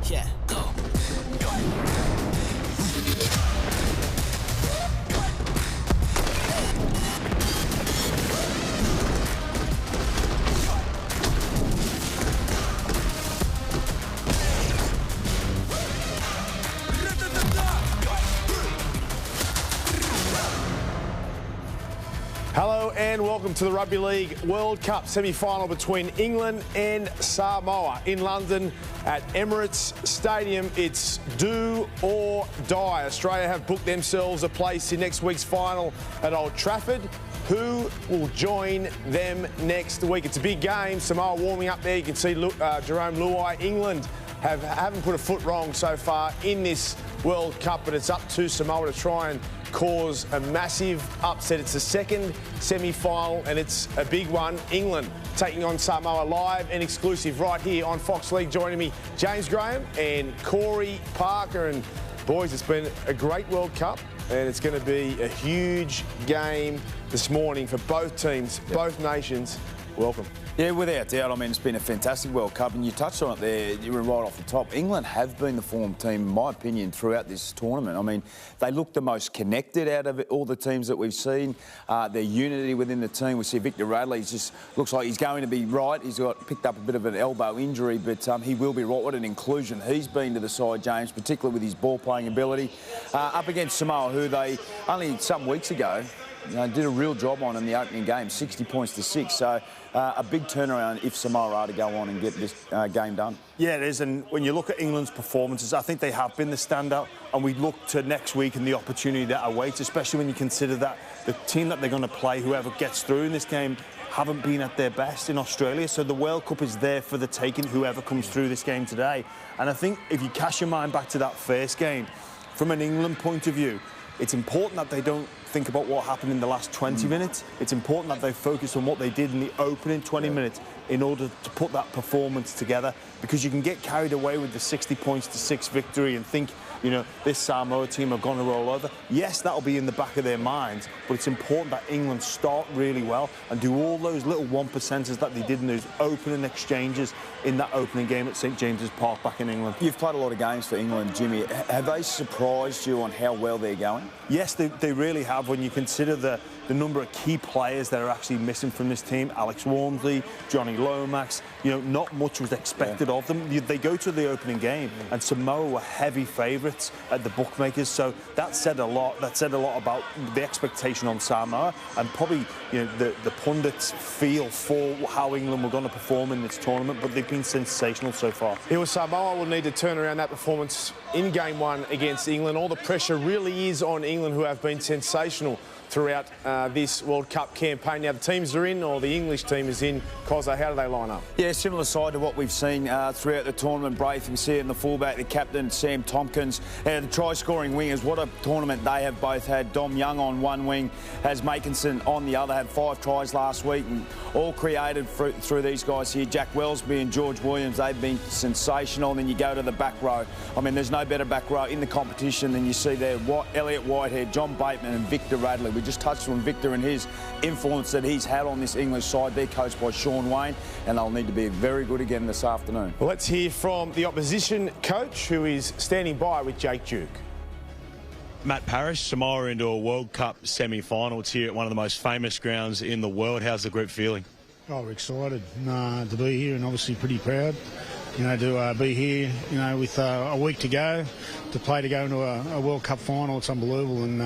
Yeah, go. Hello and welcome to the Rugby League World Cup semi-final between England and Samoa in London at Emirates Stadium. It's do or die. Australia have booked themselves a place in next week's final at Old Trafford. Who will join them next week? It's a big game. Samoa warming up there. You can see Jerome Luai. England haven't put a foot wrong so far in this World Cup, but it's up to Samoa to try and cause a massive upset. It's the second semi-final and it's a big one. England taking on Samoa live and exclusive right here on Fox League. Joining me, James Graham and Corey Parker. And boys, it's been a great World Cup and it's going to be a huge game this morning for both teams, both nations. Welcome. Yeah, without doubt. I mean, it's been a fantastic World Cup, and you touched on it there. You were right off the top. England have been the form team, in my opinion, throughout this tournament. I mean, they look the most connected out of all the teams that we've seen. Their unity within the team. We see Victor Radley just looks like he's going to be right. He's picked up a bit of an elbow injury, but he will be right. What an inclusion he's been to the side, James, particularly with his ball-playing ability. Up against Samoa, who they only some weeks ago did a real job on in the opening game, 60 points to 6. So a big turnaround if Samoa are to go on and get this game done. Yeah, it is. And when you look at England's performances, I think they have been the standout. And we look to next week and the opportunity that awaits, especially when you consider that the team that they're going to play, whoever gets through in this game, haven't been at their best in Australia. So the World Cup is there for the taking, whoever comes through this game today. And I think if you cast your mind back to that first game, from an England point of view, it's important that they don't think about what happened in the last 20 minutes. It's important that they focus on what they did in the opening 20 minutes in order to put that performance together, because you can get carried away with the 60 points to 6 victory and think, you know, this Samoa team are going to roll over. Yes, that'll be in the back of their minds, but it's important that England start really well and do all those little 1%ers that they did in those opening exchanges in that opening game at St James's Park back in England. You've played a lot of games for England, Jimmy. Have they surprised you on how well they're going? Yes, they really have. When you consider the number of key players that are actually missing from this team, Alex Walmsley, Johnny Lomax, you know, not much was expected of them. They go to the opening game and Samoa were heavy favourites at the bookmakers, so that said a lot. That said a lot about the expectation on Samoa and probably, you know, the pundits feel for how England were going to perform in this tournament, but they've been sensational so far. It was Samoa will need to turn around that performance in game one against England. All the pressure really is on England, who have been sensational throughout this World Cup campaign. Now, the teams are in, or the English team is in. Kozo, how do they line up? Yeah, similar side to what we've seen throughout the tournament. Braith, we see it in the fullback, the captain, Sam Tompkins, the try-scoring wingers. What a tournament they have both had. Dom Young on one wing, has Makinson on the other, had 5 tries last week, and all created through these guys here. Jack Wellesby and George Williams, they've been sensational. And then you go to the back row. I mean, there's no better back row in the competition than you see there. Elliot Whitehead, John Bateman and Victor Radley. We just touched on Victor and his influence that he's had on this English side. They're coached by Sean Wayne, and they'll need to be very good again this afternoon. Well, let's hear from the opposition coach, who is standing by with Jake Duke. Matt Parrish, Samoa into a World Cup semi-final. It's here at one of the most famous grounds in the world. How's the group feeling? Oh, we're excited to be here and obviously pretty proud, you know, to be here, you know, with a week to go, to go into a World Cup final. It's unbelievable, and,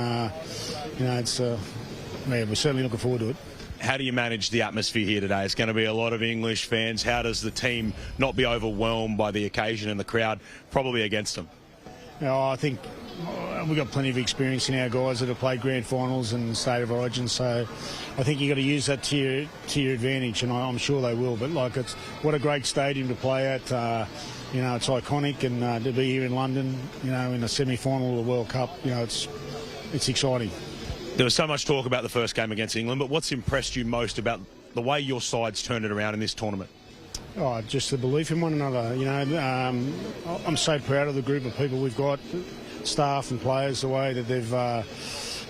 you know, it's, yeah, we're certainly looking forward to it. How do you manage the atmosphere here today? It's going to be a lot of English fans. How does the team not be overwhelmed by the occasion and the crowd probably against them? You know, I think we've got plenty of experience in our guys that have played grand finals and state of origin, so I think you've got to use that to your advantage, and I'm sure they will. But like, it's what a great stadium to play at. You know, it's iconic, and to be here in London, you know, in a semi-final of the World Cup, you know, it's exciting. There was so much talk about the first game against England, but what's impressed you most about the way your side's turned it around in this tournament? Oh, just the belief in one another. You know, I'm so proud of the group of people we've got, staff and players, the way that they've,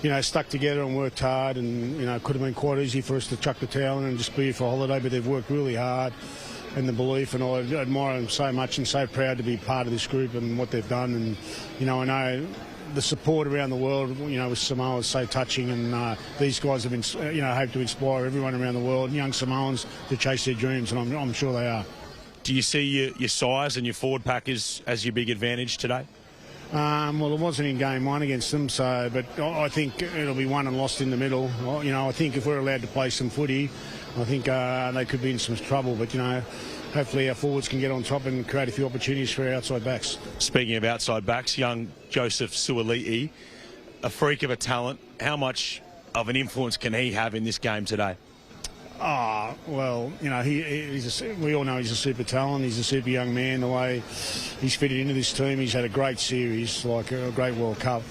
you know, stuck together and worked hard. And, you know, it could have been quite easy for us to chuck the towel in and just be here for a holiday, but they've worked really hard. and the belief, and I admire them so much and so proud to be part of this group and what they've done. And, you know, I know the support around the world, you know, with Samoa is so touching, and these guys have been, you know, hope to inspire everyone around the world, young Samoans, to chase their dreams, and I'm sure they are. Do you see your size and your forward pack as your big advantage today? Well, it wasn't in game one against them, but I think it'll be won and lost in the middle. You know, I think if we're allowed to play some footy, I think they could be in some trouble. But, you know, hopefully our forwards can get on top and create a few opportunities for our outside backs. Speaking of outside backs, young Joseph Suaalii, a freak of a talent. How much of an influence can he have in this game today? Well, you know, we all know he's a super talent. He's a super young man. The way he's fitted into this team, he's had a great series, like a great World Cup.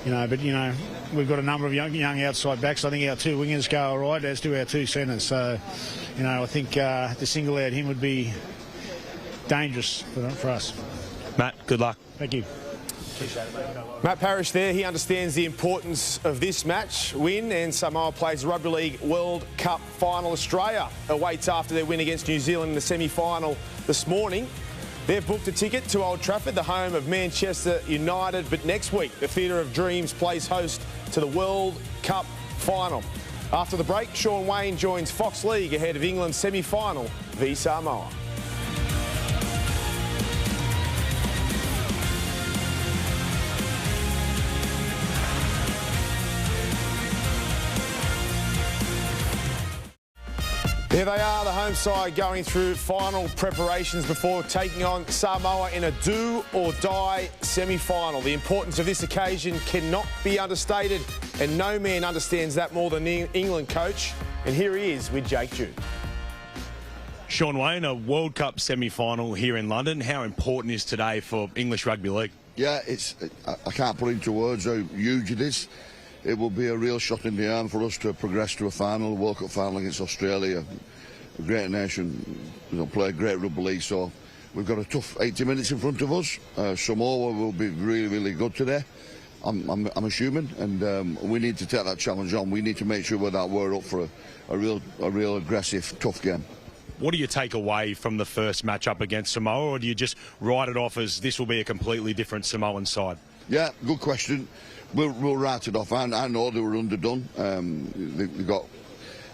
You know, but, you know, we've got a number of young outside backs. I think our two wingers go all right, as do our two centres. So, you know, I think to single out him would be dangerous for us. Matt, good luck. Thank you. Matt Parrish there, he understands the importance of this match win, and Samoa plays the Rugby League World Cup final. Australia awaits after their win against New Zealand in the semi-final this morning. They've booked a ticket to Old Trafford, the home of Manchester United, but next week the Theatre of Dreams plays host to the World Cup final. After the break, Sean Wayne joins Fox League ahead of England's semi-final v Samoa. There they are, the home side going through final preparations before taking on Samoa in a do-or-die semi-final. The importance of this occasion cannot be understated, and no man understands that more than the England coach. And here he is with Jake Jude. Sean Wayne, a World Cup semi-final here in London. How important is today for English Rugby League? Yeah, I can't put into words how huge it is. It will be a real shot in the arm for us to progress to a final, a World Cup final against Australia. A great nation, you know, play a great rugby league, so we've got a tough 80 minutes in front of us. Samoa will be really, really good today, I'm assuming, and we need to take that challenge on. We need to make sure that we're up for a real aggressive, tough game. What do you take away from the first match-up against Samoa, or do you just write it off as this will be a completely different Samoan side? Yeah, good question. We'll write it off. I know they were underdone. They've got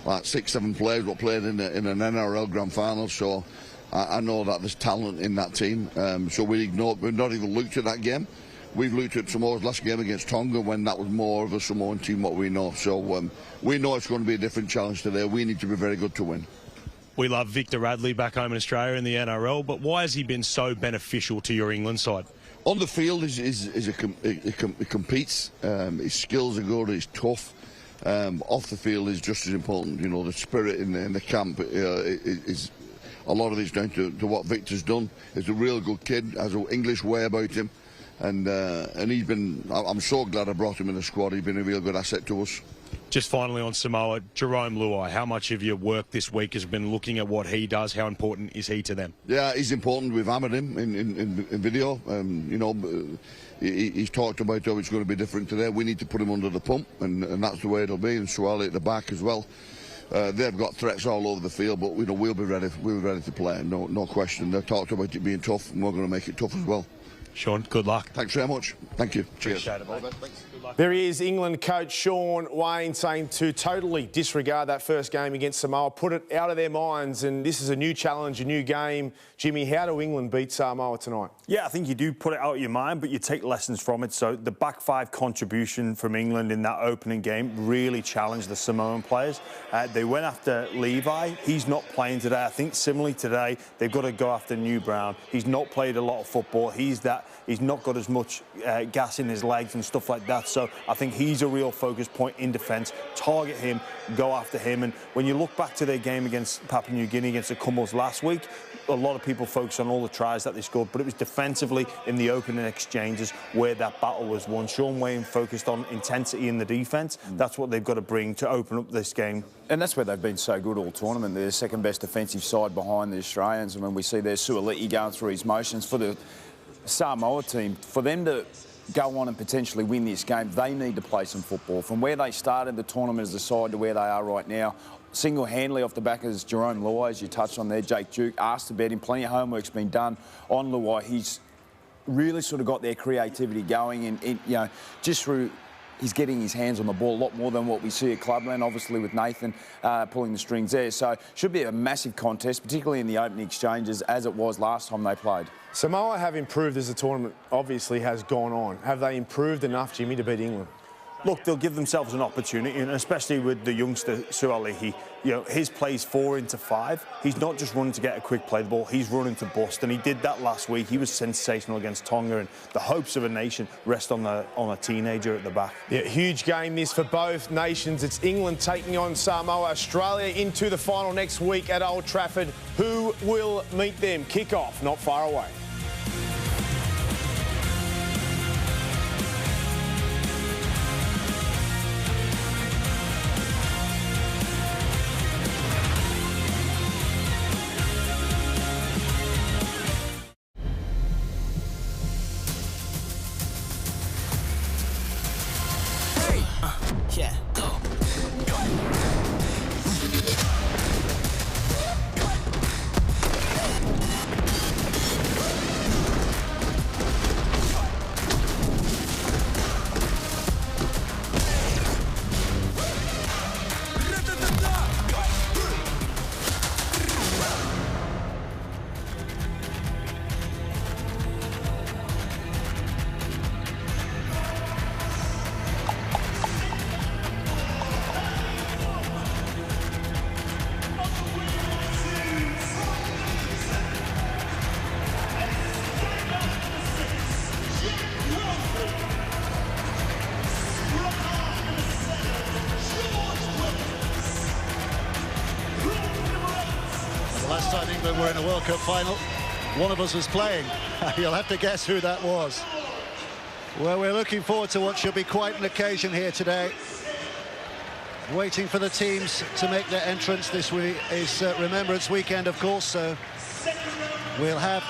like 6-7 players that played in an NRL grand final, so I know that there's talent in that team. So we've not even looked at that game. We've looked at Samoa's last game against Tonga when that was more of a Samoan team, what we know. So we know it's going to be a different challenge today. We need to be very good to win. We love Victor Radley back home in Australia in the NRL, but why has he been so beneficial to your England side? On the field, he competes. His skills are good. He's tough. Off the field is just as important. You know, the spirit in the camp is a lot of it's down to what Victor's done. He's a real good kid. Has an English way about him, and he's been. I'm so glad I brought him in the squad. He's been a real good asset to us. Just finally on Samoa, Jerome Luai, how much of your work this week has been looking at what he does? How important is he to them? Yeah, he's important. We've hammered him in video. You know, he's talked about how it's going to be different today. We need to put him under the pump, and that's the way it'll be. And Suaalii at the back as well. They've got threats all over the field, but you know, we'll be ready. We'll be ready to play. No question. They've talked about it being tough, and we're going to make it tough as well. Sean, good luck. Thanks very much. Thank you. Cheers. Appreciate it, mate. There he is, England coach Sean Wayne, saying to totally disregard that first game against Samoa, put it out of their minds, and this is a new challenge, a new game. Jimmy, how do England beat Samoa tonight? Yeah, I think you do put it out of your mind, but you take lessons from it. So the back five contribution from England in that opening game really challenged the Samoan players. They went after Levi. He's not playing today. I think similarly today, they've got to go after New Brown. He's not played a lot of football. He's not got as much gas in his legs and stuff like that. So I think he's a real focus point in defence. Target him, go after him. And when you look back to their game against Papua New Guinea, against the Comores last week, a lot of people focus on all the tries that they scored, but it was defensively in the opening exchanges where that battle was won. Sean Wayne focused on intensity in the defence. That's what they've got to bring to open up this game. And that's where they've been so good all tournament. They're the second best defensive side behind the Australians. I mean, we see their Suaalii going through his motions. For the Samoa team, for them to go on and potentially win this game, they need to play some football. From where they started the tournament as a side to where they are right now, single-handedly off the back of Jerome Luai, as you touched on there. Jake Duke asked about him. Plenty of homework's been done on Luai. He's really sort of got their creativity going, and you know, just through he's getting his hands on the ball a lot more than what we see at Clubland, obviously with Nathan pulling the strings there. So should be a massive contest, particularly in the opening exchanges, as it was last time they played. Samoa have improved as the tournament obviously has gone on. Have they improved enough, Jimmy, to beat England? Look, they'll give themselves an opportunity, and especially with the youngster Sualihi. You know, his play's 4 into 5. He's not just running to get a quick play the ball, he's running to bust, and he did that last week. He was sensational against Tonga, and the hopes of a nation rest on a teenager at the back. Yeah, huge game this for both nations. It's England taking on Samoa. Australia into the final next week at Old Trafford. Who will meet them? Kick-off not far away. Yeah, go. Last time England were in a World Cup final, one of us was playing. You'll have to guess who that was. Well, we're looking forward to what should be quite an occasion here today. Waiting for the teams to make their entrance. This week is Remembrance Weekend, of course, so we'll have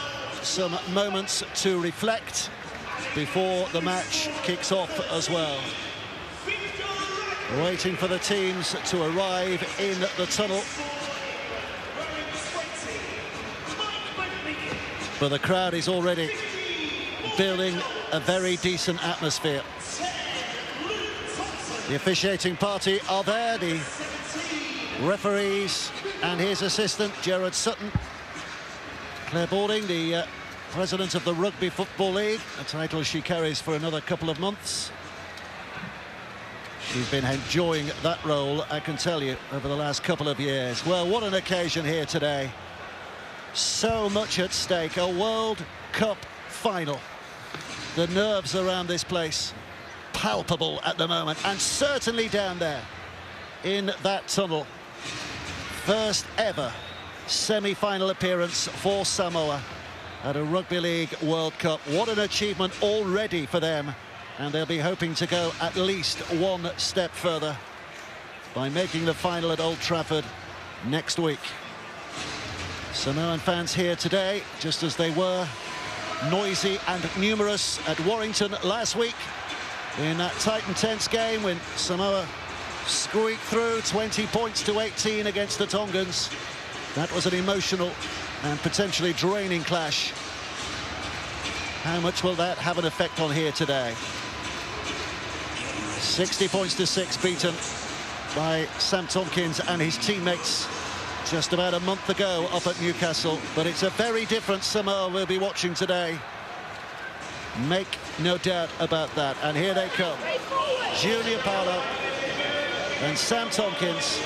some moments to reflect before the match kicks off as well. Waiting for the teams to arrive in the tunnel. But the crowd is already building a very decent atmosphere. The officiating party are there, the referees and his assistant, Gerard Sutton. Claire Balding, the president of the Rugby Football League, a title she carries for another couple of months. She's been enjoying that role, I can tell you, over the last couple of years. Well, what an occasion here today. So much at stake, a World Cup final. The nerves around this place, palpable at the moment, and certainly down there in that tunnel. First ever semi-final appearance for Samoa at a Rugby League World Cup. What an achievement already for them, and they'll be hoping to go at least one step further by making the final at Old Trafford next week. Samoan fans here today, just as they were noisy and numerous at Warrington last week in that tight and tense game when Samoa squeaked through 20 points to 18 against the Tongans. That was an emotional and potentially draining clash. How much will that have an effect on here today? 60 points to 6 beaten by Sam Tompkins and his teammates just about a month ago up at Newcastle, but it's a very different Samoa we'll be watching today. Make no doubt about that. And here they come. Junior Paulo and Sam Tompkins,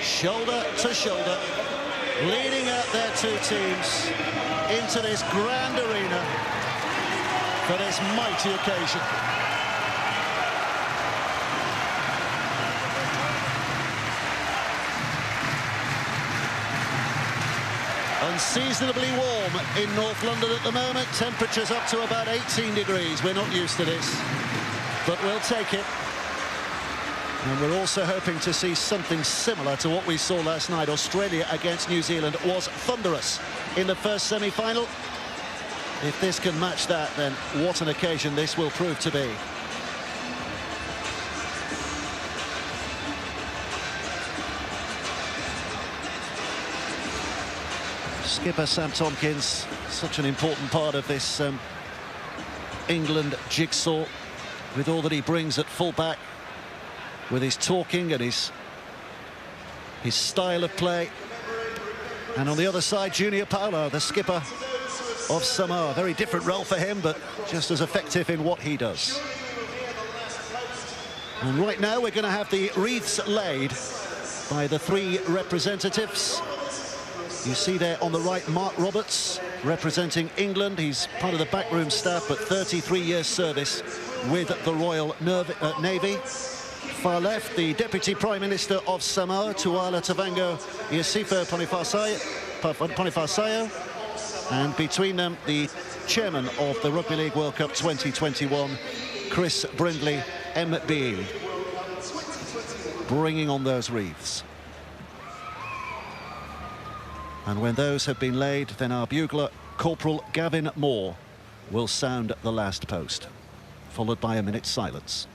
shoulder to shoulder, leading out their two teams into this grand arena for this mighty occasion. Unseasonably warm in North London at the moment. Temperatures up to about 18 degrees. We're not used to this, but we'll take it. And we're also hoping to see something similar to what we saw last night. Australia against New Zealand was thunderous in the first semi-final. If this can match that, then what an occasion this will prove to be. Skipper Sam Tompkins, such an important part of this England jigsaw, with all that he brings at fullback, with his talking and his style of play. And on the other side, Junior Paulo, the skipper of Samoa. Very different role for him, but just as effective in what he does. And right now we're going to have the wreaths laid by the three representatives. You see there on the right Mark Roberts representing England. He's part of the backroom staff, but 33 years service with the Royal Navy. Far left, the Deputy Prime Minister of Samoa, Tuala Tavango Iosifo Ponifacio. And between them, the chairman of the Rugby League World Cup 2021, Chris Brindley, MBE, bringing on those wreaths. And when those have been laid, then our bugler, Corporal Gavin Moore, will sound the last post, followed by a minute's silence.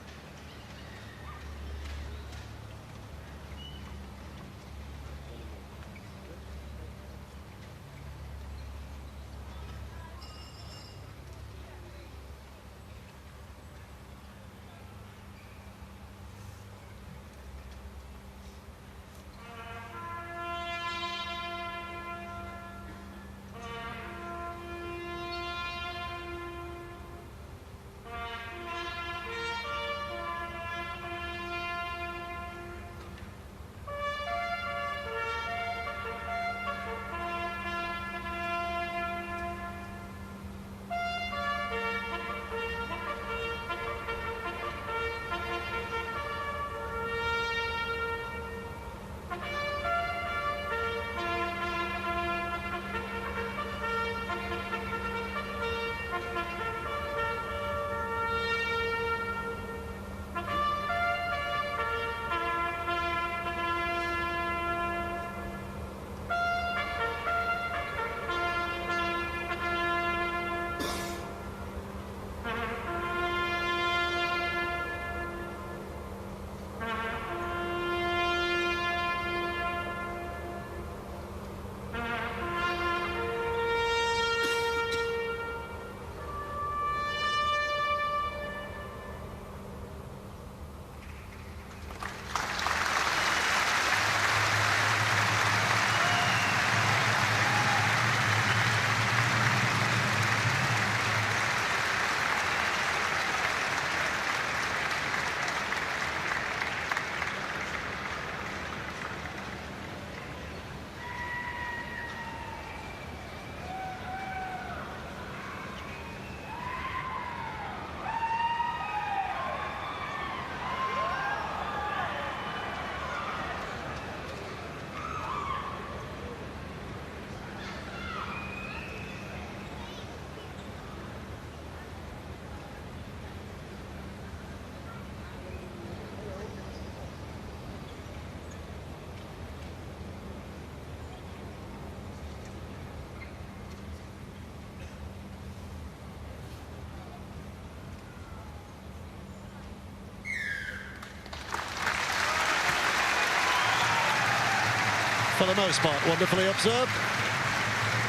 For the most part, wonderfully observed.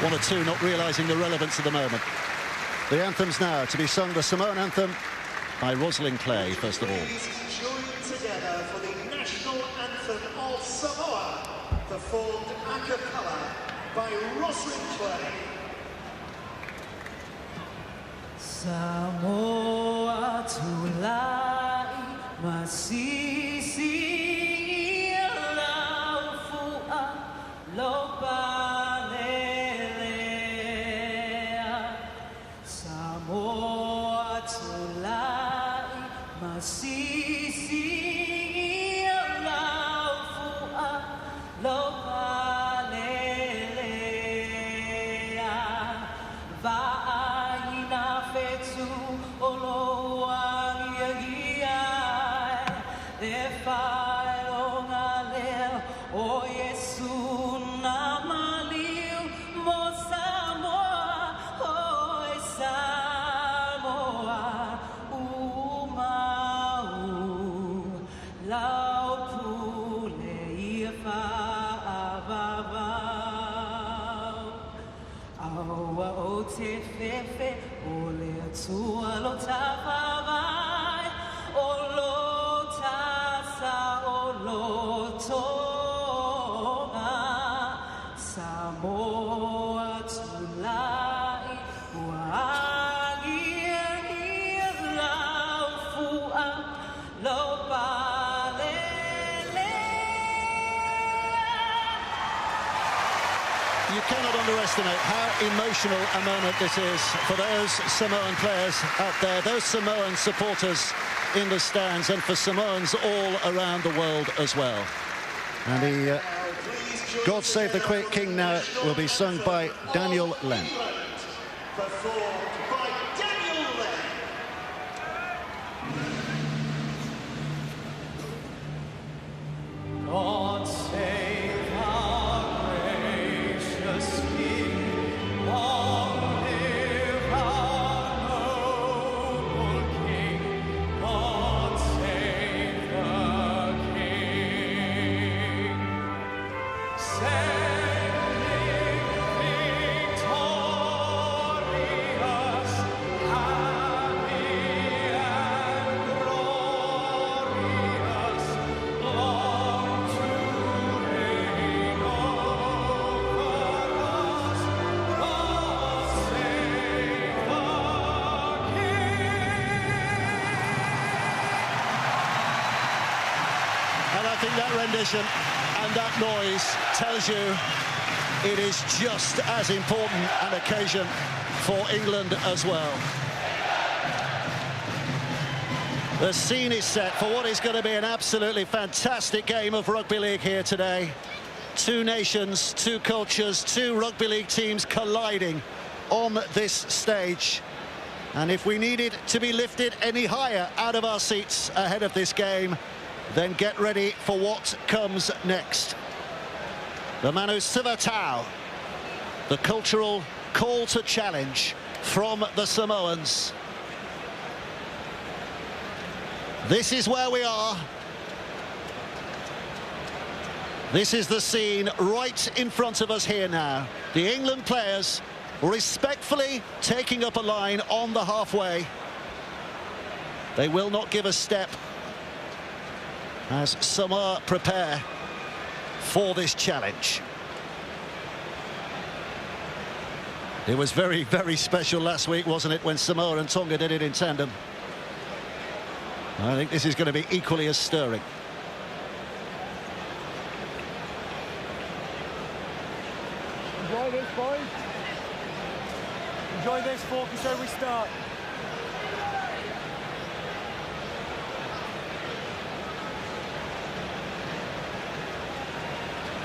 One or two not realising the relevance of the moment. The anthems now to be sung, the Samoan anthem by Rosalind Clay, first of all. Join together for the national anthem of Samoa, performed a cappella by Rosalind Clay. Samoa tulai masisi Lopalelea Samoa tulai masisi laufua Lopalelea Va'aina fetu oloangiagia e whaelonga leo o Yesu nama te fefe o le atua lo tawawai o lo tasa o lo tonga Samoa tulai wagi e lau fua lo You cannot underestimate how emotional a moment this is for those Samoan players out there, those Samoan supporters in the stands, and for Samoans all around the world as well. And the God Save the King now will be sung by Daniel Len. Performed by Daniel Len. God save our gracious King, long live our noble King, God save the King. Sending victorious, happy and glorious, long to reign over us. God save the And I think that rendition and that noise tells you it is just as important an occasion for England as well. The scene is set for what is going to be an absolutely fantastic game of rugby league here today. Two nations, two cultures, two rugby league teams colliding on this stage. And if we needed to be lifted any higher out of our seats ahead of this game, then get ready for what comes next. The Manu Sivatau, the cultural call to challenge from the Samoans. This is where we are. This is the scene right in front of us here now. The England players respectfully taking up a line on the halfway. They will not give a step as Samoa prepare for this challenge. It was very, very special last week, wasn't it, when Samoa and Tonga did it in tandem. I think this is going to be equally as stirring. Enjoy this, boys. Enjoy this, focus how we start.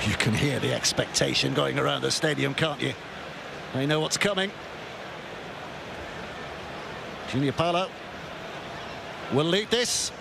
You can hear the expectation going around the stadium, can't you? They know what's coming. Junior Paulo will lead this.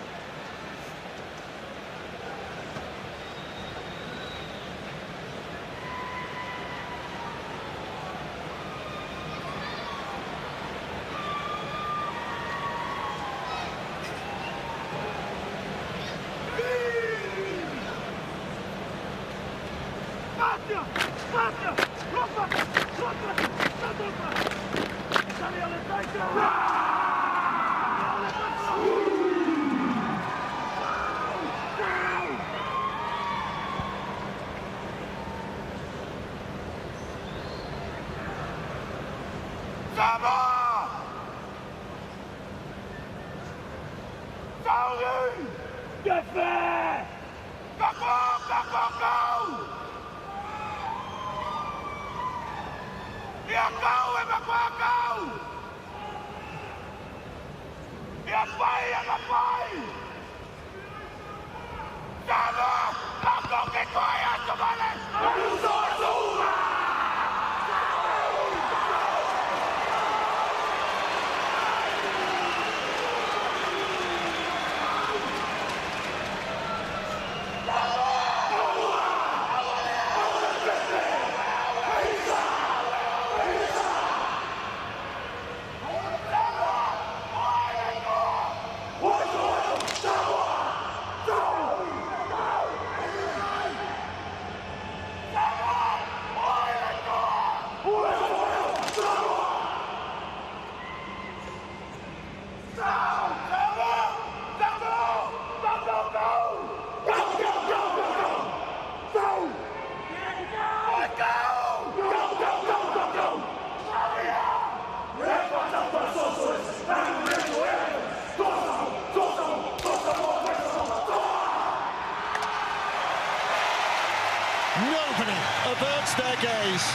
averts their gaze.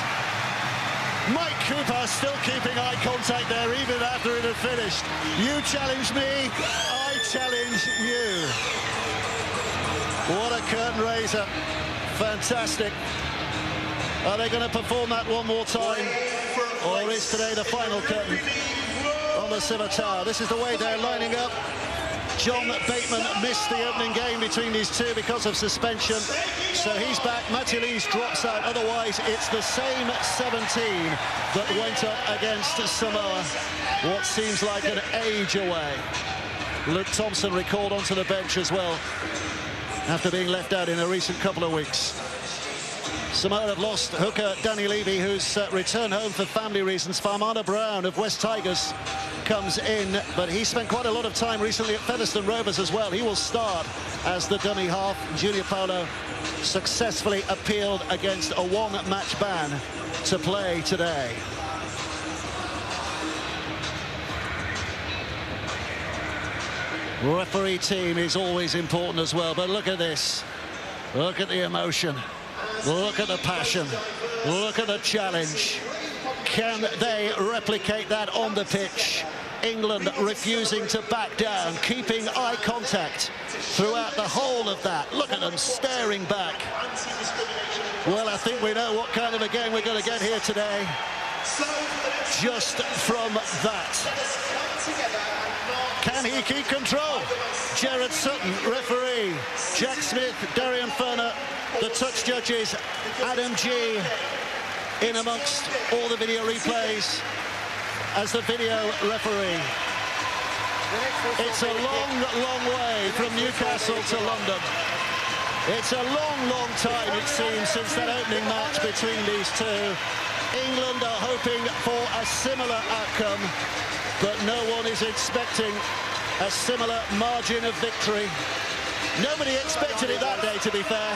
Mike Cooper still keeping eye contact there even after it had finished. You challenge me, I challenge you. What a curtain raiser. Fantastic. Are they going to perform that one more time? Or is today the final curtain on the Scimitar? This is the way they're lining up. John Bateman missed the opening game between these two because of suspension, so he's back. Mathieu drops out. Otherwise, it's the same 17 that went up against Samoa. What seems like an age away. Luke Thompson recalled onto the bench as well after being left out in a recent couple of weeks. Samoa have lost hooker Danny Levy, who's returned home for family reasons. Farmana Brown of West Tigers comes in, but he spent quite a lot of time recently at Featherstone Rovers as well. He will start as the dummy half. Junior Paulo successfully appealed against a one-match ban to play today. Referee team is always important as well, but look at this. Look at the emotion. Look at the passion. Look at the challenge. Can they replicate that on the pitch? England refusing to back down, keeping eye contact throughout the whole of that. Look at them staring back. Well, I think we know what kind of a game we're going to get here today. Just from that. Can he keep control? Jared Sutton, referee. Jack Smith, Darian Ferner, the touch judges, Adam G in amongst all the video replays as the video referee. It's a long, long way from Newcastle to London. It's a long, long time, it seems, since that opening match between these two. England are hoping for a similar outcome, but no one is expecting a similar margin of victory. Nobody expected it that day, to be fair,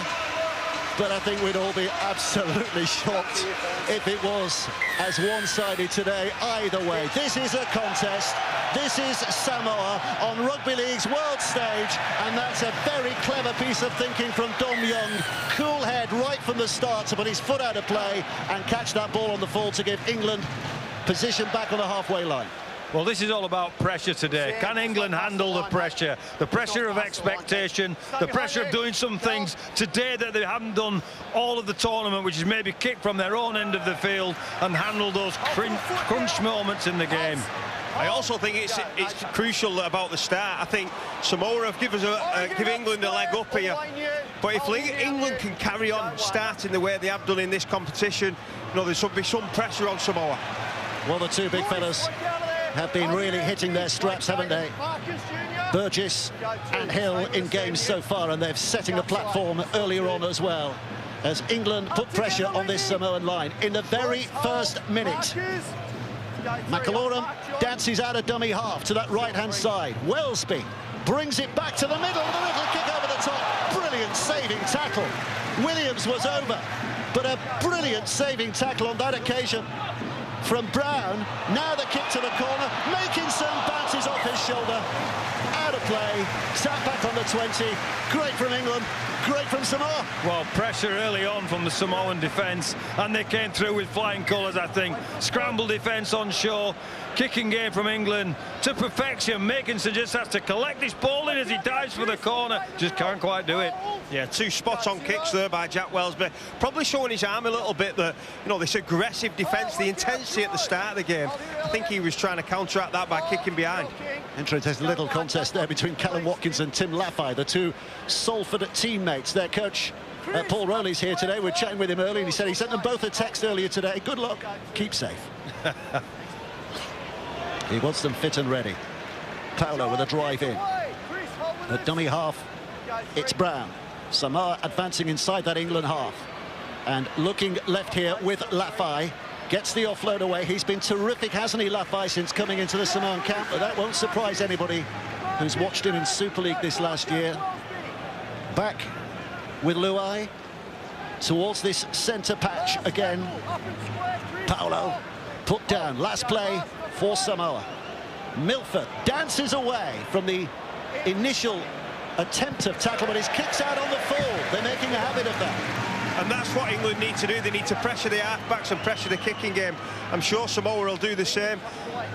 but I think we'd all be absolutely shocked if it was as one-sided today either way. This is a contest. This is Samoa on Rugby League's world stage, and that's a very clever piece of thinking from Dom Young. Cool head right from the start to put his foot out of play and catch that ball on the full to give England position back on the halfway line. Well, this is all about pressure today. Can England handle the pressure? The pressure of expectation, the pressure of doing some things today that they haven't done all of the tournament, which is maybe kick from their own end of the field and handle those crunch moments in the game. I also think it's crucial about the start. I think Samoa have give England a leg up here. But if England can carry on starting the way they have done in this competition, you know, there should be some pressure on Samoa. Well, the two big fellas have been really hitting their straps, haven't they? Burgess and Hill in games so far, and they're setting a platform earlier on as well, as England put pressure on this Samoan line. In the very first minute, McAlorum dances out a dummy half to that right-hand side. Wellesby brings it back to the middle, the little kick over the top. Brilliant saving tackle. Williams was over, but a brilliant saving tackle on that occasion from Brown. Now the kick to the corner. Makinson bounces off his shoulder. Out of play. Sat back on the 20. Great from England. Great from Samoa. Well, pressure early on from the Samoan defence, and they came through with flying colours, I think. Scramble defence on shore. Kicking game from England to perfection. Makinson just has to collect this ball in as he dives for the corner. Just can't quite do it. Yeah, two spot-on kicks there by Jack Wellesby. Probably showing his arm a little bit, that, you know, this aggressive defence, the intensity at the start of the game. I think he was trying to counteract that by kicking behind. Interesting little contest there between Callum Watkins and Tim Laffey, the two Salford teammates. Their coach, Paul Rowley's here today. We're chatting with him early, and he said he sent them both a text earlier today. Good luck, keep safe. He wants them fit and ready. Paulo with a drive in. The dummy half, it's Brown. Samoa advancing inside that England half. And looking left here with Laffey. Gets the offload away. He's been terrific, hasn't he, Laffey, since coming into the Samoan camp? But that won't surprise anybody who's watched him in Super League this last year. Back with Luai towards this centre patch again. Paulo put down. Last play for Samoa. Milford dances away from the initial attempt of tackle, but his kick's out on the full. They're making a habit of that. And that's what England need to do. They need to pressure the half-backs and pressure the kicking game. I'm sure Samoa will do the same.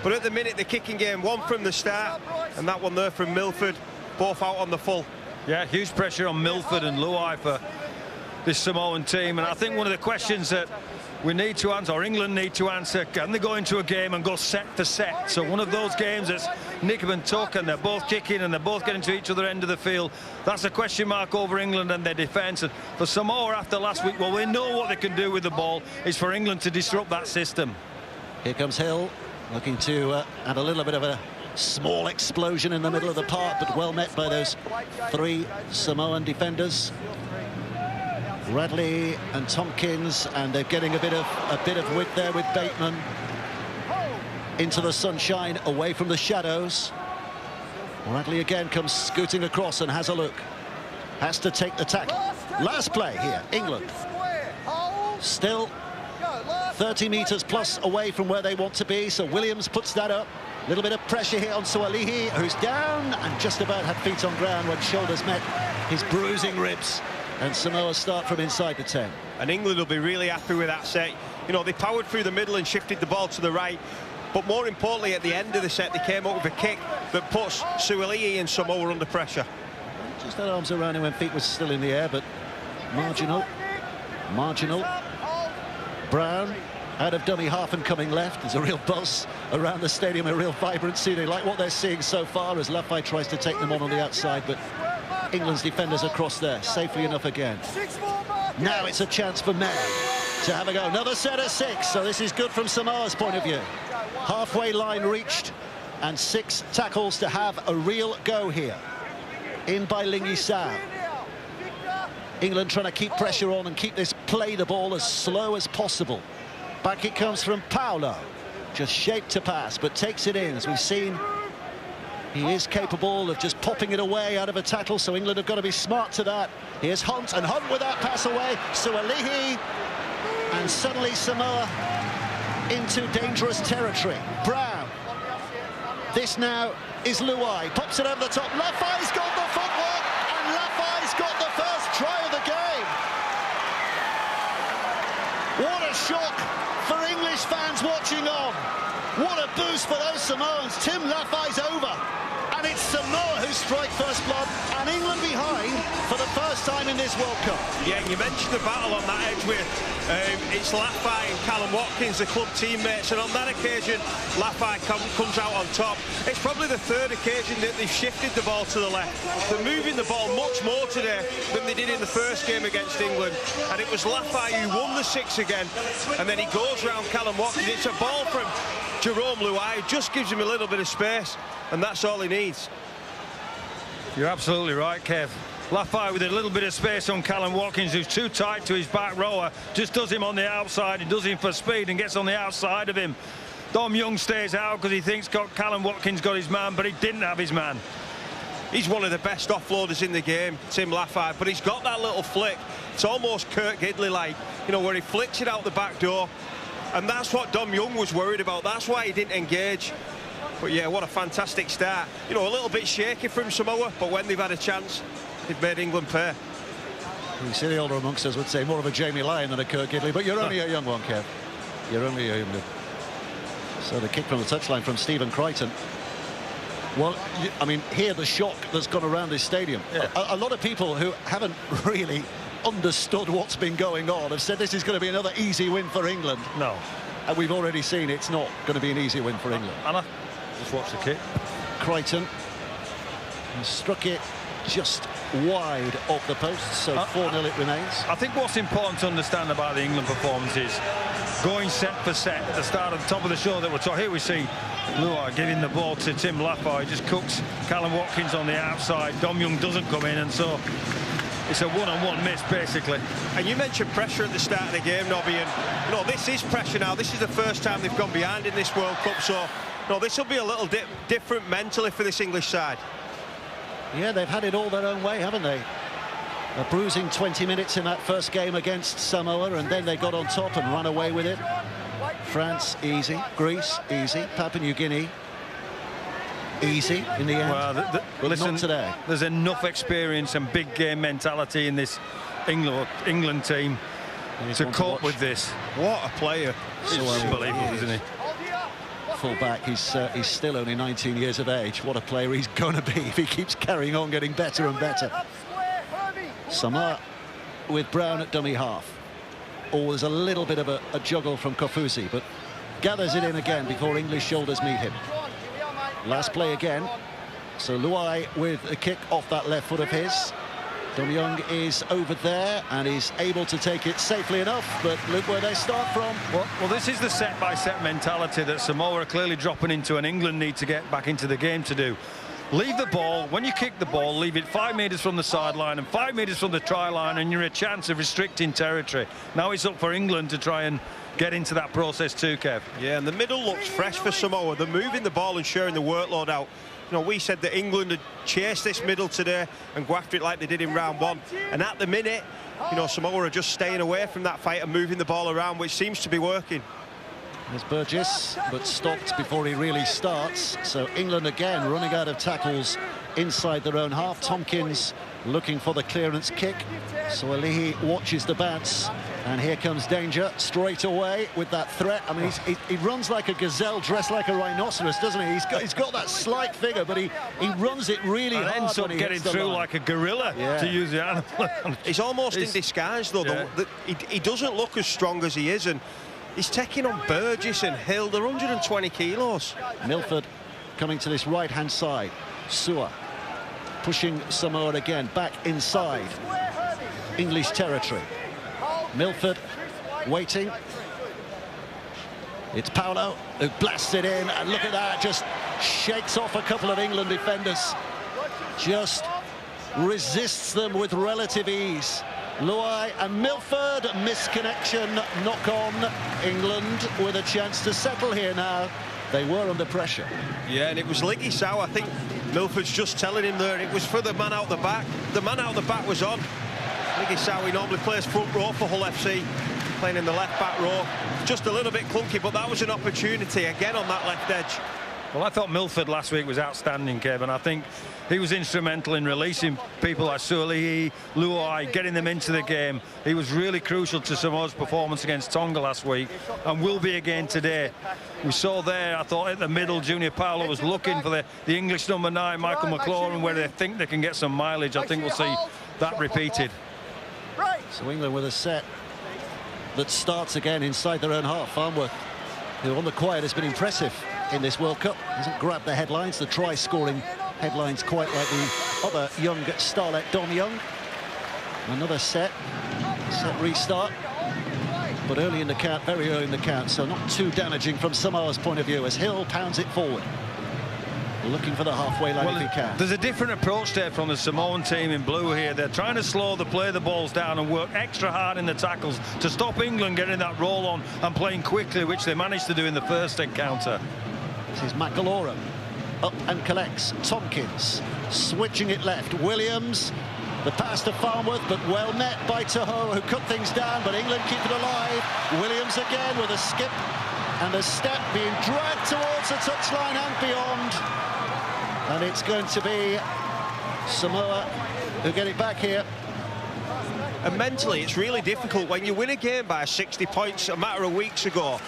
But at the minute, the kicking game, one from the start, and that one there from Milford, both out on the full. Yeah, huge pressure on Milford and Luai for this Samoan team. And I think one of the questions that we need to answer, or England need to answer, can they go into a game and go set for set? So one of those games that's nick and tuck, and they're both kicking and they're both getting to each other end of the field. That's a question mark over England and their defence. And for Samoa after last week, well, we know what they can do with the ball. It's for England to disrupt that system. Here comes Hill, looking to add a little bit of a small explosion in the middle of the park, but well met by those 3 Samoan defenders. Radley and Tompkins, and they're getting a bit of width there with Bateman. Into the sunshine, away from the shadows. Radley again comes scooting across and has a look. Has to take the tackle. Last play here, England. Still 30 metres plus away from where they want to be, so Williams puts that up. A little bit of pressure here on Sualihi, who's down and just about had feet on ground when shoulders met his bruising ribs. And Samoa start from inside the 10. And England will be really happy with that set. You know, they powered through the middle and shifted the ball to the right. But more importantly, at the end of the set, they came up with a kick that puts Sualihi and Samoa under pressure. Just had arms around him when feet was still in the air, but marginal. Brown out of dummy half and coming left. There's a real buzz around the stadium, a real vibrancy. They like what they're seeing so far as Lafay tries to take them on the outside, but England's defenders across there, safely enough again. Now it's a chance for May to have a go. Another set of 6, so this is good from Samoa's point of view. Halfway line reached, and 6 tackles to have a real go here. In by Lingi Sao. England trying to keep pressure on and keep this play the ball as slow as possible. Back it comes from Paolo. Just shaped to pass, but takes it in. As we've seen, he is capable of just popping it away out of a tackle, so England have got to be smart to that. Here's Hunt, and Hunt with that pass away. Sualihi, and suddenly Samoa into dangerous territory. Brown. This now is Luai. Pops it over the top. Lafay's got the footwork, and Lafay's got the first try of the game. What a shock for English fans watching on. What a boost for those Samoans. Tim Lafay's over. And it's Samoa who strike first blood, and England behind for the first time in this World Cup. Yeah, you mentioned the battle on that edge with it's Lafay and Callum Watkins, the club teammates, and on that occasion, Lafay comes out on top. It's probably the 3rd occasion that they've shifted the ball to the left. They're moving the ball much more today than they did in the first game against England, and it was Lafay who won the 6 again, and then he goes round Callum Watkins. It's a ball from Jerome Luai, just gives him a little bit of space, and that's all he needs. You're absolutely right, Kev. Lafay with a little bit of space on Callum Watkins, who's too tight to his back rower, just does him on the outside. He does him for speed and gets on the outside of him. Dom Young stays out because he thinks Callum Watkins got his man, but he didn't have his man. He's one of the best offloaders in the game, Tim Lafay, but he's got that little flick. It's almost Kurt Gidley-like, you know, where he flicks it out the back door. And that's what Dom Young was worried about. That's why he didn't engage. But yeah, what a fantastic start. You know, a little bit shaky from Samoa, but when they've had a chance, they've made England pay. You see, the older amongst us would say more of a Jamie Lyon than a Kurt Gidley, but you're only a young one, Kev. You're only a young one. So the kick from the touchline from Stephen Crichton. Well, I mean, here the shock that's gone around this stadium. Yeah. A lot of people who haven't really understood what's been going on have said this is going to be another easy win for England. No. And we've already seen it's not going to be an easy win for England. Anna, just watch the kick. Crichton struck it just wide of the post, so 4-0 it remains. I think what's important to understand about the England performance is going set for set at the start of the top of the show that we're talking. Here we see Luai giving the ball to Tim Lafay. He just cooks Callum Watkins on the outside. Dom Young doesn't come in, and so it's a one-on-one miss, basically. And you mentioned pressure at the start of the game, Nobby, and you know, this is pressure now. This is the first time they've gone behind in this World Cup, so no, this will be a little different mentally for this English side. Yeah, they've had it all their own way, haven't they? A bruising 20 minutes in that first game against Samoa, and then they got on top and ran away with it. France, easy. Greece, easy. Papua New Guinea, easy in the end. Well, listen, not today. There's enough experience and big game mentality in this England team to cope with this. What a player. It's unbelievable, isn't he? Full back, he's still only 19 years of age. What a player he's going to be if he keeps carrying on getting better and better. Samoa with Brown at dummy half. Always a little bit of a juggle from Kofusi, but gathers it in again before English shoulders meet him. Last play again. So Luai with a kick off that left foot of his. Dom Young is over there and is able to take it safely enough, but look where they start from. Well, this is the set-by-set mentality that Samoa are clearly dropping into, and England need to get back into the game to do. Leave the ball, when you kick the ball, leave it 5 metres from the sideline and 5 metres from the try line, and you're a chance of restricting territory. Now it's up for England to try and get into that process too, Kev. Yeah, and the middle looks fresh for Samoa. They're moving the ball and sharing the workload out. You know, we said that England had chased this middle today and go after it like they did in round one. And at the minute, you know, Samoa are just staying away from that fight and moving the ball around, which seems to be working. There's Burgess, but stopped before he really starts. So England again running out of tackles inside their own half. Tompkins looking for the clearance kick. So Alihi watches the bounce, and here comes danger straight away with that threat. I mean, he runs like a gazelle dressed like a rhinoceros, doesn't he? He's got that slight figure, but he runs it really hard. Ends up getting through like a gorilla, to use the animal. He's almost in disguise, though. Yeah. He doesn't look as strong as he is, and he's taking on Burgess and Hill. They're 120 kilos. Milford coming to this right-hand side. Sua pushing Samoa again back inside English territory. Milford waiting. It's Paolo who blasts it in, and look at that, just shakes off a couple of England defenders. Just resists them with relative ease. Luai and Milford, misconnection, knock on. England with a chance to settle here now. They were under pressure. Yeah, and it was Liggy Sow. I think Milford's just telling him there it was for the man out the back. The man out the back was on. Liggy Sow, he normally plays front row for Hull FC, playing in the left back row. Just a little bit clunky, but that was an opportunity again on that left edge. Well, I thought Milford last week was outstanding, Kevin. I think he was instrumental in releasing people like Suolihi, Luai, getting them into the game. He was really crucial to Samoa's performance against Tonga last week, and will be again today. We saw there, I thought, at the middle, Junior Paolo was looking for the English number 9, Michael McLaurin, where they think they can get some mileage. I think we'll see that repeated. So England with a set that starts again inside their own half. Farnworth, who on the quiet has been impressive in this World Cup, hasn't grabbed the headlines, the try-scoring headlines, quite like the other young starlet Dom Young. Another set restart, but early in the count, very early in the count, so not too damaging from Samoa's point of view as Hill pounds it forward, looking for the halfway line if he can. There's a different approach there from the Samoan team in blue here. They're trying to play the balls down and work extra hard in the tackles to stop England getting that roll on and playing quickly, which they managed to do in the first encounter. This is McAlorum, up and collects. Tompkins switching it left. Williams, the pass to Farnworth, but well met by Tahoe, who cut things down, but England keep it alive. Williams again with a skip and a step, being dragged towards the touchline and beyond. And it's going to be Samoa who get it back here. And mentally, it's really difficult when you win a game by 60 points a matter of weeks ago.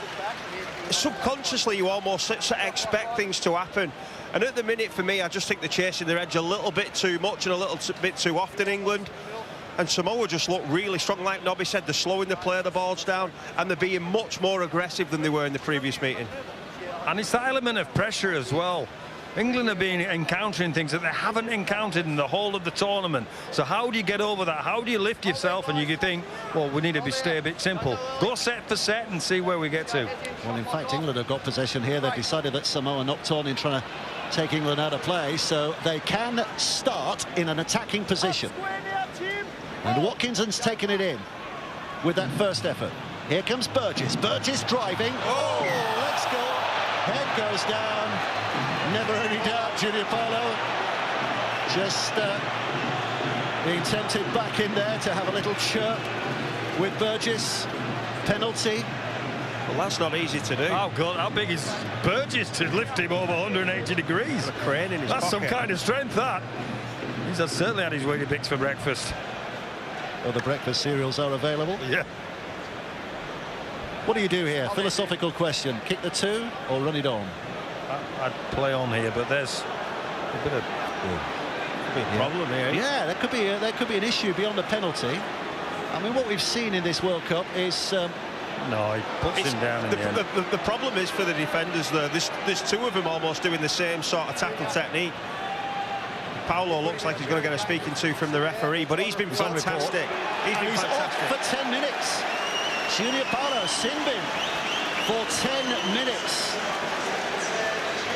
Subconsciously, you almost expect things to happen. And at the minute, for me, I just think they're chasing their edge a little bit too much and a little bit too often, England. And Samoa just look really strong. Like Nobby said, they're slowing the play, the balls down, and they're being much more aggressive than they were in the previous meeting. And it's that element of pressure as well. England have been encountering things that they haven't encountered in the whole of the tournament. So how do you get over that? How do you lift yourself? And you think, well, we need to stay a bit simple. Go set for set and see where we get to. Well, in fact, England have got possession here. They've decided that Samoa knocked on in trying to take England out of play, so they can start in an attacking position. And Watkinson's taken it in with that first effort. Here comes Burgess. Burgess driving. Oh, let's go. Head goes down. Never any doubt, Junior Paolo just being tempted back in there to have a little chirp with Burgess. Penalty. Well, that's not easy to do. Oh, God, how big is Burgess to lift him over 180 degrees? A crane in his That's pocket. some kind of strength, that. He's certainly had his Weetabix for breakfast. Well, the breakfast cereals are available. Yeah. What do you do here? Philosophical question. Kick the 2 or run it on? I'd play on here, but there's a bit of a problem here. Yeah, there could be an issue beyond the penalty. I mean, what we've seen in this World Cup is. No, he puts him down in the end. The problem is for the defenders there. There's 2 of them almost doing the same sort of tackle technique. Paolo looks like he's going to get a speaking to from the referee, but he's been fantastic. He's off for 10 minutes. Junior Paolo sin bin for 10 minutes.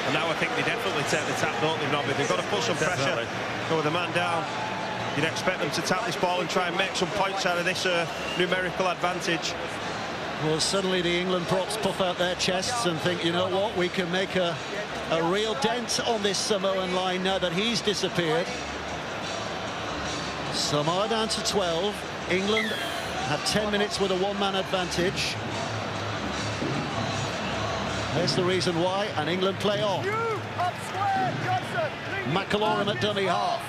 And now I think they definitely take the tap, don't they, Nobby? They've got to put some pressure, go with the man down. You'd expect them to tap this ball and try and make some points out of this numerical advantage. Well, suddenly the England props puff out their chests and think, you know what, we can make a real dent on this Samoan line now that he's disappeared. Samoa down to 12. England have 10 minutes with a one-man advantage. There's the reason why, and England play on. McIlroy at dummy half.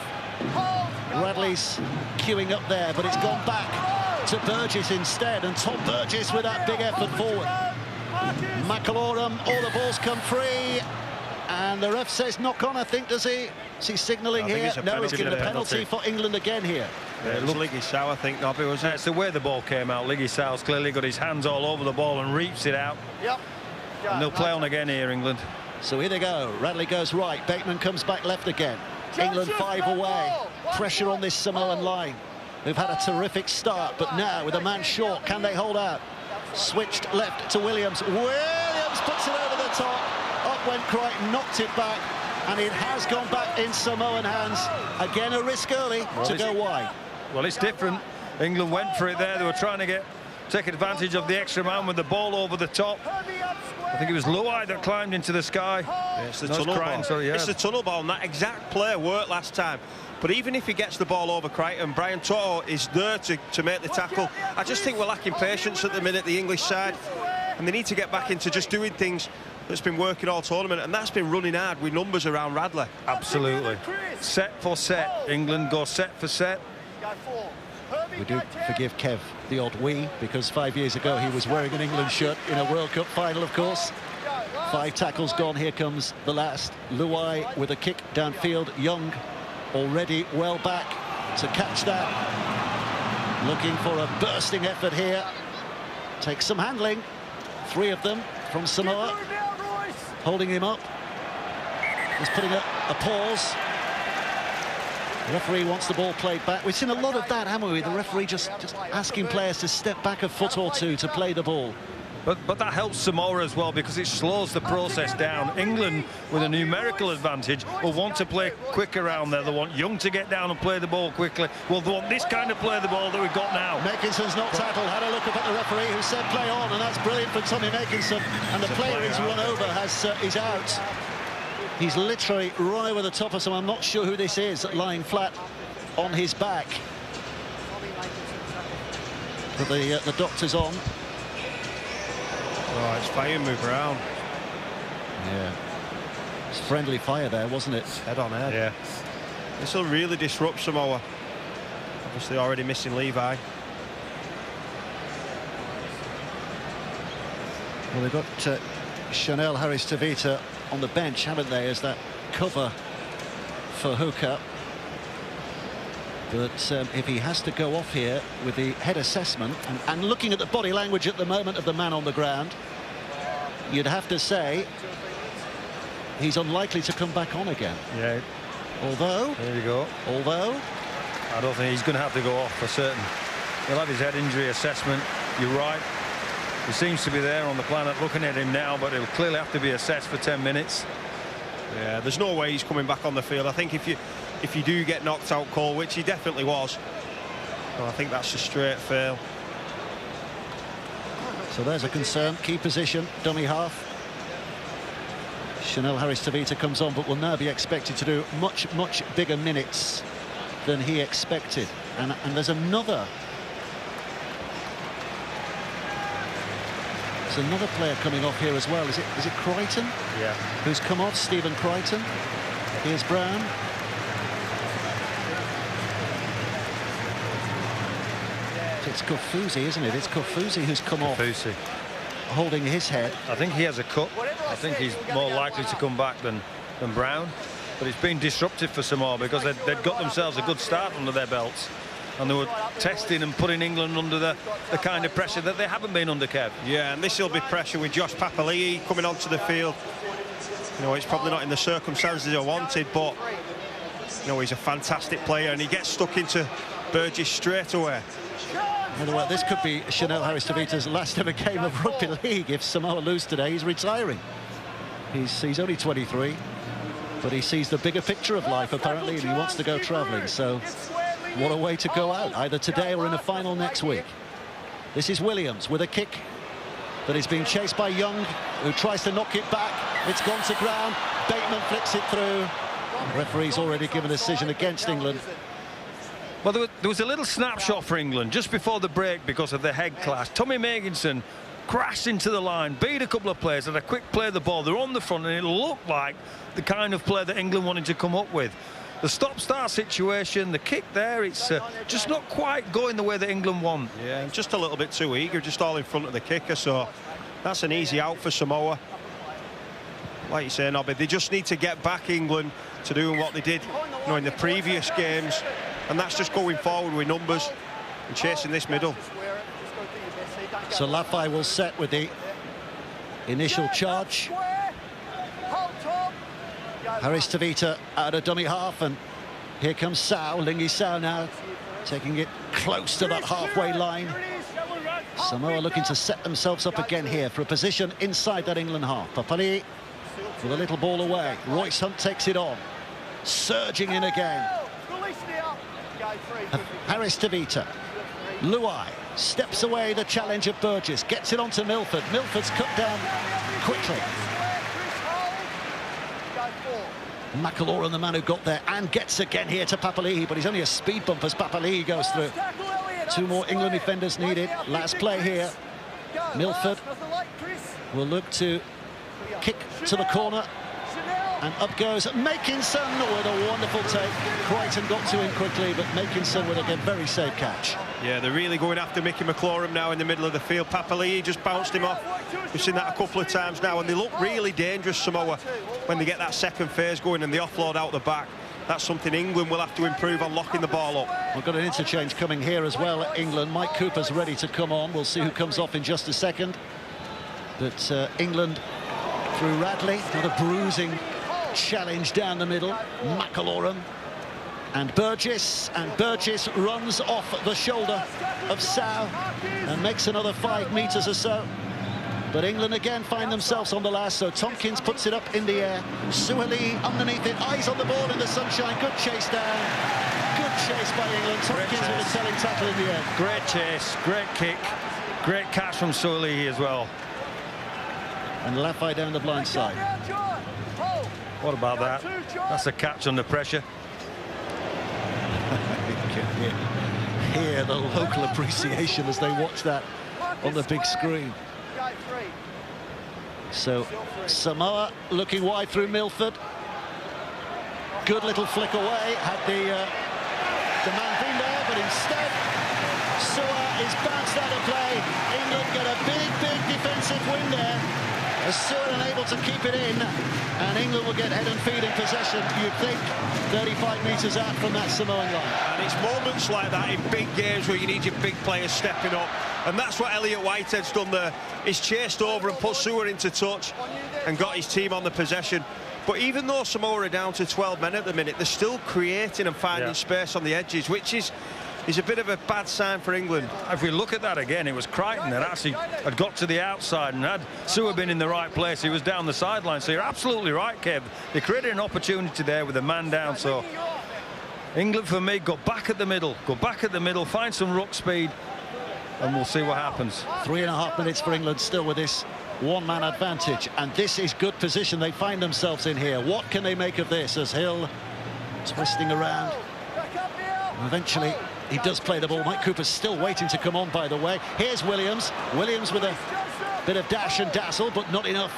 Radley's queuing up there, but it's gone back to Burgess instead, and Tom Burgess with that big effort forward. McIlroy, all the balls come free, and the ref says knock on, I think, does he? Is he signalling here? No, he's giving a penalty for England again here. Yeah, it was Liggy Sow, I think, Nobby, was it? It's the way the ball came out. Liggy Sow's clearly got his hands all over the ball and reaps it out. Yep. And they'll play on again here, England. So here they go. Radley goes right. Bateman comes back left again. England 5 away. Pressure on this Samoan line. They've had a terrific start, but now with a man short, can they hold out? Switched left to Williams. Williams puts it over the top. Up went Crichton, knocked it back, and it has gone back in Samoan hands. Again, a risk early to go wide. Well, it's different. England went for it there. They were trying to take advantage of the extra man with the ball over the top. I think it was Luai that climbed into the sky. Yeah, it's the tunnel ball. Sorry, yeah. It's the tunnel ball, and that exact play worked last time. But even if he gets the ball over Crichton, Brian Toto is there to make the tackle. I just think we're lacking patience at the minute, the English side, and they need to get back into just doing things that's been working all tournament, and that's been running hard with numbers around Radley. Absolutely. Set for set. England go set for set. We do forgive Kev the odd we, because 5 years ago he was wearing an England shirt in a World Cup final, of course. 5 tackles gone. Here comes the last. Luai with a kick downfield. Young already well back to catch that. Looking for a bursting effort here. Takes some handling. 3 of them from Samoa. Holding him up. He's putting a pause. The referee wants the ball played back. We've seen a lot of that, haven't we? The referee just asking players to step back a foot or two to play the ball. But that helps Samoa as well, because it slows the process down. England, with a numerical advantage, will want to play quick around there. They want Young to get down and play the ball quickly. Well, they want this kind of play the ball that we've got now. Meckinson's not tackled. Had a look up at the referee, who said play on, and that's brilliant for Tommy Meckinson. And the player he's run over is out. He's literally right over the top of someone. I'm not sure who this is, lying flat on his back. But the doctor's on. Oh, it's fire move around. Yeah. It's friendly fire there, wasn't it? Head on head. Yeah. This will really disrupt Samoa. Obviously already missing Levi. Well, they've got Chanel Harris-Tavita on the bench, haven't they, as that cover for Hooker. But if he has to go off here with the head assessment and looking at the body language at the moment of the man on the ground, you'd have to say he's unlikely to come back on again. Yeah. Although, there you go. Although, I don't think he's going to have to go off for certain. He'll have his head injury assessment. You're right. He seems to be there on the planet looking at him now, but he'll clearly have to be assessed for 10 minutes. Yeah, there's no way he's coming back on the field. I think if you do get knocked out cold, which he definitely was, well, I think that's a straight fail. So there's a concern. Key position, dummy half. Chanel Harris-Tavita comes on, but will now be expected to do much bigger minutes than he expected. And there's another. There's another player coming off here as well. Is it Crichton? Yeah. Who's come off? Stephen Crichton. Here's Brown. It's Kofuzi, isn't it? It's Kofuzi who's come off. holding his head. I think he has a cut. I think he's more likely to come back than Brown. But it's been disruptive for Samoa because they'd got themselves a good start under their belts. And they were testing and putting England under the kind of pressure that they haven't been under, Kev. Yeah, and this will be pressure with Josh Papali'i coming onto the field. You know, it's probably not in the circumstances I wanted, but, you know, he's a fantastic player and he gets stuck into Burgess straight away. By the way, this could be Chanel Harris-Tavita's last ever game of rugby league. If Samoa lose today, he's retiring. He's only 23, but he sees the bigger picture of life, apparently, and he wants to go travelling. So what a way to go out, either today or in a final next week. This is Williams with a kick that is being chased by Young, who tries to knock it back. It's gone to ground. Bateman flicks it through. The referee's already given a decision against England. Well, there was a little snapshot for England just before the break because of the head clash. Tommy Meganson crashed into the line, beat a couple of players, had a quick play of the ball. They're on the front, and it looked like the kind of play that England wanted to come up with. The stop-start situation, the kick there, it's just not quite going the way that England want. Yeah, just a little bit too eager, just all in front of the kicker, so that's an easy out for Samoa. Like you say, Nobby, they just need to get back England to doing what they did, you know, in the previous games, and that's just going forward with numbers and chasing this middle. So Lafai will set with the initial charge. Harris-Tavita out of dummy half, and here comes Sao, Lingi Sao now, taking it close to that halfway line. Samoa looking to set themselves up again here for a position inside that England half. Papali'i with a little ball away. Royce Hunt takes it on, surging in again. Harris-Tavita. Luai steps away the challenge of Burgess, gets it onto Milford. Milford's cut down quickly. McAloran, the man who got there, and gets again here to Papali'i, but he's only a speed bump as Papali'i goes through. Two more England defenders needed. Last play here. Milford will look to kick to the corner, and up goes Makinson with a wonderful take. Crichton got to him quickly, but Makinson with a very safe catch. Yeah, they're really going after Mickey McLaurin now in the middle of the field. Papali'i just bounced him off. We've seen that a couple of times now, and they look really dangerous, Samoa, when they get that second phase going and the offload out the back. That's something England will have to improve on, locking the ball up. We've got an interchange coming here as well at England. Mike Cooper's ready to come on. We'll see who comes off in just a second. But England through Radley, another bruising challenge down the middle. McAloran and Burgess runs off the shoulder of Sao and makes another 5 meters or so. But England again find themselves on the last, so Tompkins puts it up in the air. Suhali underneath it, eyes on the ball in the sunshine. Good chase down, good chase by England. Tompkins with a telling tackle in the end. Great chase, great kick, great catch from Suhali as well. And Lafai down the blind side. What about that? That's a catch under pressure. You can hear the local appreciation as they watch that on the big screen. So Samoa looking wide through Milford. Good little flick away. Had the man been there, but instead Su'a is bounced out of play. England get a big defensive win there. Su'a unable to keep it in, and England will get head and feet in possession, you'd think, 35 metres out from that Samoan line. And it's moments like that in big games where you need your big players stepping up, and that's what Elliot Whitehead's done there. He's chased over and put Su'a into touch and got his team on the possession. But even though Samoa are down to 12 men at the minute, they're still creating and finding space on the edges, which is a bit of a bad sign for England. If we look at that again, it was Crichton that actually had got to the outside, and had Su'a been in the right place, he was down the sideline. So you're absolutely right, Kev. They created an opportunity there with a man down. So England, for me, go back at the middle, find some ruck speed, and we'll see what happens. 3.5 minutes for England still with this one-man advantage, and this is good position they find themselves in here. What can they make of this as Hill twisting around? And eventually he does play the ball. Mike Cooper's still waiting to come on, by the way. Here's Williams. Williams with a bit of dash and dazzle, but not enough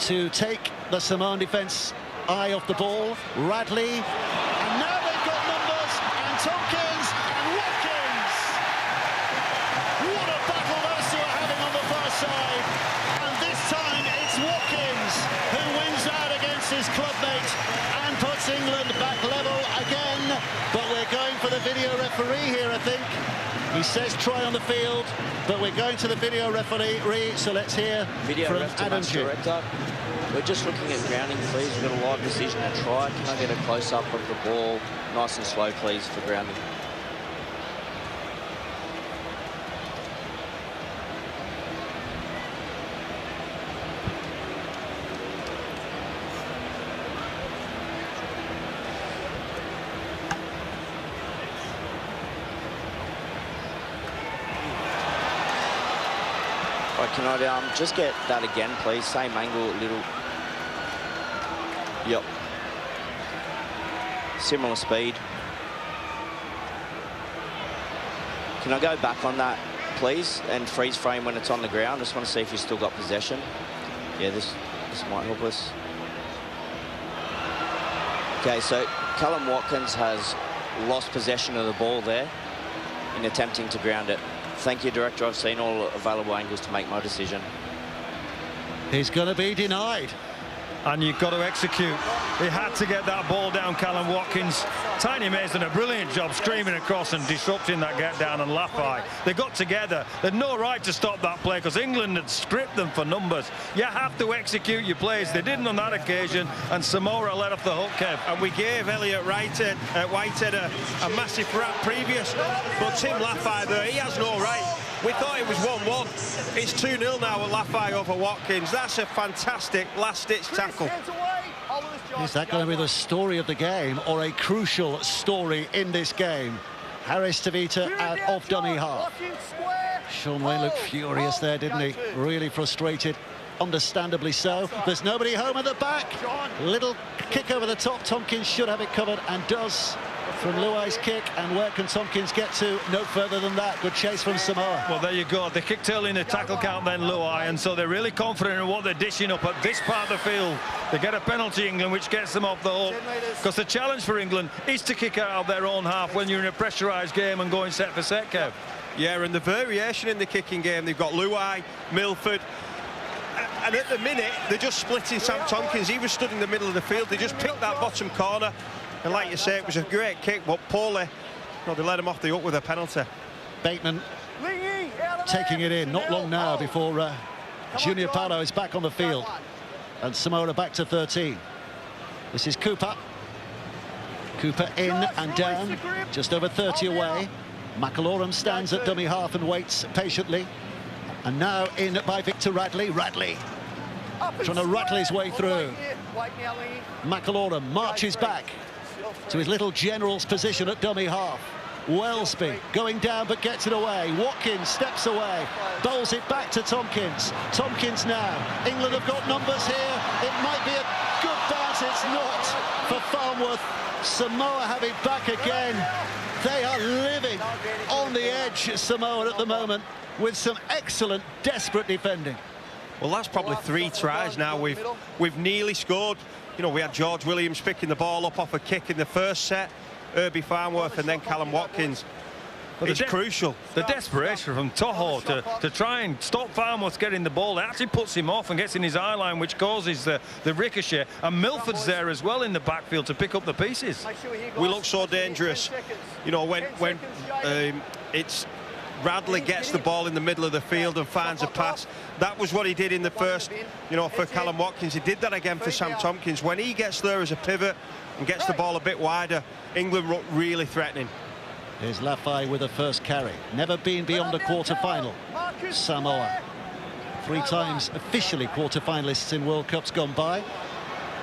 to take the Samoan defence eye off the ball. Radley, and now they've got numbers, and Tompkins and Watkins. What a battle those two are having on the far side. He says try on the field, but we're going to the video referee, so let's hear Video from ref to Adam match G. director. We're just looking at grounding, please. We've got a live decision to try. Can I get a close-up of the ball? Nice and slow, please, for grounding. Can I just get that again, please? Same angle, little. Yep. Similar speed. Can I go back on that, please, and freeze frame when it's on the ground? Just want to see if you've still got possession. Yeah, this might help us. Okay, so Callum Watkins has lost possession of the ball there in attempting to ground it. Thank you, Director. I've seen all available angles to make my decision. He's going to be denied. And you've got to execute. He had to get that ball down, Callum Watkins. Tiny May's done a brilliant job screaming across and disrupting that get down, and Lafay. They got together. They had no right to stop that play because England had stripped them for numbers. You have to execute your plays. They didn't on that occasion, and Samoa let off the hook, Kev. And we gave Elliot Whitehead a massive rap previous, but Tim Lafay there, he has no right. We thought it was 1-1. It's 2-0 now at Lafay over Watkins. That's a fantastic last-ditch tackle. Is that going to be the story of the game, or a crucial story in this game? Harris Tavita out of dummy half. Sean Wayne looked furious there, didn't he? Really frustrated, understandably so. There's nobody home at the back. Little kick over the top. Tompkins should have it covered, and does, from Luai's kick. And where can Tompkins get to? No further than that. Good chase from Samoa. Well, there you go. They kicked early in the tackle count, then Luai, and so they're really confident in what they're dishing up at this part of the field. They get a penalty, England, which gets them off the hook, because the challenge for England is to kick out of their own half when you're in a pressurised game and going set for set, Kev. Yeah, and the variation in the kicking game, they've got Luai, Milford, and at the minute they're just splitting Sam Tompkins. He was stood in the middle of the field. They just picked that bottom corner, and like you say, it was a great kick, but poorly. No, they let him off the hook with a penalty. Bateman taking it in. Not long now before Junior Paulo is back on the field, and Samoa back to 13. This is Cooper. Cooper in and down, just over 30 away. McAlorum stands at dummy half and waits patiently. And now in by Victor Radley. Radley trying to rattle his way through. McAlorum marches back to his little general's position at dummy half. Wellesby going down but gets it away. Watkins steps away, bowls it back to Tompkins. Tompkins now. England have got numbers here. It might be a good bounce. It's not for Farnworth. Samoa have it back again. They are living on the edge, Samoa, at the moment, with some excellent, desperate defending. Well, that's probably 3 tries now. We've nearly scored. You know, we had George Williams picking the ball up off a kick in the first set, Herbie Farnworth, and then Callum Watkins. But it's crucial. The desperation from Toho to try and stop Farnworth getting the ball, it actually puts him off and gets in his eye line, which causes the ricochet. And Milford's there as well in the backfield to pick up the pieces. We look so dangerous. You know, when it's Radley gets the ball in the middle of the field and finds a pass. That was what he did in the first, you know, for Callum Watkins. He did that again for Sam Tompkins. When he gets there as a pivot and gets the ball a bit wider, England look really threatening. Here's Lafay with the first carry. Never been beyond a quarter-final. Samoa. 3 times officially quarter-finalists in World Cups gone by.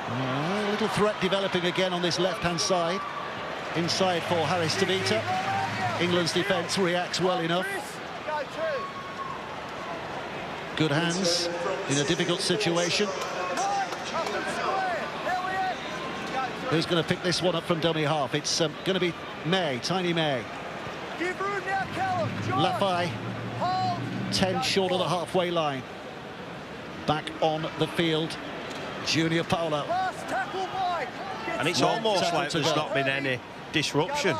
A little threat developing again on this left-hand side. Inside for Harris Tavita. England's defence reacts well enough. Good hands in a difficult situation. Who's going to pick this one up from dummy half? It's going to be May, Tiny May. Lafay, 10 short of the halfway line. Back on the field, Junior Paulo. And it's almost like there's not been any disruption.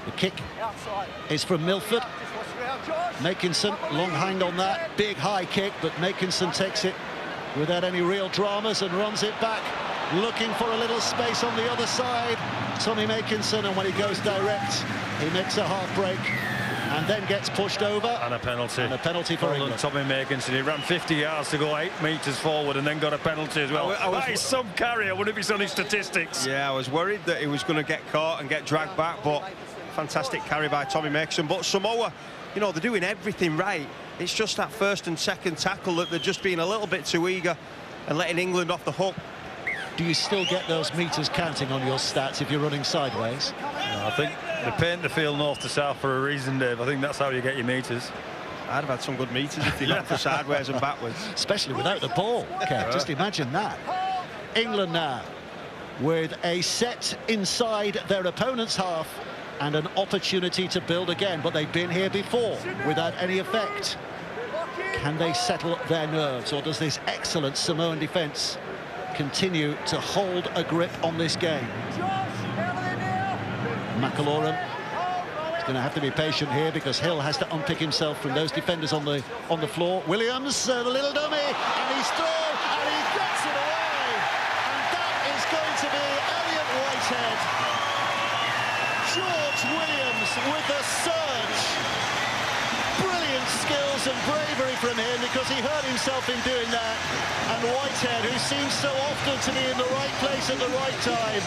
The kick is from Milford. Makinson, long hand on that. Big high kick, but Makinson takes it without any real dramas and runs it back looking for a little space on the other side. Tommy Makinson, and when he goes direct, he makes a half break and then gets pushed over. And a penalty. And a penalty for England. Tommy Makinson, he ran 50 yards to go 8 metres forward and then got a penalty as well. That is some carry. I wonder if it's on his statistics. Yeah, I was worried that he was going to get caught and get dragged back, but fantastic carry by Tommy Makinson. But Samoa, you know, they're doing everything right. It's just that first and second tackle that they're just being a little bit too eager and letting England off the hook. Do you still get those metres counting on your stats if you're running sideways? No, I think they paint the field north to south for a reason, Dave. I think that's how you get your metres. I'd have had some good metres if you got for sideways and backwards. Especially without the ball, Kev. Just imagine that. England now with a set inside their opponent's half and an opportunity to build again, but they've been here before without any effect. Can they settle their nerves, or does this excellent Samoan defence continue to hold a grip on this game? McAlorum is going to have to be patient here because Hill has to unpick himself from those defenders on the floor. Williams, the little dummy, and he's through, and he gets it away, and that is going to be Elliot Whitehead. George Williams with the surge. Brilliant skills and bravery from him because he hurt himself in doing that. And Whitehead, who seems so often to be in the right place at the right time,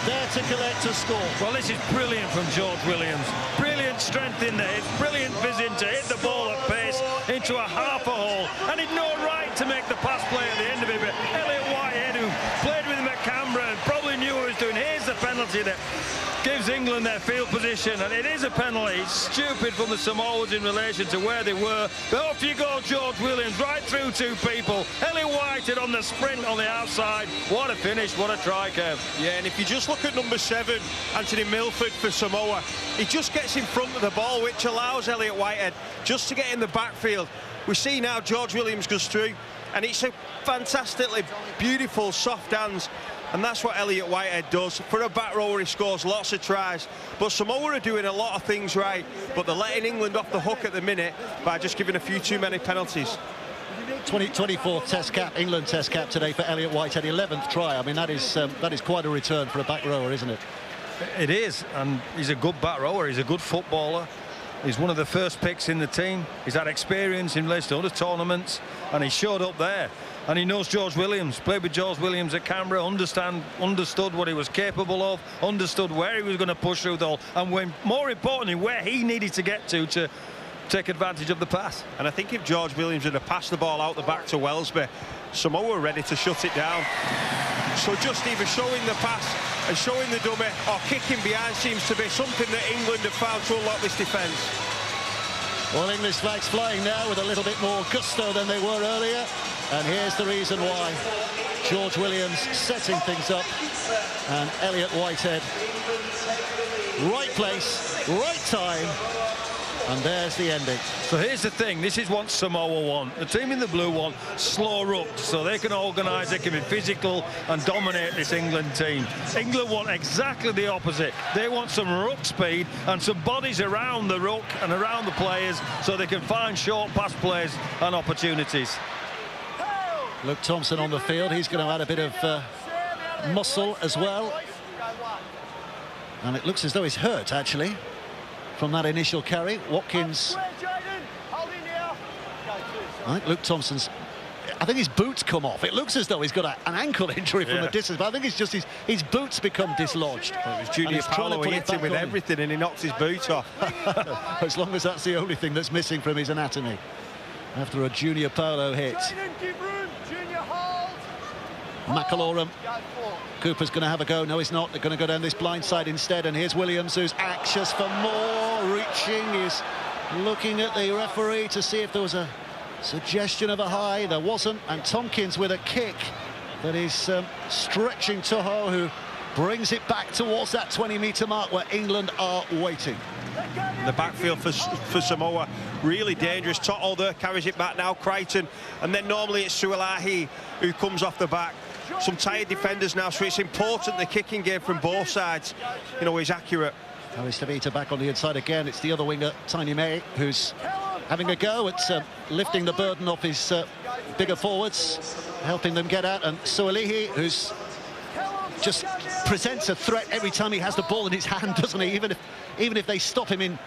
there to collect a score. Well, this is brilliant from George Williams. Brilliant strength in there. It's brilliant vision to hit the ball at pace into a half a hole. And he'd no right to make the pass play at the end of it. But Elliot Whitehead, who played with him at Canberra and probably knew what he was doing, here's the penalty that gives England their field position, and it is a penalty. It's stupid from the Samoans in relation to where they were, but off you go, George Williams, right through 2 people. Elliot Whitehead on the sprint on the outside. What a finish, what a try, Kev. Yeah, and if you just look at number 7, Anthony Milford for Samoa, he just gets in front of the ball, which allows Elliot Whitehead just to get in the backfield. We see now George Williams goes through, and it's a fantastically beautiful, soft hands. And that's what Elliot Whitehead does. For a back rower, he scores lots of tries. But Samoa are doing a lot of things right, but they're letting England off the hook at the minute by just giving a few too many penalties. 24th Test cap, England Test cap today for Elliot Whitehead, 11th try. I mean, that is quite a return for a back rower, isn't it? It is, and he's a good back rower. He's a good footballer. He's one of the first picks in the team. He's had experience in relation to other tournaments, and he showed up there. And he knows George Williams, played with George Williams at Canberra, understood what he was capable of, understood where he was going to push through the hole, and more importantly, where he needed to get to take advantage of the pass. And I think if George Williams had passed the ball out the back to Wellesby, Samoa were ready to shut it down. So just either showing the pass and showing the dummy or kicking behind seems to be something that England have found to unlock this defence. Well, English flags flying now with a little bit more gusto than they were earlier. And here's the reason why. George Williams setting things up. And Elliot Whitehead. Right place, right time. And there's the ending. So here's the thing, this is what Samoa want. The team in the blue want slow rucks, so they can organise, they can be physical and dominate this England team. England want exactly the opposite. They want some ruck speed and some bodies around the ruck and around the players so they can find short pass plays and opportunities. Luke Thompson on the field, he's going to add a bit of muscle as well. And it looks as though he's hurt, actually, from that initial carry. Watkins, I think Luke Thompson's, I think his boots come off. It looks as though he's got an ankle injury from a distance, but I think it's just his boots become dislodged. Well, it was Junior Paulo, he hit him with everything and he knocked his boot off. As long as that's the only thing that's missing from his anatomy after a Junior Paulo hit. McAlorum. Cooper's going to have a go. No, he's not. They're going to go down this blind side instead. And here's Williams, who's anxious for more. Reaching, is looking at the referee to see if there was a suggestion of a high. There wasn't. And Tompkins with a kick that is stretching Toho, who brings it back towards that 20-metre mark where England are waiting. The backfield for Samoa, really dangerous. Toto there carries it back now, Crichton. And then normally it's Suolahi who comes off the back. Some tired defenders now, so it's important the kicking game from both sides, you know, is accurate. Harris Tavita back on the inside again. It's the other winger, Tiny May, who's having a go at lifting the burden off his bigger forwards, helping them get out. And Suolihi, who's just presents a threat every time he has the ball in his hand, doesn't he? Even if they stop him in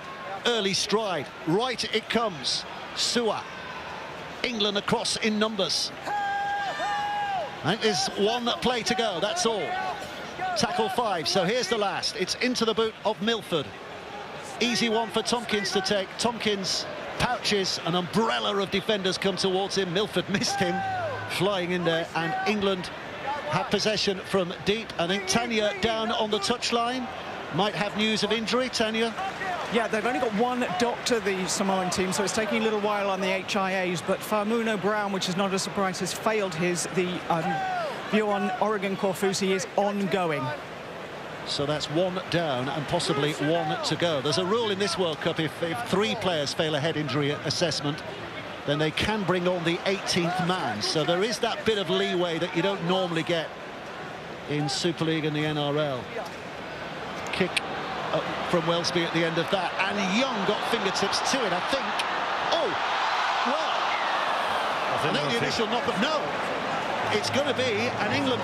early stride. Right it comes. Sua. England across in numbers. I think there's one play to go, that's all. Tackle 5, so here's the last. It's into the boot of Milford. Easy one for Tompkins to take. Tompkins pouches, an umbrella of defenders come towards him. Milford missed him, flying in there, and England have possession from deep. I think Tanya down on the touchline. Might have news of injury, Tanya. Yeah, they've only got one doctor, the Samoan team, so it's taking a little while on the HIAs, but Faumuno Brown, which is not a surprise, has failed his. The view on Oregon Corfusi is ongoing. So that's one down and possibly one to go. There's a rule in this World Cup, if 3 players fail a head injury assessment, then they can bring on the 18th man. So there is that bit of leeway that you don't normally get in Super League and the NRL. Kick from Wellesby at the end of that, and Young got fingertips to it, I think. Oh, well, I think the initial knock-up. No, it's going to be an England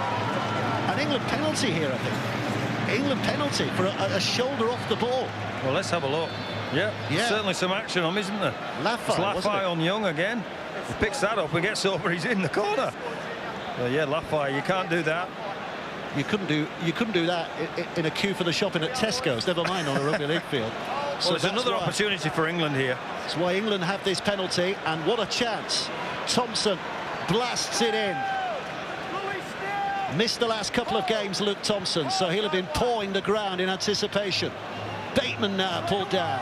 penalty here, I think. England penalty for a shoulder off the ball. Well, let's have a look. Yeah, certainly some action on, isn't there? Lafai on Young again. He picks that up and gets over. He's in the corner. Yeah, Lafai, you can't do that. You couldn't do that in a queue for the shopping at Tesco's, never mind on a rugby league field. So it's another opportunity for England here. That's why England have this penalty, and what a chance. Thompson blasts it in. Missed the last couple of games, Luke Thompson, so he'll have been pawing the ground in anticipation. Bateman now pulled down.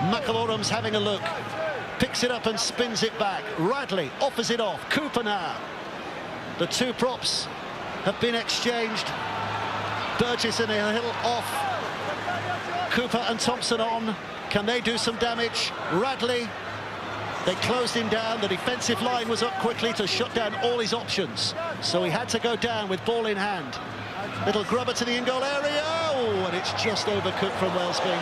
McElorum's having a look. Picks it up and spins it back. Radley offers it off. Cooper now. The 2 props have been exchanged. Burgess and Hill off. Cooper and Thompson on. Can they do some damage? Radley, they closed him down. The defensive line was up quickly to shut down all his options. So he had to go down with ball in hand. Little grubber to the in-goal area. Oh, and it's just overcooked from Wellesby.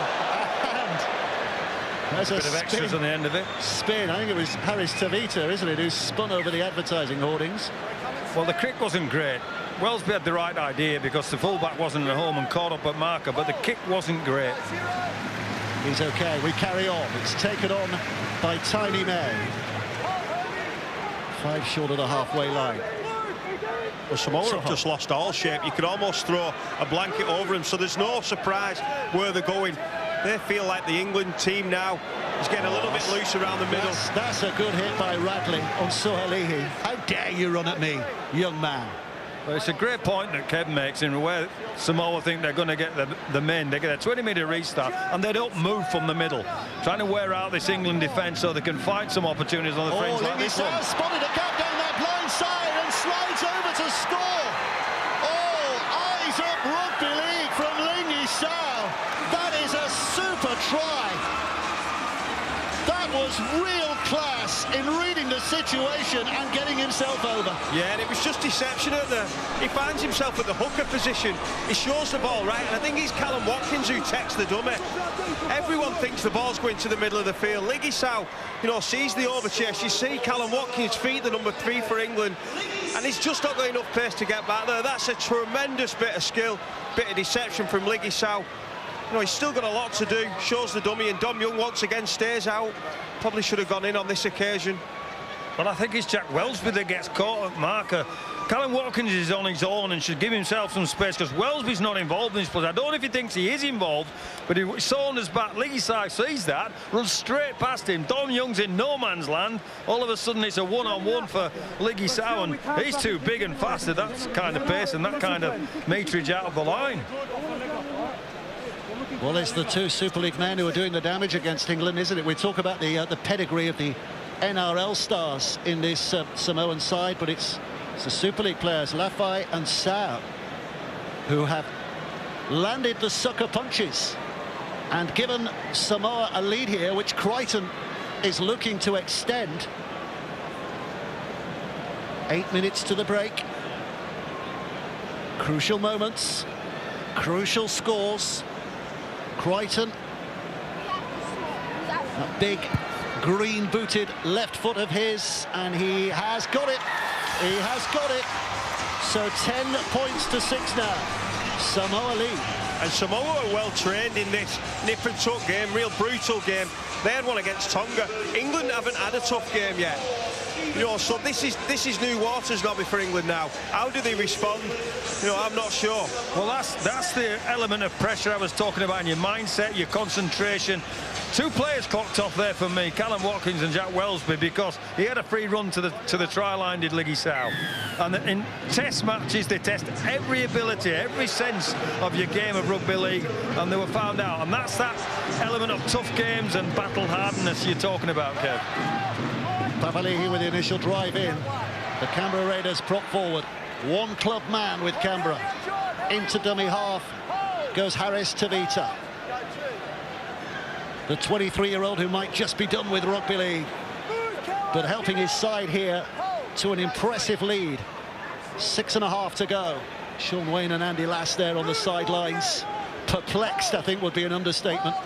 And there's a bit of extras on the end of it. Spin. I think it was Harris Tavita, isn't it, who spun over the advertising hoardings. Well, the kick wasn't great. Wellesby had the right idea because the fullback wasn't at home and caught up at marker, but the kick wasn't great. He's okay. We carry on. It's taken on by Tiny May. 5 short of the halfway line. Well, Samoa have just lost all shape. You could almost throw a blanket over them, so there's no surprise where they're going. They feel like the England team now is getting a little bit loose around the middle. That's a good hit by Radley on Suhalihi. How dare you run at me, young man. Well, it's a great point that Kev makes in where Samoa think they're going to get the men. They get a 20-metre restart and they don't move from the middle, trying to wear out this England defence so they can find some opportunities on the fringe like this one. Spotted a gap down that blind side and slides over to score. Oh, eyes up rugby league from Lingy Sao. That is a super try. That was real class in reading the situation and getting himself over. Yeah, and it was just deception at he finds himself at the hooker position. He shows the ball right, and I think it's Callum Watkins who takes the dummy. Everyone thinks the ball's going to the middle of the field. Lingy Sao, sees the overchase. You see Callum Watkins' feet, the number 3 for England, and he's just not got enough pace to get back there. That's a tremendous bit of skill, bit of deception from Lingy Sao. He's still got a lot to do. Shows the dummy, and Dom Young once again stays out. Probably should have gone in on this occasion. But I think it's Jack Wellesby that gets caught at marker. Callum Watkins is on his own and should give himself some space because Wellesby's not involved in this play. I don't know if he thinks he is involved, but he saw on his back. Lingy Sao sees that, runs straight past him. Dom Young's in no man's land. All of a sudden it's a one-on-one for Lingy Sao, and he's too big and fast at that kind of pace and that kind of meterage out of the line. Well, it's the 2 Super League men who are doing the damage against England, isn't it? We talk about the pedigree of the NRL stars in this Samoan side, but it's the Super League players, Lafai and Sao, who have landed the sucker punches and given Samoa a lead here, which Crichton is looking to extend. 8 minutes to the break. Crucial moments, crucial scores. Crichton, a big green-booted left foot of his, and he has got it. He has got it. So 10 points to 6 now. Samoa lead. And Samoa are well trained in this nip and tuck game, real brutal game. They had one against Tonga. England haven't had a tough game yet. You know, so this is new waters, Nobby, for England now. How do they respond? You know, I'm not sure. Well, that's the element of pressure I was talking about in your mindset, your concentration. Two players clocked off there for me, Callum Watkins and Jack Wellsby, because he had a free run to the try line, did Liggy Sow. And in test matches, they test every ability, every sense of your game of rugby league, and they were found out. And that's that element of tough games and battle hardness you're talking about, Kev. Papali'i with the initial drive in. The Canberra Raiders prop forward. One club man with Canberra. Into dummy half goes Harris Tavita. The 23-year-old who might just be done with rugby league, but helping his side here to an impressive lead. 6.5 to go. Sean Wayne and Andy Lass there on the sidelines. Perplexed, I think, would be an understatement.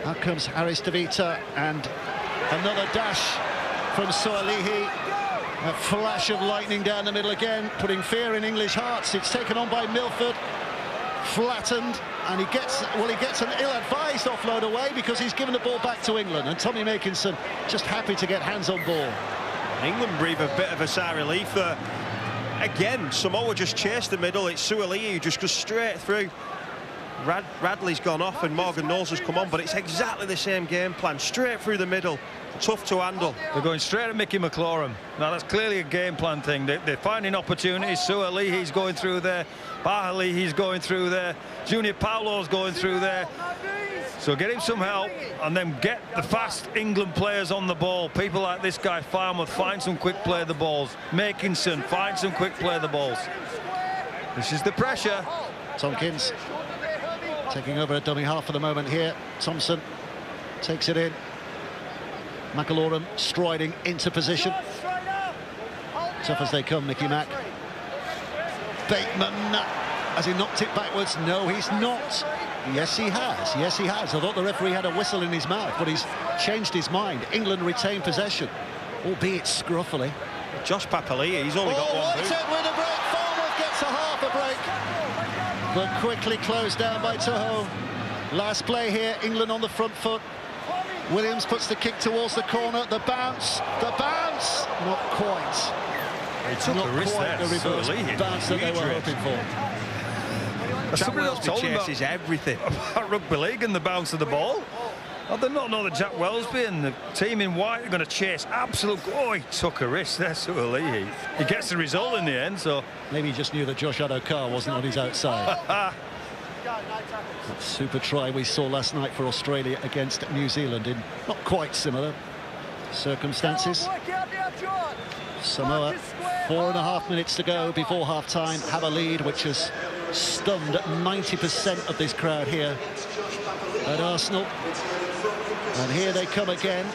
Out comes Harris Tavita, and another dash from Sualihi. A flash of lightning down the middle again, putting fear in English hearts. It's taken on by Milford, flattened, and he gets an ill-advised offload away because he's given the ball back to England. And Tommy Makinson just happy to get hands on ball. England breathe a bit of a sigh of relief there. Again, Samoa just chased the middle. It's Sualihi who just goes straight through. Radley's gone off and Morgan Knowles has come on, but it's exactly the same game plan. Straight through the middle. Tough to handle. They're going straight at Mickey McLaurin. Now, that's clearly a game plan thing. They're finding opportunities. Sualihi's going through there. Papali'i's going through there. Junior Paulo's going through there. So get him some help and then get the fast England players on the ball. People like this guy, Farmer, find some quick play the balls. Makinson, find some quick play the balls. This is the pressure. Tompkins taking over a dummy half for the moment here. Thompson takes it in. McIlaurin striding into position. Tough as they come, Mickey Mack. Bateman, has he knocked it backwards? No, he's not. Yes, he has. Yes, he has. I thought the referee had a whistle in his mouth, but he's changed his mind. England retain possession, albeit scruffily. Josh Papali'i, he's only got one boot. With a break, Farmer gets a half a break, but quickly closed down by Toho. Last play here, England on the front foot. Williams puts the kick towards the corner. The bounce, not quite. He took not a risk quite there. the reverse bounce that they were hoping for. Jack Wellsby chases everything about rugby league and the bounce of the ball. I did not know that Jack Wellsby and the team in white are going to chase absolute. Oh, he took a risk there, Sualihi. He gets the result in the end, so maybe he just knew that Josh Addo-Carr wasn't on his outside. That super try we saw last night for Australia against New Zealand in not quite similar circumstances. Samoa, 4.5 minutes to go before half-time, have a lead which has stunned 90% of this crowd here at Arsenal. And here they come again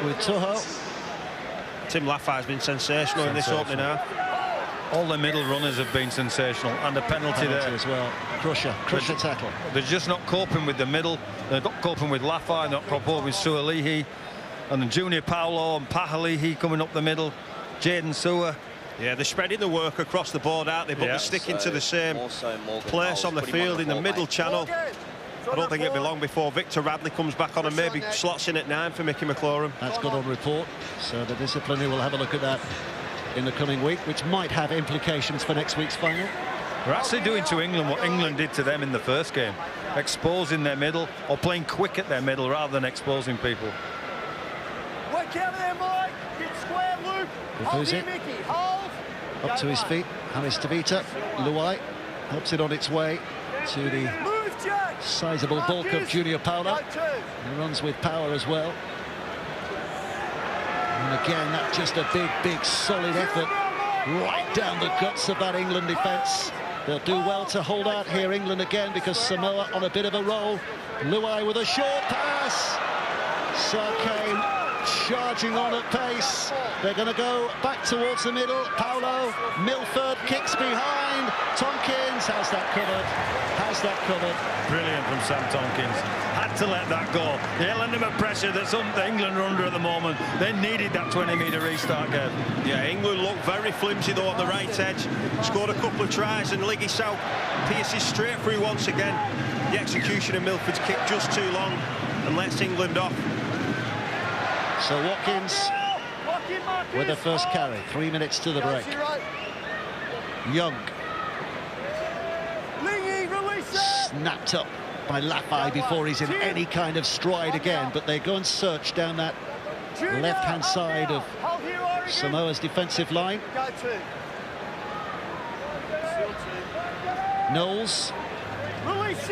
with Toho. Tim Laffey has been sensational in this opening half. All the middle runners have been sensational, and a penalty there as well. Crusher tackle. They're just not coping with the middle. They're not coping with Laffey, not coping with Sualihi, and then Junior Paulo and Papali'i coming up the middle. Jaden Sewer. Yeah, they're spreading the work across the board, aren't they? But they're sticking to the same place on the field in the middle channel. I don't think it'll be long before Victor Radley comes back on and maybe slots in at 9 for Mickey McLaurin. That's good on report. So the disciplinary will have a look at that in the coming week, which might have implications for next week's final. We're actually doing to England what England did to them in the first game, exposing their middle or playing quick at their middle rather than exposing people. Work out of there, Mike. Get square, Luke. Hold here, Mickey. Hold. Up to his feet, Harris Tavita. Luai helps it on its way to the sizable bulk of Junior Paulo. He runs with power as well. And again, that's just a big, solid effort right down the guts of that England defence. They'll do well to hold out here, England again, because Samoa on a bit of a roll. Luai with a short pass. Sarkane charging on at pace. They're going to go back towards the middle. Paulo, Milford kicks behind. Tompkins has that covered. Brilliant from Sam Tompkins. Had to let that go. The element of pressure that England are under at the moment, they needed that 20-metre restart, Kev. Yeah, England look very flimsy though on the right edge. Scored a couple of tries and Liggy South pierces straight through once again. The execution of Milford's kick just too long and lets England off. So Watkins with the first carry. 3 minutes to the break. Young. Snapped up by Lafay before he's in any kind of stride again, but they go and search down that left-hand side of Samoa's defensive line. Knowles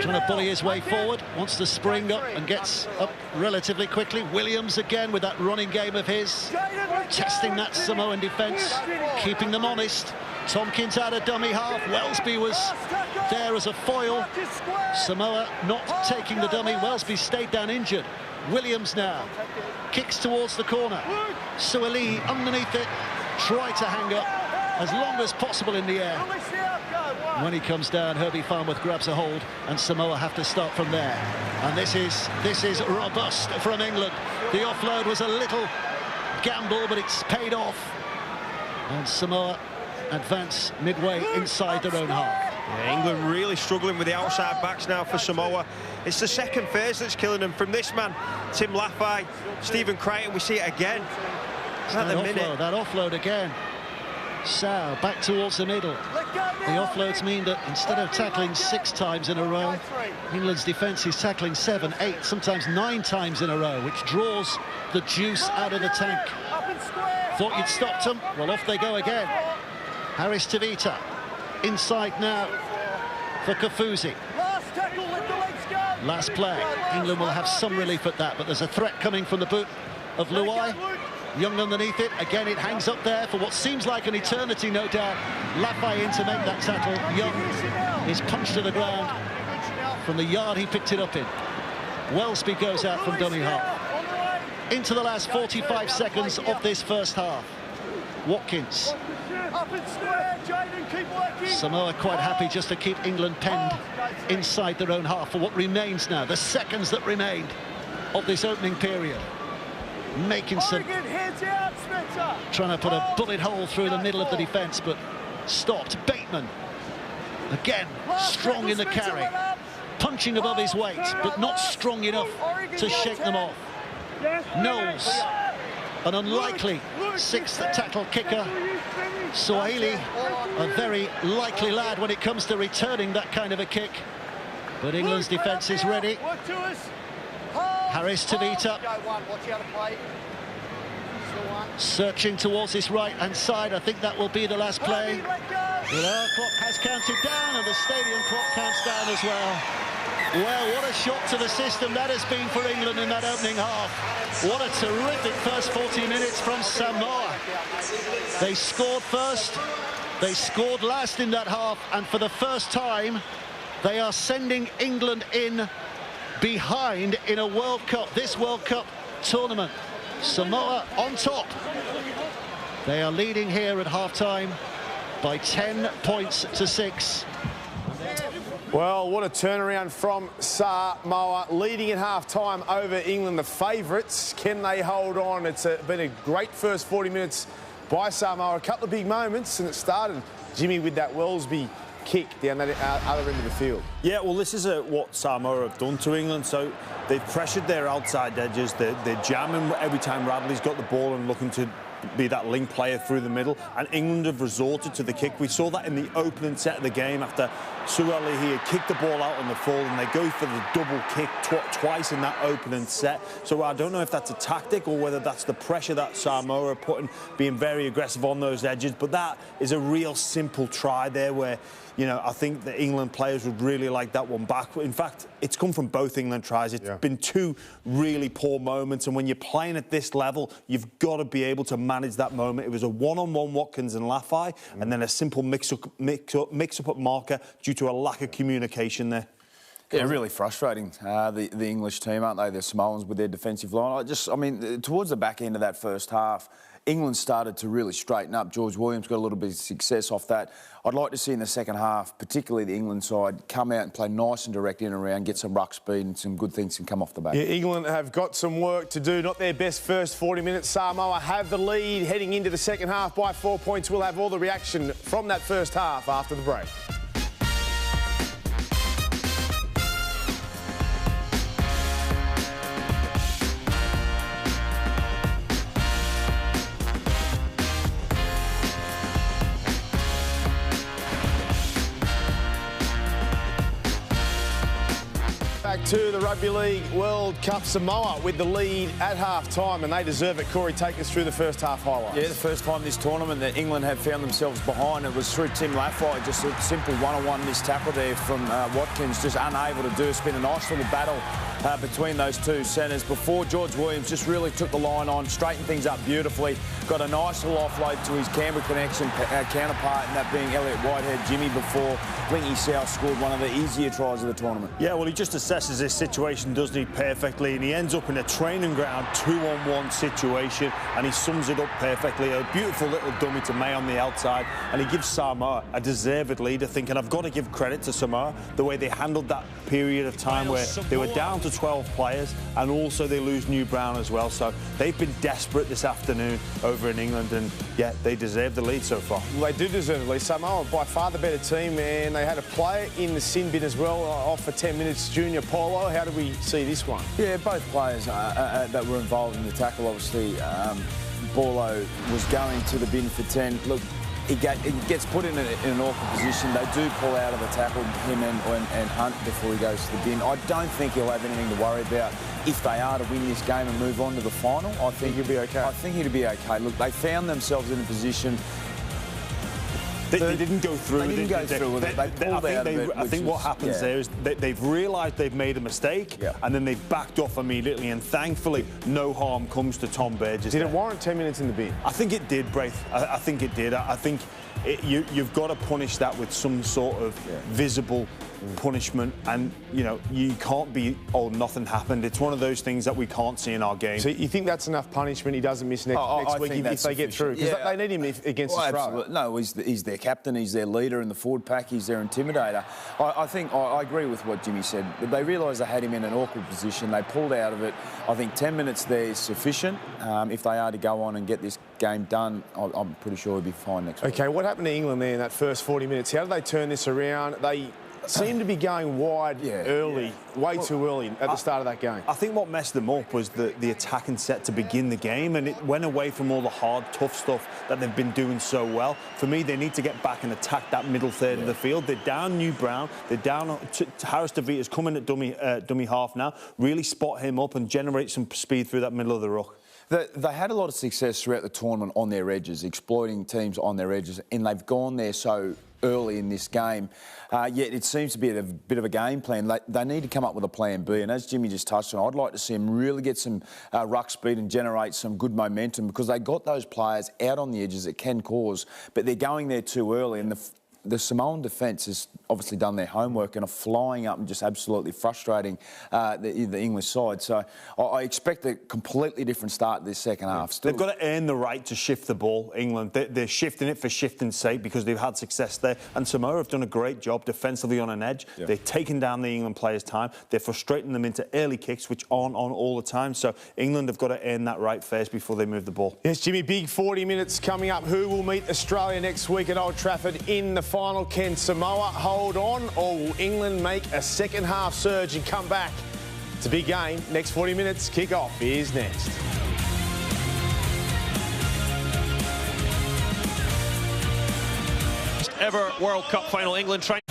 trying to bully his way forward, wants to spring up and gets up relatively quickly. Williams again with that running game of his, testing that Samoan defence, keeping them honest. Tompkins out of dummy half. Welsby was there as a foil. Samoa not taking the dummy. Welsby stayed down injured. Williams now kicks towards the corner. Sueli underneath it, try to hang up as long as possible in the air. When he comes down, Herbie Farnworth grabs a hold, and Samoa have to start from there. And this is robust from England. The offload was a little gamble, but it's paid off. And Samoa advance midway inside their own half. Yeah, England really struggling with the outside backs now for Samoa. It's the second phase that's killing them. From this man, Tim Lafay, Stephen Crichton, we see it again. That offload again. Sao back towards the middle. The offloads mean that instead of tackling 6 times in a row, England's defence is tackling 7, 8, sometimes 9 times in a row, which draws the juice out of the tank. Thought you'd stopped them? Well, off they go again. Harris Tavita inside now for Kafusi. Last play. England will have some relief at that, but there's a threat coming from the boot of Luai. Young underneath it. Again, it hangs up there for what seems like an eternity, no doubt. Lafay in to make that tackle. Young is punched to the ground from the yard he picked it up in. Welsby goes out from dummy half. Into the last 45 seconds of this first half. Watkins. Samoa quite happy just to keep England penned inside their own half for what remains now, the seconds that remained of this opening period. Making some, trying to put a bullet hole through the middle of the defence, but stopped. Bateman again strong in the carry, punching above his weight, but not strong enough to shake them off. Knowles, an unlikely 6th tackle kicker. Sueli, a very likely lad when it comes to returning that kind of a kick, but England's defence is ready. Harris Tavita searching towards this right-hand side. I think that will be the last play. The clock has counted down, and the stadium clock counts down as well. Well, what a shock to the system that has been for England in that opening half. What a terrific first 40 minutes from Samoa. They scored first, they scored last in that half, and for the first time, they are sending England in behind in a World Cup, this World Cup tournament. Samoa on top. They are leading here at half-time by 10 points to 6. Well, what a turnaround from Samoa, leading at half-time over England, the favourites. Can they hold on? It's been a great first 40 minutes by Samoa. A couple of big moments, and it started, Jimmy, with that Welsby kick down the other end of the field. Yeah, well, this is what Samoa have done to England. So they've pressured their outside edges. They're jamming every time Radley's got the ball and looking to be that link player through the middle, and England have resorted to the kick. We saw that in the opening set of the game after Sueli, he had kicked the ball out on the full, and they go for the double kick twice in that opening set. So I don't know if that's a tactic or whether that's the pressure that Samoa are putting, being very aggressive on those edges. But that is a real simple try there where, you know, I think the England players would really like that one back. In fact, it's come from both England tries. It's been 2 really poor moments, and when you're playing at this level, you've got to be able to manage that moment. It was a one-on-one Watkins and Lafay, and then a simple mix-up at marker due to a lack of communication there. Yeah, really frustrating, the English team, aren't they? The Samoans with their defensive line. I mean, towards the back end of that first half, England started to really straighten up. George Williams got a little bit of success off that. I'd like to see in the second half, particularly the England side, come out and play nice and direct in and around, get some ruck speed and some good things can come off the back. Yeah, England have got some work to do. Not their best first 40 minutes. Samoa have the lead heading into the second half by 4 points. We'll have all the reaction from that first half after the break. Back to the Rugby League World Cup. Samoa with the lead at half-time, and they deserve it. Corey, take us through the first half highlights. Yeah, the first time this tournament that England have found themselves behind, it was through Tim Laffey. Just a simple one-on-one missed tackle there from Watkins, just unable to do. It's been a nice little battle between those two centres before George Williams just really took the line on, straightened things up beautifully, got a nice little offload to his Canberra connection counterpart, and that being Elliot Whitehead, Jimmy, before Linky South scored one of the easier tries of the tournament. Yeah, well, he just assesses this situation, doesn't he, perfectly, and he ends up in a training ground 2-on-1 situation, and he sums it up perfectly. A beautiful little dummy to May on the outside, and he gives Samoa a deserved lead, I think, and I've got to give credit to Samoa, the way they handled that period of time where they were down to 12 players, and also they lose New Brown as well, so they've been desperate this afternoon over in England, and yeah, they deserve the lead so far. Well, they do deserve the lead. Samoa by far the better team, and they had a player in the sin bin as well, off for 10 minutes, Junior Paulo. How do we see this one? Yeah, both players that were involved in the tackle, obviously. Paulo was going to the bin for 10. Look, he gets put in an awkward position. They do pull out of the tackle, him and Hunt, before he goes to the bin. I don't think he'll have anything to worry about if they are to win this game and move on to the final. I think he'll be okay. I think he'll be okay. Look, they found themselves in a position. They didn't go through. They didn't go through with it. They pulled out of it. I think what happens there is they've realised they've made a mistake, and then they've backed off immediately. And thankfully, no harm comes to Tom Burgess. Did it warrant 10 minutes in the bin? I think it did, Braith. I think it did. I think you've got to punish that with some sort of visible punishment, and you know, you can't be, oh, nothing happened. It's one of those things that we can't see in our game. So you think that's enough punishment? He doesn't miss next week if they get through, because they need him against Australia. Absolutely. No, he's their captain, he's their leader in the forward pack, he's their intimidator. I think I agree with what Jimmy said. They realised they had him in an awkward position. They pulled out of it. I think 10 minutes there is sufficient. If they are to go on and get this game done, I'm pretty sure he'll be fine next week. Okay, what happened to England there in that first 40 minutes? How did they turn this around? They seemed to be going wide early, way too early at the start of that game. I think what messed them up was the attacking set to begin the game, and it went away from all the hard, tough stuff that they've been doing so well. For me, they need to get back and attack that middle third of the field. They're down New Brown. They're down Harris DeVita's coming at dummy half now. Really spot him up and generate some speed through that middle of the ruck. They had a lot of success throughout the tournament on their edges, exploiting teams on their edges, and they've gone there so early in this game. Yet it seems to be a bit of a game plan. They need to come up with a plan B, and as Jimmy just touched on, I'd like to see them really get some ruck speed and generate some good momentum, because they got those players out on the edges that can cause, but they're going there too early, and the Samoan defence has obviously done their homework and are flying up and just absolutely frustrating the English side. So I expect a completely different start this second half. They've got to earn the right to shift the ball, England. They're shifting it for shifting's sake because they've had success there. And Samoa have done a great job defensively on an edge. They're taking down the England players' time. They're frustrating them into early kicks, which aren't on all the time. So England have got to earn that right first before they move the ball. Yes, Jimmy, big 40 minutes coming up. Who will meet Australia next week at Old Trafford in the final? Can Samoa hold on, or will England make a second half surge and come back? It's a big game. Next 40 minutes, kick-off is next. Ever World Cup final, England trying.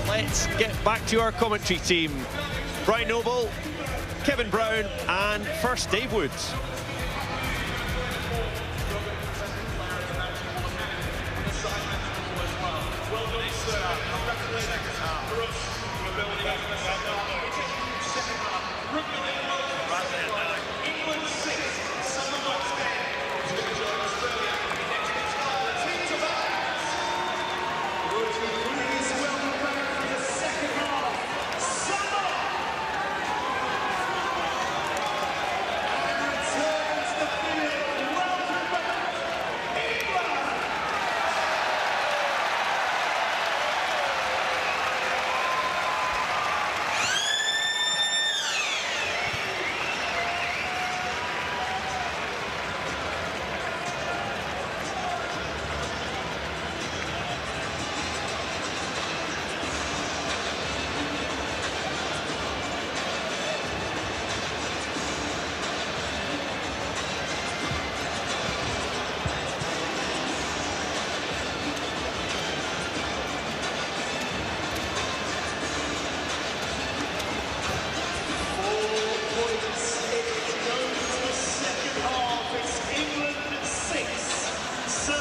Let's get back to our commentary team. Brian Noble, Kevin Brown, and first Dave Woods.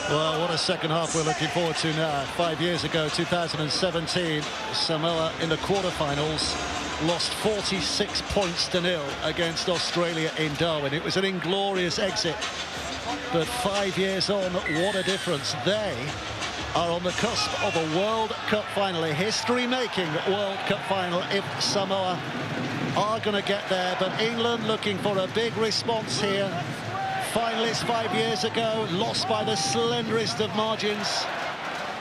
Well, what a second half we're looking forward to now. 5 years ago, 2017, Samoa in the quarterfinals lost 46 points to 0 against Australia in Darwin. It was an inglorious exit. But 5 years on, what a difference. They are on the cusp of a World Cup final, a history-making World Cup final if Samoa are going to get there. But England looking for a big response here. Finalists 5 years ago, lost by the slenderest of margins.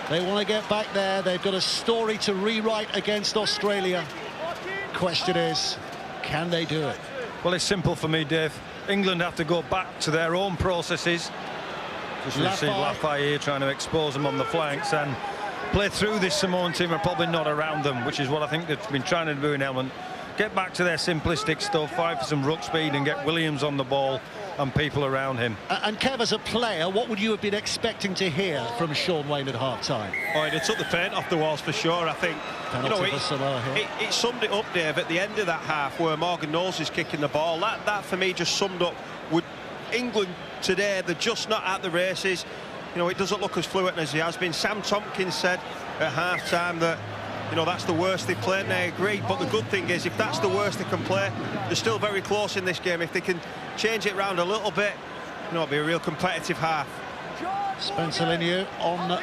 They want to get back there. They've got a story to rewrite against Australia. Question is, can they do it? Well, it's simple for me, Dave. England have to go back to their own processes. Just you see Lafay here trying to expose them on the flanks and play through this Samoan team and probably not around them, which is what I think they've been trying to do in Element. Get back to their simplistic stuff, fight for some ruck speed and get Williams on the ball and people around him. And Kev, as a player, what would you have been expecting to hear from Shaun Wane at half-time? Oh, it took the paint off the walls for sure, I think. Penalty for Samoa here. It summed it up, Dave, at the end of that half where Morgan Knowles is kicking the ball. That for me just summed up with England today. They're just not at the races. You know, it doesn't look as fluent as he has been. Sam Tompkins said at half-time that, you know, that's the worst they've played, and I agree. But the good thing is, if that's the worst they can play, they're still very close in this game. If they can change it around a little bit, you know, it'll be a real competitive half. Spencer Liniu on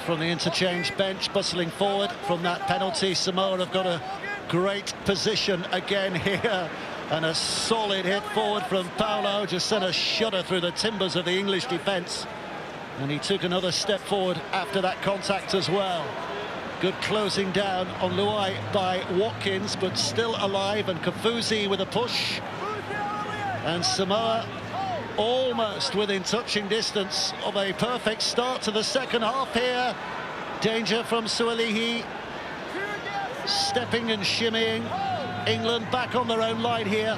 from the interchange bench, bustling forward from that penalty. Samoa have got a great position again here, and a solid hit forward from Paulo just sent a shudder through the timbers of the English defence, and he took another step forward after that contact as well. Good closing down on Luai by Watkins, but still alive, and Kafusi with a push, and Samoa almost within touching distance of a perfect start to the second half here. Danger from Sualihi, stepping and shimmying. England back on their own line here.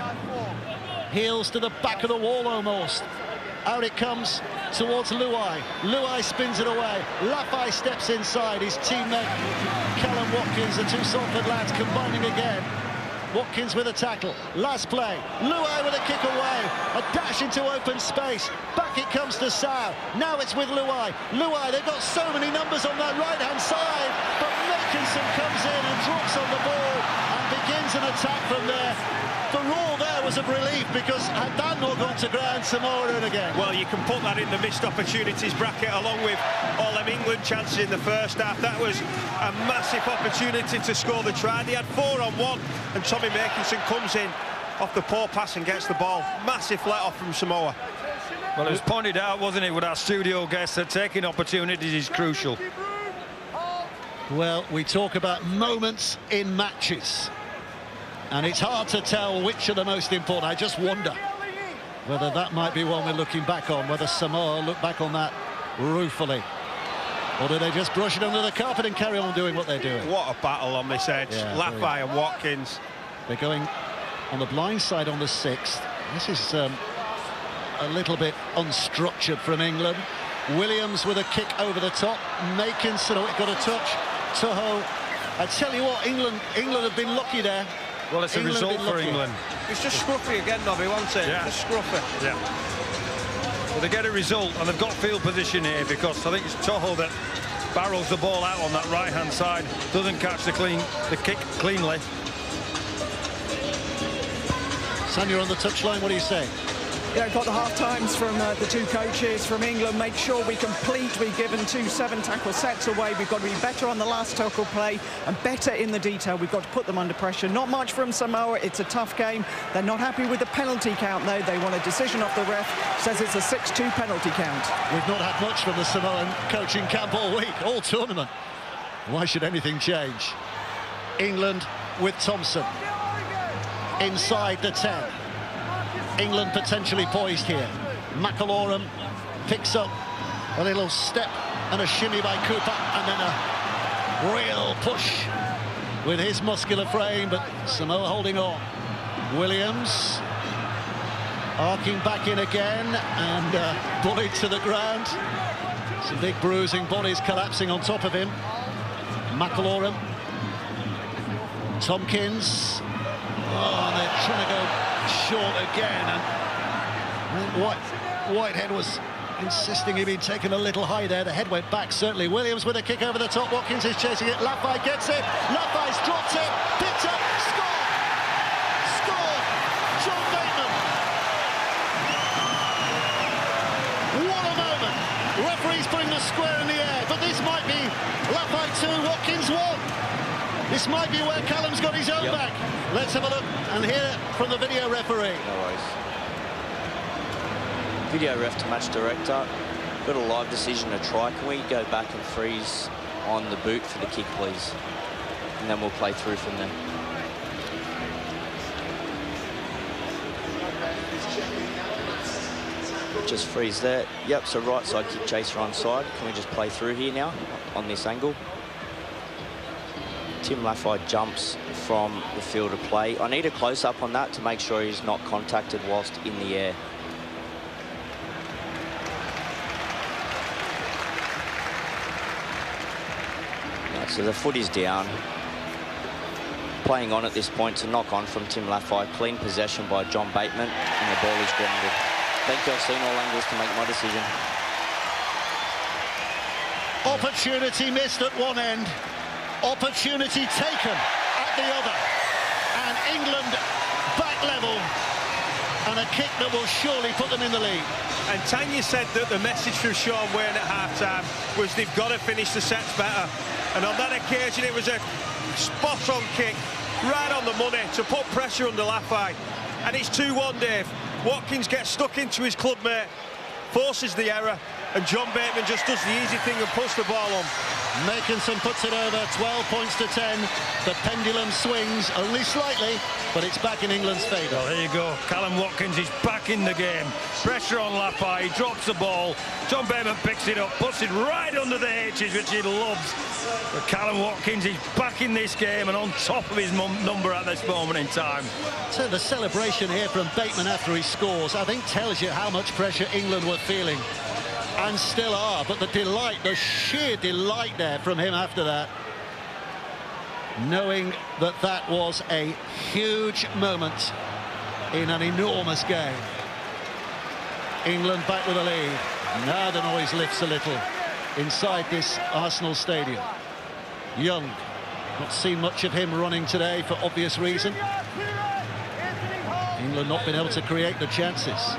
Heels to the back of the wall almost. Out it comes towards Luai. Luai spins it away. Lafay steps inside. His teammate Callum Watkins, the two Salford lads combining again. Watkins with a tackle. Last play. Luai with a kick away. A dash into open space. Back it comes to Sao. Now it's with Luai. Luai, they've got so many numbers on that right-hand side. But Makinson comes in and drops on the ball and begins an attack from there. The roar there was of relief, because had that not gone to ground, Samoa in again. Well, you can put that in the missed opportunities bracket along with all them England chances in the first half. That was a massive opportunity to score the try. They had 4-on-1, and Tommy Makinson comes in off the poor pass and gets the ball. Massive let-off from Samoa. Well, it was pointed out, wasn't it, with our studio guests, that taking opportunities is crucial. Well, we talk about moments in matches, and it's hard to tell which are the most important. I just wonder whether that might be one we're looking back on, whether Samoa look back on that ruefully, or do they just brush it under the carpet and carry on doing what they're doing? What a battle on this edge. Yeah, Lafay and Watkins. They're going on the blind side on the 6th. This is a little bit unstructured from England. Williams with a kick over the top. Makinson, oh, it got a touch. Toho. I tell you what, England have been lucky there. Well, it's a result for England. It's just scruffy again, Nobby, wasn't it? Yeah. Just scruffy. Yeah. Well, they get a result, and they've got field position here, because I think it's Toho that barrels the ball out on that right-hand side, doesn't catch the kick cleanly. Son, you're on the touchline. What do you say? Yeah, got the half-times from the two coaches from England. Make sure we complete. We've given 2 7-tackle sets away. We've got to be better on the last tackle play and better in the detail. We've got to put them under pressure. Not much from Samoa. It's a tough game. They're not happy with the penalty count, though. They want a decision off the ref. Says it's a 6-2 penalty count. We've not had much from the Samoan coaching camp all week, all tournament. Why should anything change? England with Thompson inside the 10. England potentially poised here. McIlaurin picks up a little step and a shimmy by Cooper, and then a real push with his muscular frame, but Samoa holding on. Williams arcing back in again, and bullied to the ground. Some big bruising bodies collapsing on top of him. McIlaurin, Tompkins. Oh, and they're trying to go short again, and Whitehead was insisting he'd been taken a little high there. The head went back, certainly. Williams with a kick over the top. Watkins is chasing it. Lafay gets it. Lafay's dropped it. Picked up. Score! Score! John Bateman! What a moment! Referee's putting the square in the air, but this might be Lafay 2, Watkins 1. This might be where Callum's got his own back. Let's have a look and hear from the video referee. No worries. Video ref to match director. Got a live decision to try. Can we go back and freeze on the boot for the kick, please? And then we'll play through from there. Just freeze there. Yep, so right side kick chaser on side. Can we just play through here now on this angle? Tim Lafay jumps from the field of play. I need a close-up on that to make sure he's not contacted whilst in the air. Right, so the foot is down. Playing on at this point to knock on from Tim Lafay. Clean possession by John Bateman, and the ball is grounded. Thank you, I've seen all angles to make my decision. Opportunity missed at one end. Opportunity taken at the other. And England back level. And a kick that will surely put them in the lead. And Tanya said that the message from Sean Wayne at half-time was they've got to finish the sets better. And on that occasion, it was a spot-on kick, right on the money, to put pressure under Lafay. And it's 2-1, Dave. Watkins gets stuck into his club mate, forces the error, and John Bateman just does the easy thing and puts the ball on. Makinson puts it over, 12 points to 10. The pendulum swings only slightly, but it's back in England's favour. Well, here you go. Callum Watkins is back in the game. Pressure on Lafay, he drops the ball. John Bateman picks it up, puts it right under the H's, which he loves. But Callum Watkins is back in this game and on top of his number at this moment in time. So the celebration here from Bateman after he scores, I think tells you how much pressure England were feeling. And still are, but the delight, the sheer delight there from him after that, knowing that that was a huge moment in an enormous game. England back with a lead. Now the noise lifts a little inside this Arsenal stadium. Young, not seen much of him running today for obvious reason. England not been able to create the chances.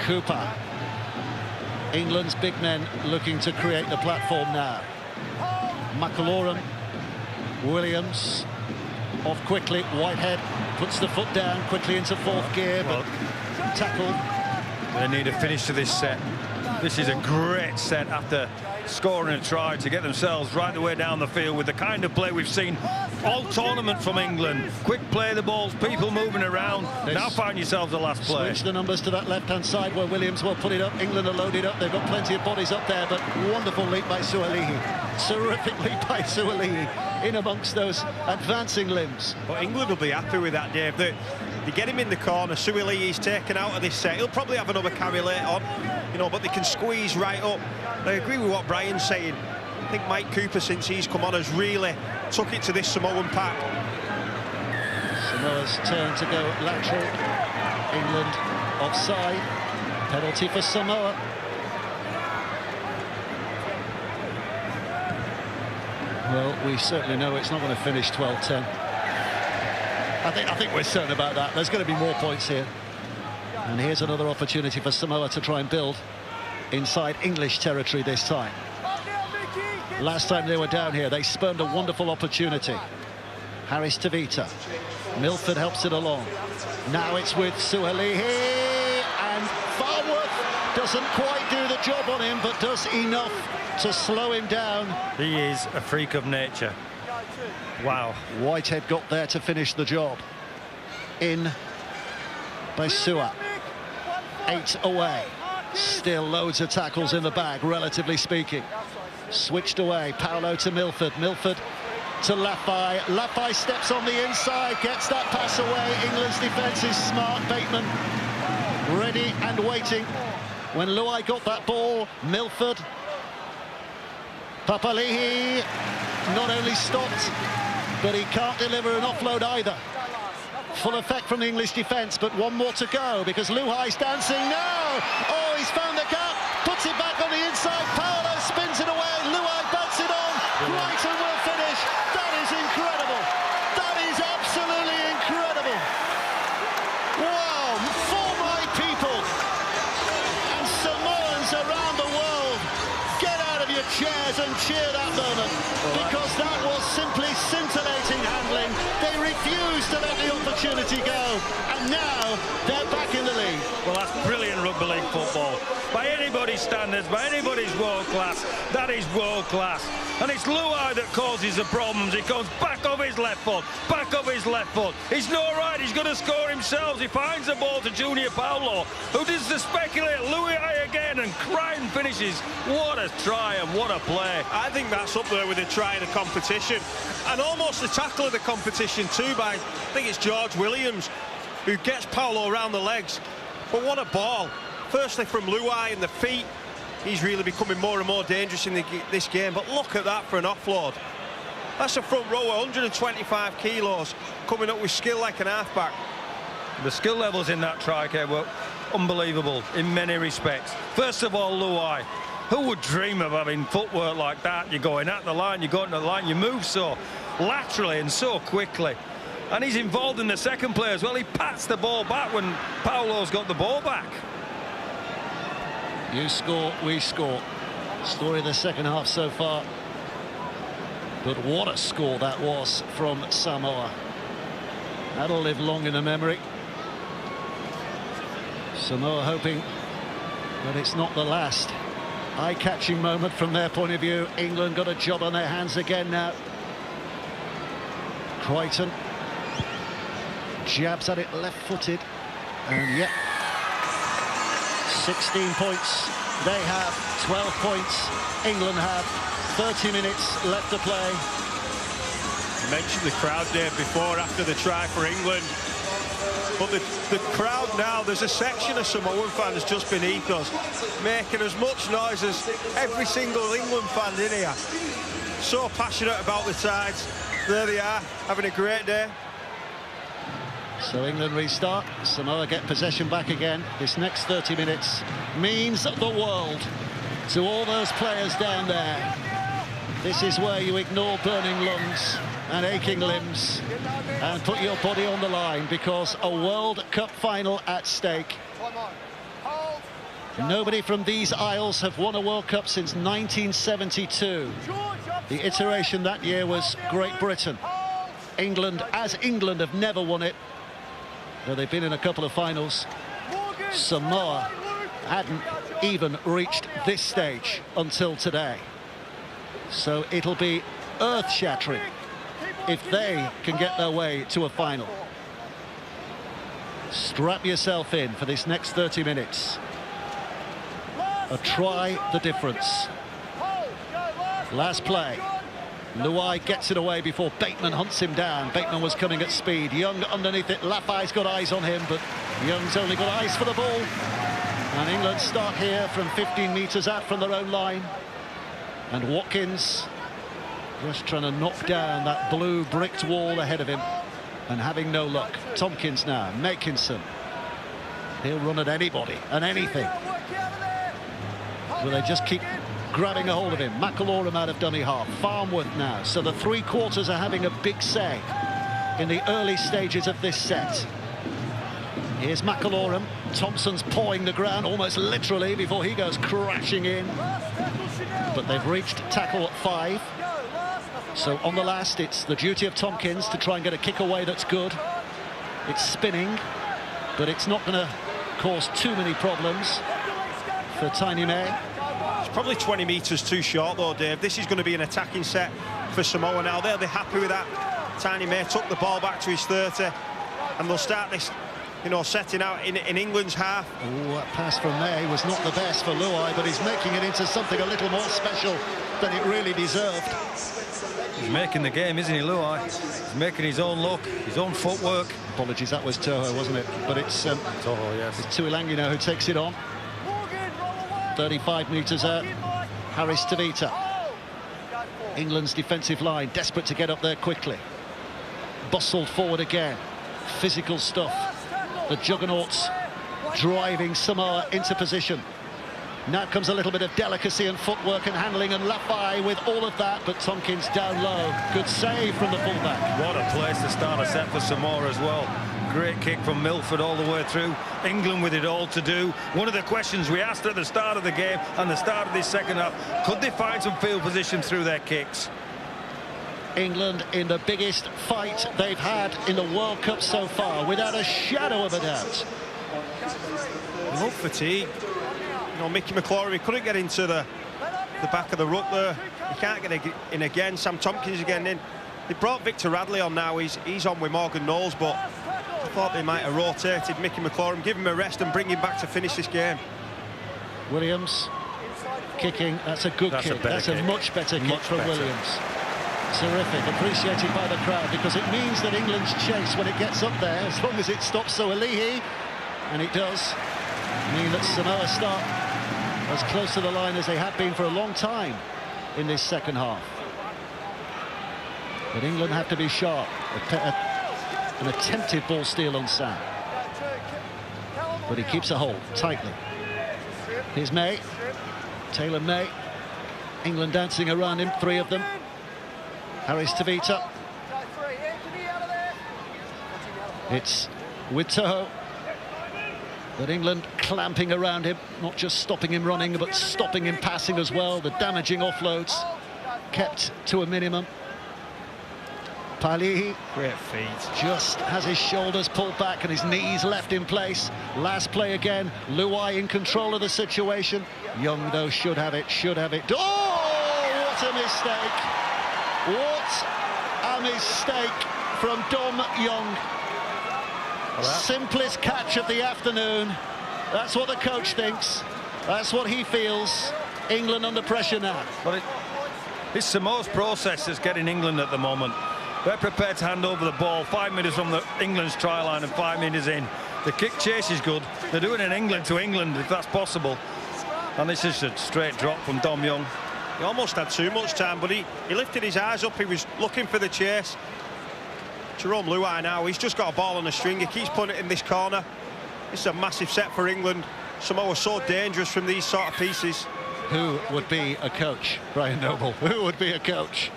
Cooper. England's big men looking to create the platform now. McIlroy, Williams, off quickly. Whitehead puts the foot down quickly into fourth gear, but tackle. They need a finish to this set. This is a great set after scoring a try to get themselves right the way down the field with the kind of play we've seen all tournament from England. Quick play, the balls, people moving around. Now find yourselves the last play. Switch the numbers to that left-hand side where Williams will put it up. England are loaded up. They've got plenty of bodies up there, but wonderful leap by Sualihi. Terrific leap by Sualihi in amongst those advancing limbs. But England will be happy with that, Dave. They get him in the corner. Sualihi's taken out of this set. He'll probably have another carry later on, you know, but they can squeeze right up. I agree with what Brian's saying. I think Mike Cooper, since he's come on, has really took it to this Samoan pack. Samoa's turn to go lateral. England offside. Penalty for Samoa. Well, we certainly know it's not going to finish 12-10. I think we're certain about that. There's going to be more points here. And here's another opportunity for Samoa to try and build inside English territory this time. Last time they were down here, they spurned a wonderful opportunity. Harris Tavita. Milford helps it along. Now it's with Sualihi, and Farnworth doesn't quite do the job on him, but does enough to slow him down. He is a freak of nature. Wow. Whitehead got there to finish the job. In by Sua. 8 away. Still loads of tackles in the bag, relatively speaking. Switched away. Paolo to Milford. Milford to Lafay. Lafay steps on the inside, gets that pass away. England's defence is smart. Bateman ready and waiting. When Luai got that ball, Milford. Papali'i not only stopped, but he can't deliver an offload either. Full effect from the English defence, but one more to go because Luai's dancing now. Oh, he's found the gap, puts it back. chairs and cheer that moment, because that was simply scintillating handling. They refused to let the opportunity go, and now they're back in the lead. Well, that's brilliant rugby league football. By anybody's standards, by anybody's world class, that is world class. And it's Luai that causes the problems. He comes back off his left foot, back off his left foot. He's not right, he's going to score himself. He finds the ball to Junior Paulo, who does the speculate Luai again, and Crichton finishes. What a try and what a play. I think that's up there with the try of the competition, and almost the tackle of the competition too, by I think it's George Williams, who gets Paulo around the legs. But what a ball. Firstly from Luai in the feet. He's really becoming more and more dangerous in this game. But look at that for an offload. That's a front row, 125 kilos, coming up with skill like an halfback. The skill levels in that try were unbelievable in many respects. First of all, Luai. Who would dream of having footwork like that? You're going at the line, you're going to the line, you move so laterally and so quickly. And he's involved in the second play as well. He pats the ball back when Paulo's got the ball back. You score, we score. Story of the second half so far. But what a score that was from Samoa. That'll live long in the memory. Samoa hoping that it's not the last eye-catching moment from their point of view. England got a job on their hands again now. Crichton jabs at it left-footed, and yet 16 points. They have 12 points. England have 30 minutes left to play. You mentioned the crowd there before, after the try for England. But the crowd now, there's a section of Samoan fans just beneath us, making as much noise as every single England fan in here. So passionate about the Tides. There they are, having a great day. So England restart, Samoa get possession back again. This next 30 minutes means the world to all those players down there. This is where you ignore burning lungs and aching limbs and put your body on the line, because a World Cup final at stake. Nobody from these isles have won a World Cup since 1972. The iteration that year was Great Britain. England, as England, have never won it, though they've been in a couple of finals. Samoa hadn't even reached this stage until today. So it'll be earth-shattering if they can get their way to a final. Strap yourself in for this next 30 minutes. A try the difference. Last play. Luai gets it away before Bateman hunts him down. Bateman was coming at speed. Young underneath it. Lafai's got eyes on him, but Young's only got eyes for the ball. And England start here from 15 metres out from their own line. And Watkins just trying to knock down that blue bricked wall ahead of him and having no luck. Tompkins now, Makinson. He'll run at anybody and anything. Will they just keep grabbing a hold of him? McIlroy out of dummy half. Farnworth now. So the three quarters are having a big say in the early stages of this set. Here's McIlroy. Thompson's pawing the ground almost literally before he goes crashing in. But they've reached tackle 5. So on the last, it's the duty of Tompkins to try and get a kick away that's good. It's spinning, but it's not going to cause too many problems for Tiny May. It's probably 20 metres too short though, Dave. This is going to be an attacking set for Samoa now. They'll be happy with that. Tiny May took the ball back to his 30, and they'll start this, you know, setting out in England's half. Oh, that pass from May was not the best for Luai, but he's making it into something a little more special than it really deserved. He's making the game, isn't he, Luai? He's making his own look, his own footwork. Apologies, that was Toho, wasn't it? But it's Toho, yes. It's Tuilangino who takes it on. 35 metres out. Harris Tavita. England's defensive line desperate to get up there quickly. Bustled forward again. Physical stuff. The juggernauts driving Samoa into position. Now comes a little bit of delicacy and footwork and handling, and Lafai with all of that, but Tompkins down low. Good save from the fullback. What a place to start a set for Samoa as well. great kick from Milford all the way through. England with it all to do. One of the questions we asked at the start of the game and the start of this second half, could they find some field position through their kicks? England in the biggest fight they've had in the World Cup so far, without a shadow of a doubt. Look, fatigue. You know, Mickey McClory couldn't get into the back of the ruck there. He can't get in again. Sam Tompkins again in. They brought Victor Radley on now. He's on with Morgan Knowles, but I thought they might have rotated Mickey McClory, give him a rest and bring him back to finish this game. Williams kicking. That's a good kick. That's a much better kick from Williams. Terrific, appreciated by the crowd, because it means that England's chase, when it gets up there, as long as it stops Soalihi, and it does, mean that Samoa start as close to the line as they have been for a long time in this second half. But England have to be sharp. An attempted ball steal on Sam, but he keeps a hold tightly. Here's May, Taylor May. England dancing around him, three of them. Harris Tavita. It's with Toho, but England clamping around him, not just stopping him running, but stopping him passing as well. The damaging offloads kept to a minimum. Palihi, great feet, just has his shoulders pulled back and his knees left in place. Last play again, Luai in control of the situation. Young, though, should have it. Oh, what a mistake! What a mistake from Dom Young. Simplest catch of the afternoon. That's what the coach thinks. That's what he feels. England under pressure now. But it's Samoa's process is getting England at the moment. They're prepared to hand over the ball 5 minutes from the England's try line and 5 minutes in. The kick chase is good. They're doing it England to England, if that's possible. And this is a straight drop from Dom Young. He almost had too much time, but he lifted his eyes up. He was looking for the chase. Jerome Luai now, he's just got a ball on a string. He keeps putting it in this corner. This is a massive set for England. Samoa so dangerous from these sort of pieces. Who would be a coach? Brian Noble. Who would be a coach?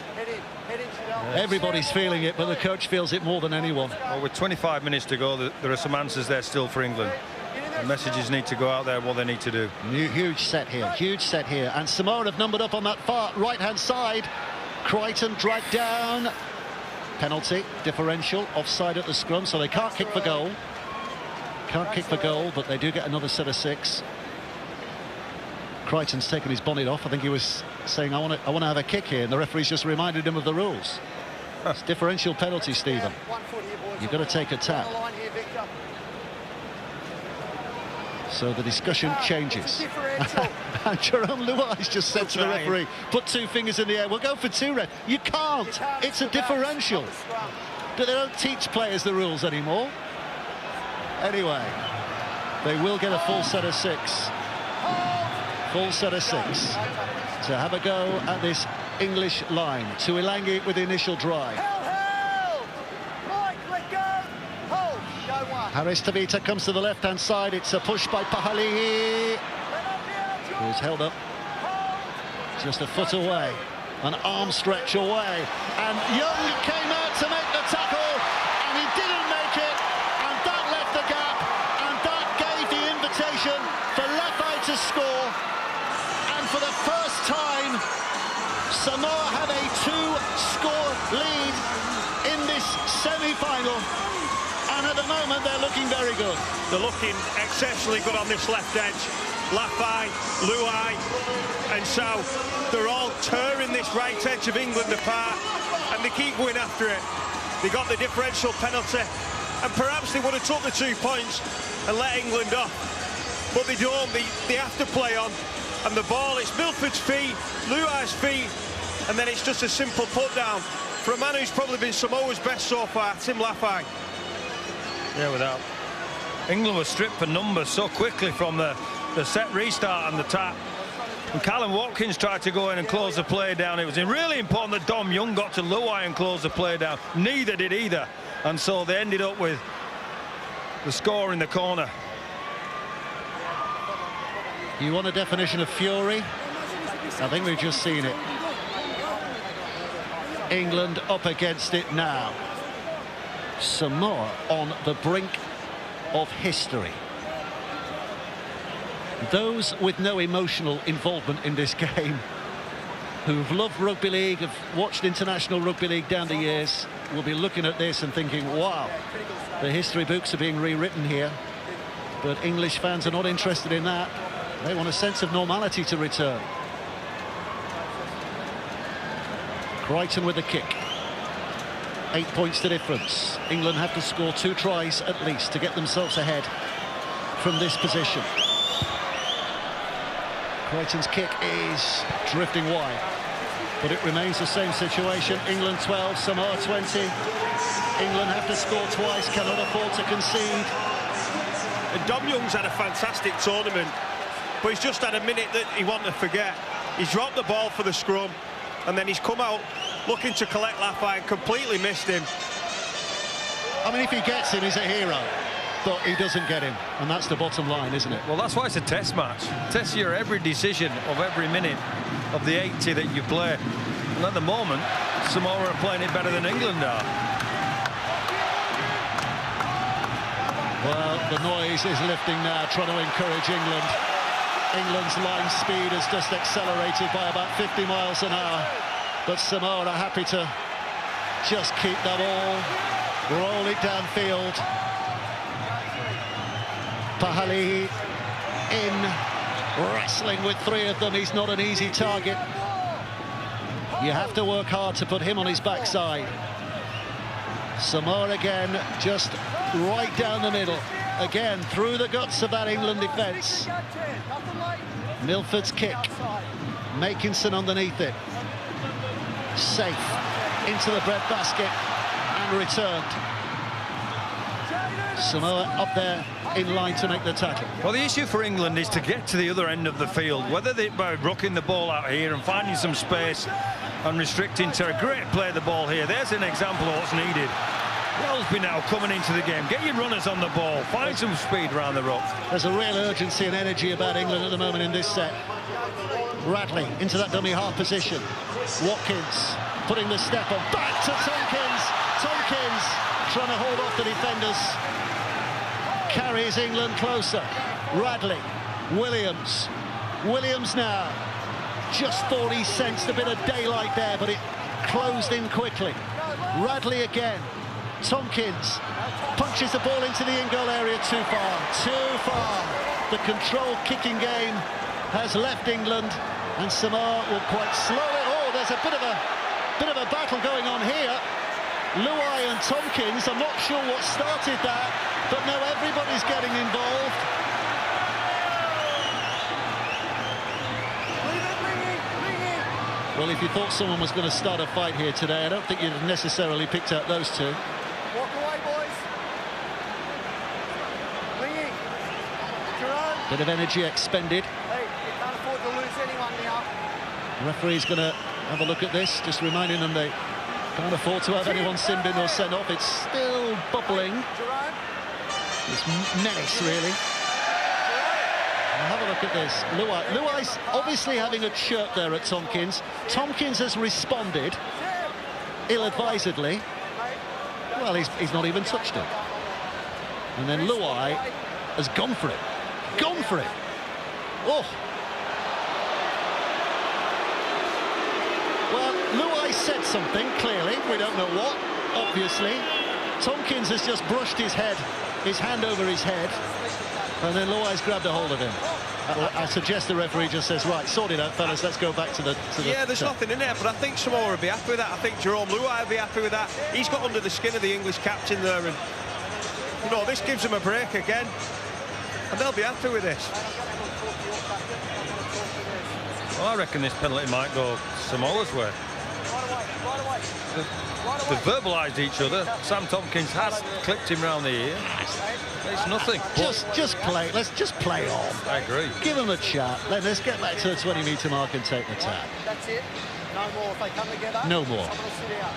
Everybody's feeling it, but the coach feels it more than anyone. Well, with 25 minutes to go, there are some answers there still for England. The messages need to go out there, what they need to do. Huge set here, and Samoa have numbered up on that far right-hand side. Crichton dragged down. Penalty, differential, offside at the scrum, so they can't kick for goal. But they do get another set of 6. Crichton's taken his bonnet off. I think he was saying, I want to have a kick here, and the referee's just reminded him of the rules. It's differential penalty, Stephen. You've got to take a tap. So the discussion changes. And Jerome Luai's just said to the referee, put 2 fingers in the air. We'll go for 2, Red. You can't. It's a differential. They don't teach players the rules anymore. Anyway, they will get a full set of 6. Full set of 6 to have a go at this English line. Tuilangi with the initial drive. Harris Tavita comes to the left-hand side. It's a push by Pahalihi, who's held up just a foot away, an arm stretch away, and Young came out to make the tackle, and he didn't make it, and that left the gap, and that gave the invitation for Lafay to score, and for the first time Samoa have a 2-score lead in this semi-final. And at the moment, they're looking very good. They're looking exceptionally good on this left edge. Lafay, Luai, and so they're all tearing this right edge of England apart, and they keep going after it. They got the differential penalty, and perhaps they would have took the 2 points and let England off. But they don't. They have to play on, and the ball, it's Milford's feet, Luai's feet, and then it's just a simple put down for a man who's probably been Samoa's best so far, Tim Lafay. Yeah, without. England was stripped for numbers so quickly from the set restart and the tap. And Callum Watkins tried to go in and close the play down. It was really important that Dom Young got to Luai and close the play down. Neither did either. And so they ended up with the score in the corner. You want a definition of fury? I think we've just seen it. England up against it now. Samoa on the brink of history. Those with no emotional involvement in this game, who've loved rugby league, have watched international rugby league down the years, will be looking at this and thinking, wow, the history books are being rewritten here. But English fans are not interested in that. They want a sense of normality to return. Crichton with the kick. 8 points to difference. England have to score 2 tries at least to get themselves ahead from this position. Crichton's kick is drifting wide, but it remains the same situation. England 12, Samoa 20. England have to score twice, cannot afford to concede. And Dom Young's had a fantastic tournament, but he's just had a minute that he wanted to forget. He's dropped the ball for the scrum, and then he's come out looking to collect Lafayette and completely missed him. I mean, if he gets him, he's a hero, but he doesn't get him, and that's the bottom line, isn't it? Well, that's why it's a test match. Test your every decision of every minute of the 80 that you play. And at the moment, Samoa are playing it better than England are. Well, the noise is lifting now, trying to encourage England. England's line speed has just accelerated by about 50 miles an hour. But Samoa are happy to just keep the ball, roll it downfield. Pahali in, wrestling with 3 of them. He's not an easy target. You have to work hard to put him on his backside. Samoa again, just right down the middle. Again, through the guts of that England defence. Milford's kick. Makinson underneath it. Safe into the breadbasket and returned. Samoa up there in line to make the tackle. Well, the issue for England is to get to the other end of the field, whether they by rocking the ball out here and finding some space and restricting terror. Great play the ball here. There's an example of what's needed. Wellsby now coming into the game. Get your runners on the ball. Find some speed around the ruck. There's a real urgency and energy about England at the moment in this set. Radley into that dummy half position. Watkins putting the step on. Back to Tompkins. Tompkins trying to hold off the defenders. Carries England closer. Radley. Williams. Williams now. Just thought he sensed a bit of daylight there, but it closed in quickly. Radley again. Tompkins punches the ball into the in-goal area too far. Too far. The controlled kicking game has left England, and Samoa will quite slowly. Oh, there's a bit of a battle going on here. Luai and Tompkins. I'm not sure what started that, but now everybody's getting involved. Well, if you thought someone was going to start a fight here today, I don't think you'd have necessarily picked out those two. Walk away, boys. Ringing. Bit of energy expended. Hey, you can't afford to lose anyone now. The referee's going to have a look at this, just reminding them they can't afford to have anyone sinned in or sent off. It's still bubbling. It's menace, really. Have a look at this. Luai's obviously having a chirp there at Tompkins. Tompkins has responded ill-advisedly. Well, he's not even touched him. And then Luai has gone for it. Gone for it. Oh. Well, Luai said something, clearly. We don't know what, obviously. Tompkins has just brushed his hand over his head. And then Luai's grabbed a hold of him. I suggest the referee just says, right, sort it out, fellas, let's go back to the yeah, there's nothing in there, but I think Samoa will be happy with that. I think Jerome Luai will be happy with that. He's got under the skin of the English captain there, and, you know, this gives him a break again. And they'll be happy with this. Well, I reckon this penalty might go Samoa's way. They've verbalised each other. Sam Tompkins has clipped him round the ear. It's nothing. Just play. Let's just play on. I agree. Give them a chat. Let's get back to the 20-metre mark and take the tap. That's it. No more if they come together. No more.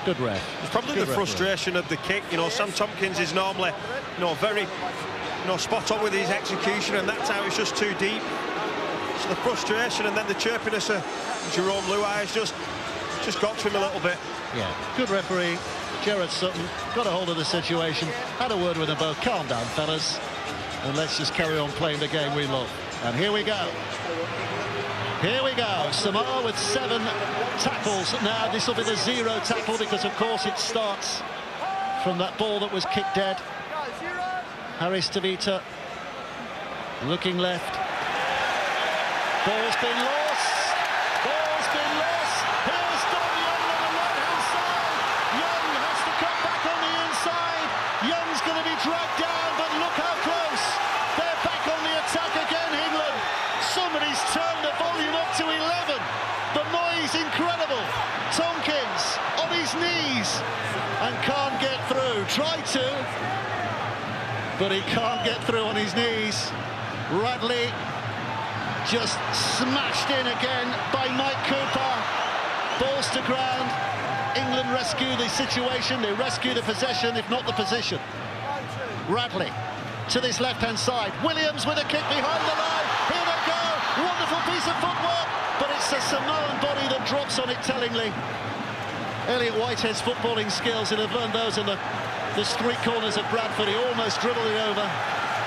Good ref. It's probably Good the frustration of the kick. You know, Sam Tompkins is normally, you know, very, you know, spot on with his execution, and that time it's just too deep. So the frustration and then the chirpiness of Jerome Luai has just got to him a little bit. Yeah, good referee. Gerard Sutton got a hold of the situation, had a word with them both. Calm down, fellas, and let's just carry on playing the game we love. And here we go. Here we go. Samoa with 7 tackles. Now, this will be the 0 tackle because, of course, it starts from that ball that was kicked dead. Harris Tavita looking left. Ball's been lost. Ball's been lost. Here's Don Young on the right-hand side. Young has to come back on the inside. Young's going to be dragged down, but look how close. They're back on the attack again, England. Somebody's turned the volume up to 11. The noise incredible. Tompkins on his knees and can't get through. Tried to, but he can't get through on his knees. Radley just smashed in again by Mike Cooper. Balls to ground. England rescue the situation. They rescue the possession, if not the position. Radley to this left-hand side. Williams with a kick behind the line. Here they go. Wonderful piece of footwork, but it's the Samoan body that drops on it tellingly. Elliot Whitehead's footballing skills, he'll have learned those in the street corners at Bradford. He almost dribbled it over,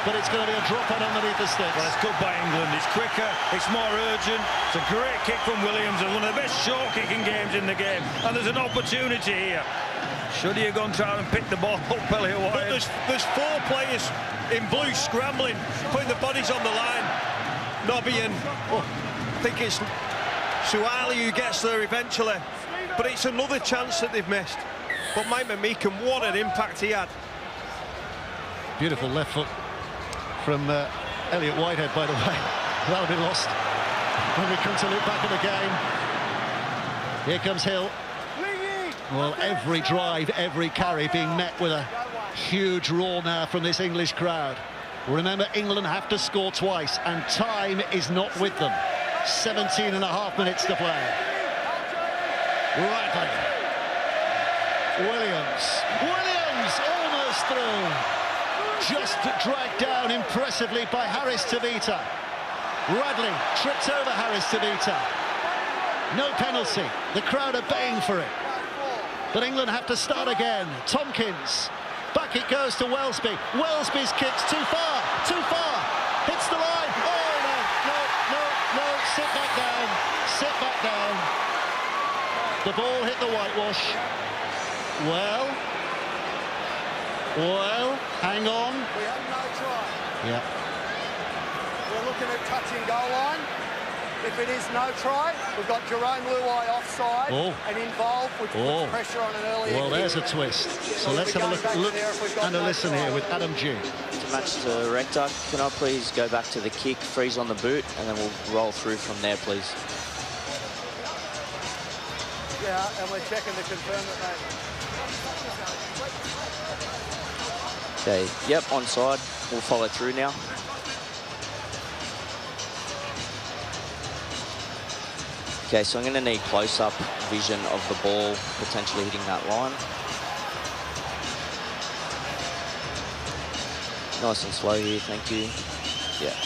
but it's going to be a drop on underneath the sticks. Well, it's good by England. It's quicker, it's more urgent. It's a great kick from Williams. It's one of the best short kicking games in the game, and there's an opportunity here. Should he have gone try and pick the ball up, Elliot Whitehead? But there's 4 players in blue scrambling, putting the bodies on the line. Nobby and I think it's Suali who gets there eventually, but it's another chance that they've missed. But Mike McMeekan, what an impact he had. Beautiful left foot from Elliot Whitehead, by the way. That'll be lost when we come to look back at the game. Here comes Hill. Well, every drive, every carry being met with a huge roar now from this English crowd. Remember, England have to score twice, and time is not with them. 17.5 minutes to play. Radley. Williams almost through. Just dragged down impressively by Harris Tavita. Radley tripped over Harris Tavita. No penalty. The crowd are baying for it. But England have to start again. Tompkins. Back it goes to Welsby. Welsby's kick's too far. Too far. Hits the line. Oh, no. Sit back down. Sit back down. The ball hit the whitewash. Well, hang on. We have no try. Yeah. We're looking at touching goal line. If it is no try, we've got Jerome Luai offside and involved, which puts pressure on an early. Well, there's a twist. So let's have a look and a listen here with Adam G. To match the rector, can I please go back to the kick, freeze on the boot, and then we'll roll through from there, please. Yeah, and we're checking to confirm that Okay, yep, onside. We'll follow through now. Okay, so I'm going to need close-up vision of the ball potentially hitting that line. Nice and slow here, thank you. Yeah.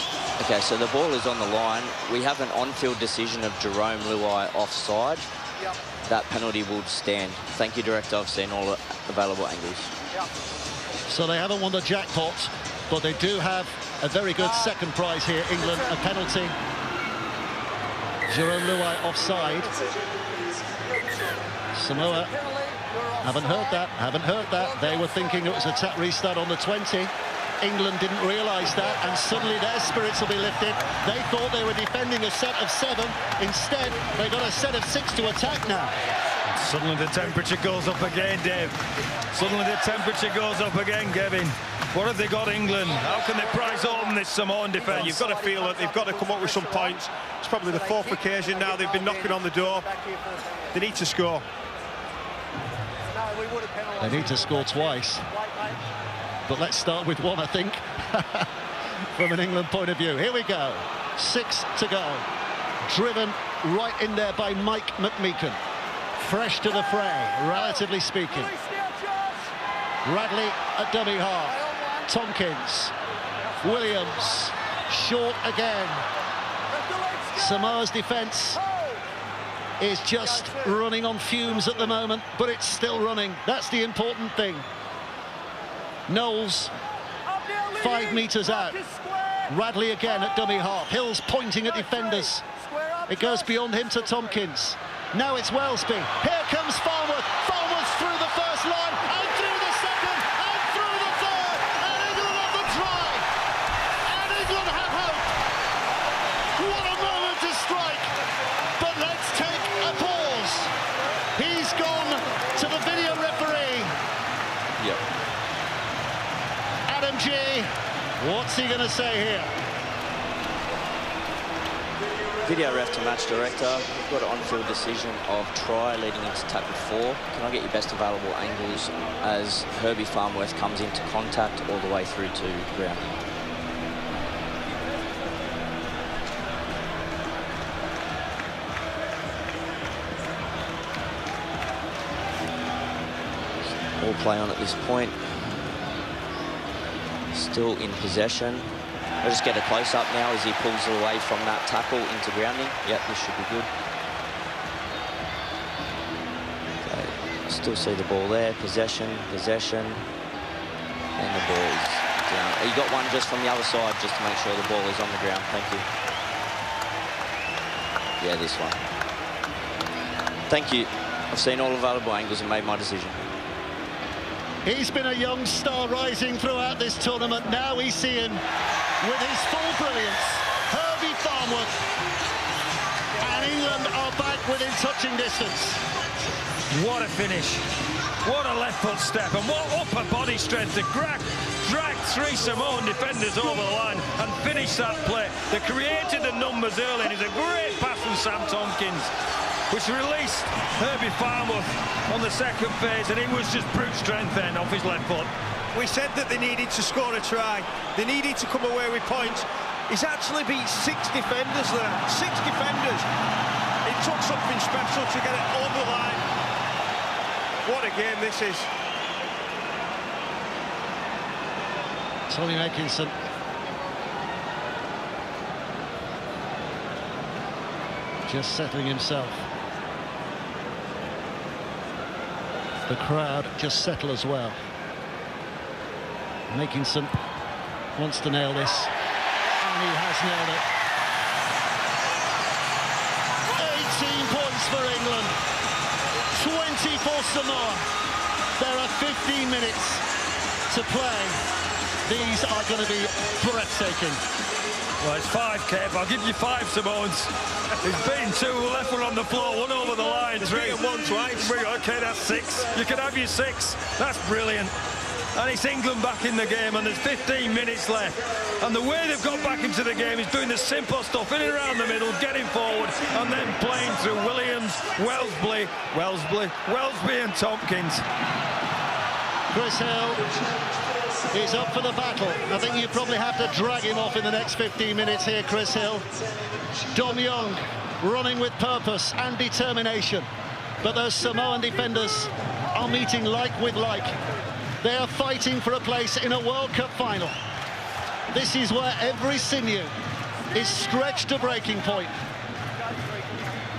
Okay, so the ball is on the line. We have an on-field decision of Jerome Luai offside. Yep. That penalty will stand. Thank you, Director. I've seen all available angles. Yep. So they haven't won the jackpot, but they do have a very good second prize here, England, a penalty. Jerome Luai offside. Samoa haven't heard that. They were thinking it was a tap restart on the 20. England didn't realise that, and suddenly their spirits will be lifted. They thought they were defending a set of 7. Instead, they got a set of 6 to attack now. Suddenly the temperature goes up again, Dave. Suddenly the temperature goes up again, Kevin. What have they got, England? How can they prize home this Samoan defence? You've got to feel that they've got to come up with some points. It's probably the 4th occasion now they've been knocking on the door. They need to score. They need to score twice. But let's start with one, I think, from an England point of view. Here we go. 6 to go. Driven right in there by Mike McMeekan. Fresh to the fray, relatively speaking. Radley at dummy half. Tompkins. Williams. Short again. Samoa's defence is just running on fumes at the moment, but it's still running. That's the important thing. Knowles, 5 metres out. Radley again at dummy half. Hill's pointing at defenders. It goes beyond him to Tompkins. Now it's Wellesby. Here comes Farnworth. Farnworth through the first line, and through the second, and through the third. And England on the try. And England have hope. What a moment to strike. But let's take a pause. He's gone to the video referee. Yep. Adam G. What's he going to say here? Video ref to match director. We've got an on-field decision of try leading into tackle 4. Can I get your best available angles as Herbie Farnworth comes into contact all the way through to ground? All play on at this point. Still in possession. I'll just get a close-up now as he pulls away from that tackle into grounding. Yep, this should be good. Okay, still see the ball there. Possession, possession. And the ball is down. You got one just from the other side just to make sure the ball is on the ground. Thank you. Yeah, this one. Thank you. I've seen all available angles and made my decision. He's been a young star rising throughout this tournament. Now we see him with his full brilliance. Herbie Farnworth. And England are back within touching distance. What a finish. What a left foot step, and what upper body strength to drag 3 Samoan defenders over the line and finish that play. They created the numbers early, and it's a great pass from Sam Tompkins, which released Herbie Farnworth on the second phase, and it was just brute strength then off his left foot. We said that they needed to score a try. They needed to come away with points. He's actually beat 6 defenders there. 6 defenders. It took something special to get it over the line. What a game this is. Tommy Atkinson. Just settling himself. The crowd just settle as well. Atkinson wants to nail this, and he has nailed it. 18 points for England, 20 for Samoa. There are 15 minutes to play. These are going to be breathtaking. Well, it's 5, Kev. I'll give you 5 Samoans. He's beaten 2, left one on the floor, 1 over the line. 3 and 1 twice. Okay, that's 6. You can have your 6. That's brilliant. And it's England back in the game, and there's 15 minutes left. And the way they've got back into the game is doing the simple stuff, in and around the middle, getting forward, and then playing through Williams, Wellesby and Tompkins. Chris Hill is up for the battle. I think you probably have to drag him off in the next 15 minutes here, Chris Hill. Dom Young running with purpose and determination. But those Samoan defenders are meeting like with like. They are fighting for a place in a World Cup final. This is where every sinew is stretched to breaking point.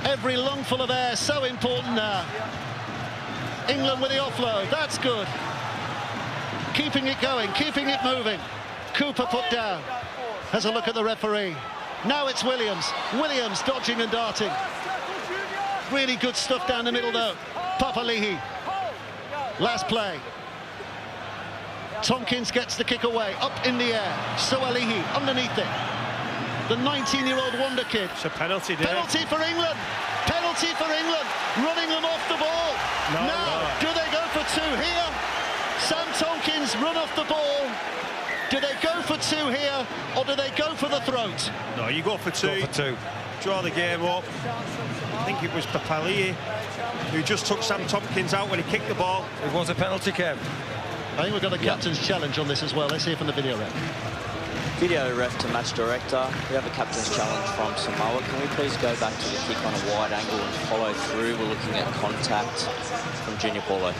Every lungful of air so important now. England with the offload, that's good. Keeping it going, keeping it moving. Cooper put down. Has a look at the referee. Now it's Williams. Williams dodging and darting. Really good stuff down the middle though. Papali'i. Last play. Tompkins gets the kick away, up in the air. Suali'i underneath it. The 19-year-old wonder kid. It's a penalty, Dave. Penalty for England. Penalty for England. Running them off the ball. Now, do they go for 2 here? Sam Tompkins run off the ball. Do they go for 2 here, or do they go for the throat? No, you go for 2. Go for 2. Draw the game up. I think it was Papali'i who just took Sam Tompkins out when he kicked the ball. It was a penalty, Kev. I think we've got a captain's challenge on this as well. Let's hear from the video ref. Video ref to match director. We have a captain's challenge from Samoa. Can we please go back to the kick on a wide angle and follow through? We're looking at contact from Junior Paulo.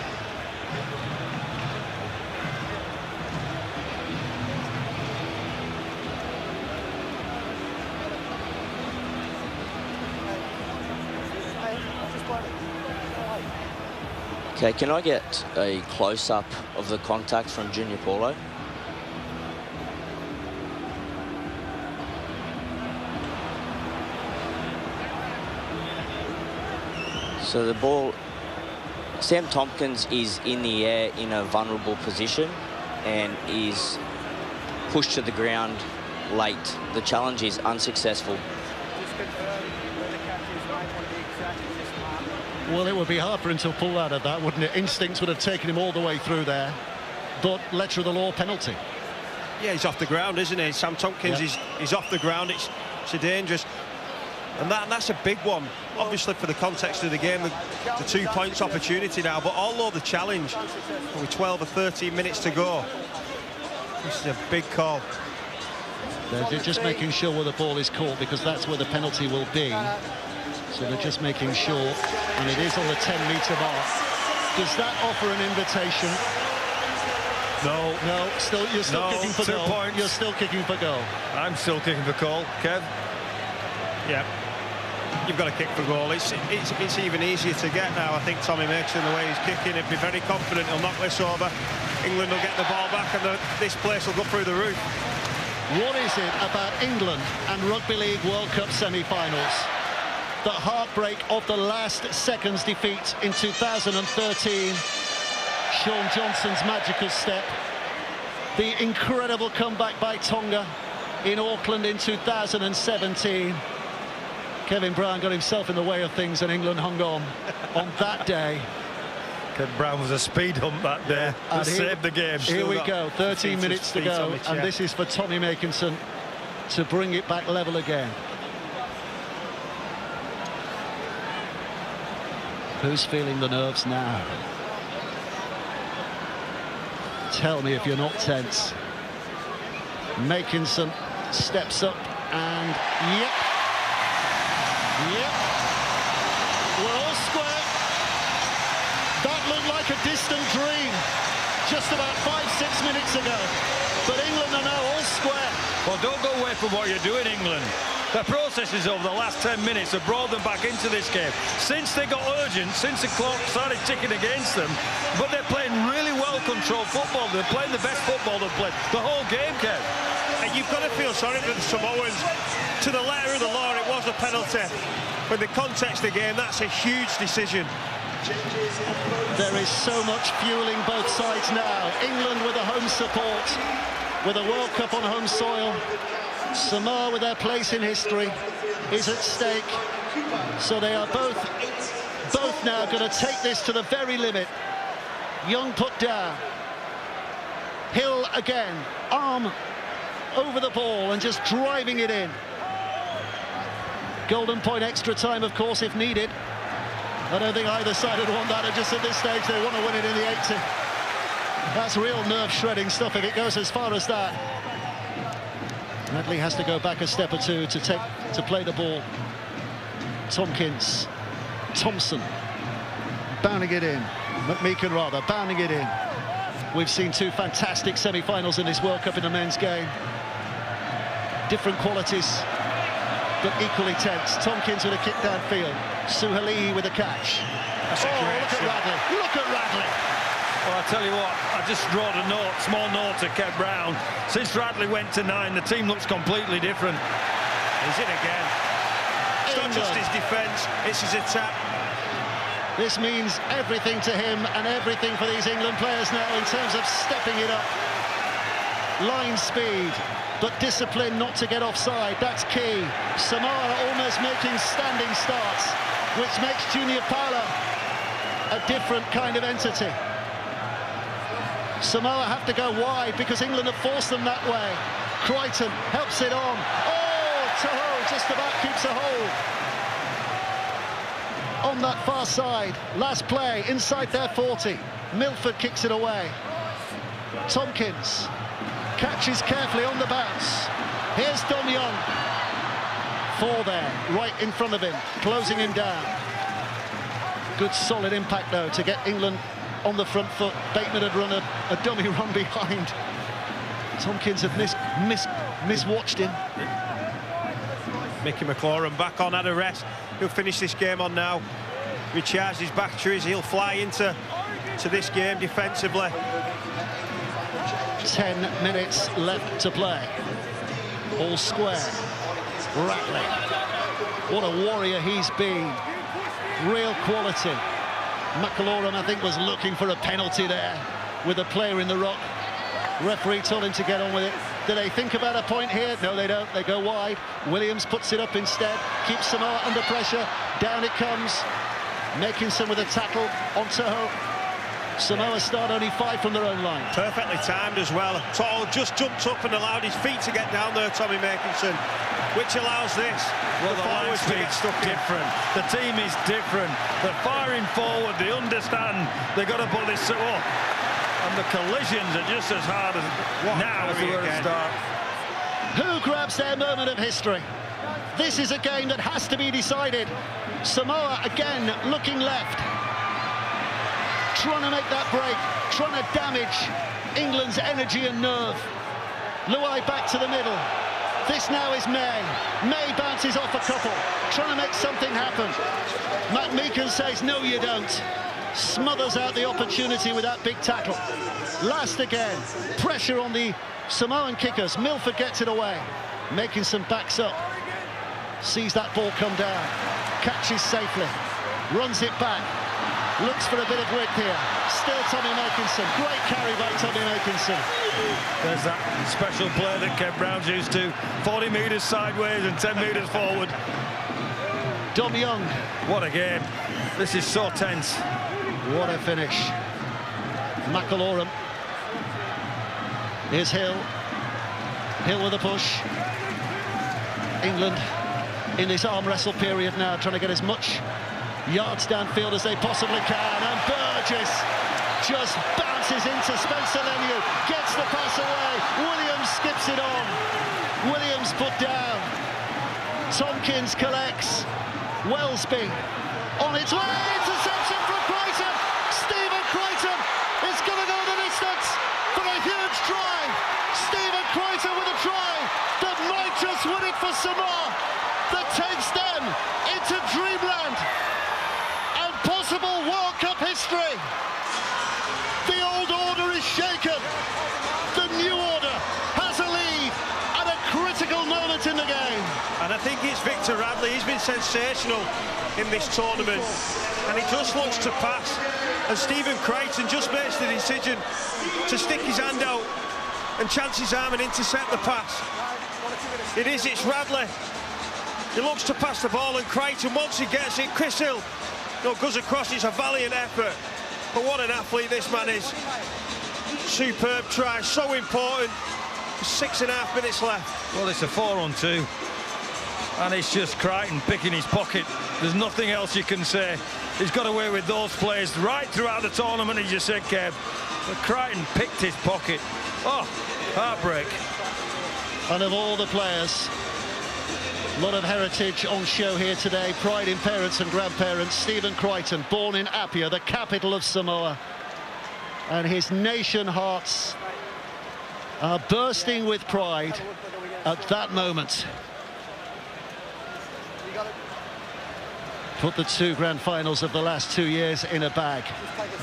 Okay, can I get a close-up of the contact from Junior Paulo? So the ball, Sam Tompkins is in the air in a vulnerable position and is pushed to the ground late. The challenge is unsuccessful. Well, it would be hard for him to pull out of that, wouldn't it? Instincts would have taken him all the way through there. But letter of the law, penalty. Yeah, he's off the ground, isn't he? Sam Tompkins is off the ground. It's a dangerous. And that's a big one, obviously, for the context of the game, the 2 points opportunity now. But although the challenge, with 12 or 13 minutes to go, this is a big call. They're just making sure where the ball is caught, because that's where the penalty will be. So they're just making sure, and it is on the 10-metre mark. Does that offer an invitation? No. No, you're still kicking for 2 goal. points. You're still kicking for goal. I'm still kicking for goal, Kev. Yeah, you've got to kick for goal. It's even easier to get now. I think Tommy Mason, the way he's kicking, he'll be very confident he'll knock this over. England will get the ball back, and this place will go through the roof. What is it about England and Rugby League World Cup semi-finals? The heartbreak of the last seconds defeat in 2013, Sean Johnson's magical step, the incredible comeback by Tonga in Auckland in 2017. Kevin Brown got himself in the way of things, and England hung on that day. Kevin Brown was a speed hump that day. And saved the game. Here we go, 13 minutes to go, and this is for Tommy Makinson to bring it back level again. Who's feeling the nerves now? Tell me if you're not tense. Makinson steps up and yep. We're all square. That looked like a distant dream just about 5-6 minutes ago. But England are now all square. Well, don't go away from what you're doing, England. The processes over the last 10 minutes have brought them back into this game. Since they got urgent, since the clock started ticking against them, but they're playing really well-controlled football. They're playing the best football they've played the whole game, Kev. And you've got to feel sorry for the Samoans. To the letter of the law, it was a penalty. But in the context of the game, that's a huge decision. There is so much fueling both sides now. England with a home support, with a World Cup on home soil. Samoa, with their place in history, is at stake. So they are both now going to take this to the very limit. Young put down. Hill again, arm over the ball and just driving it in. Golden point extra time, of course, if needed. I don't think either side would want that, and just at this stage they want to win it in the 80. That's real nerve-shredding stuff if it goes as far as that. Medley has to go back a step or two to play the ball. Tompkins, Thompson, bounding it in. McMeekan rather, bounding it in. We've seen two fantastic semi-finals in this World Cup in the men's game. Different qualities, but equally tense. Tompkins with a kick downfield. Suhali'i with a catch. That's a great look at Radley. Look at Radley. Well, I tell you what, I just wrote a note, small note to Kev Brown. Since Radley went to 9, the team looks completely different. He's in again. It's not just his defence, it's his attack. This means everything to him and everything for these England players now in terms of stepping it up. Line speed, but discipline not to get offside, that's key. Samoa almost making standing starts, which makes Junior Paulo a different kind of entity. Samoa have to go wide because England have forced them that way. Crichton helps it on. Oh, Tahoe just about keeps a hold. On that far side, last play, inside their 40. Milford kicks it away. Tompkins catches carefully on the bounce. Here's Dom Young. 4 there, right in front of him, closing him down. Good solid impact though to get England on the front foot. Bateman had run a dummy run behind. Tompkins had miswatched him. Mickey McLaurin back on, had a rest. He'll finish this game on now. Recharge his batteries, he'll fly into to this game defensively. 10 minutes left to play. All square. Ratley. What a warrior he's been. Real quality. McIlroy, I think, was looking for a penalty there with a player in the rock. Referee told him to get on with it. Do they think about a point here? No, they don't. They go wide. Williams puts it up instead. Keeps Samoa under pressure. Down it comes. Makinson with a tackle on Toho. Samoa start only 5 from their own line. Perfectly timed as well. Toho just jumped up and allowed his feet to get down there, Tommy Makinson, which allows this. Well, the line speed's different. The team is different. They're firing forward. They understand they've got to put this... And the collisions are just as hard as now as they were at the start. Who grabs their moment of history? This is a game that has to be decided. Samoa again looking left, trying to make that break, trying to damage England's energy and nerve. Luai back to the middle. This now is May. May bounces off a couple, trying to make something happen. Matt Meekan says, no, you don't. Smothers out the opportunity with that big tackle. Last again, pressure on the Samoan kickers. Milford gets it away. Makinson backs up, sees that ball come down, catches safely, runs it back, looks for a bit of width here. Still Tommy Makinson. Great carry by Tommy Makinson. There's that special play that Kev Brown's used to. 40 metres sideways and 10 metres forward. Dom Young. What a game. This is so tense. What a finish. McIlroy. Here's Hill. Hill with a push. England in this arm wrestle period now, trying to get as much yards downfield as they possibly can. And Burgess just bounces into Spencer Leniu, gets the pass away. Williams skips it on. Williams put down. Tompkins collects. Wellesby on its way. Interception from Crichton. Stephen Crichton is going to go the distance for a huge try. Stephen Crichton with a try that might just win it for Samoa, that takes them into dreamland and possible World Cup history. The old order is shaken. The new order has a lead at a critical moment in the game. And I think it's Victor Radley. He's been sensational in this tournament, and he just looks to pass. And Stephen Crichton just makes the decision to stick his hand out and chance his arm and intercept the pass. It's Radley. He looks to pass the ball, and Crichton, once he gets it, Chris Hill goes across. It's a valiant effort. But what an athlete this man is. Superb try, so important. 6.5 minutes left. Well, it's a 4-on-2. And it's just Crichton picking his pocket. There's nothing else you can say. He's got away with those plays right throughout the tournament, as you said, Kev. But Crichton picked his pocket. Oh, heartbreak. And of all the players, a lot of heritage on show here today. Pride in parents and grandparents. Stephen Crichton, born in Apia, the capital of Samoa. And his nation hearts are bursting with pride at that moment. Put the 2 grand finals of the last 2 years in a bag.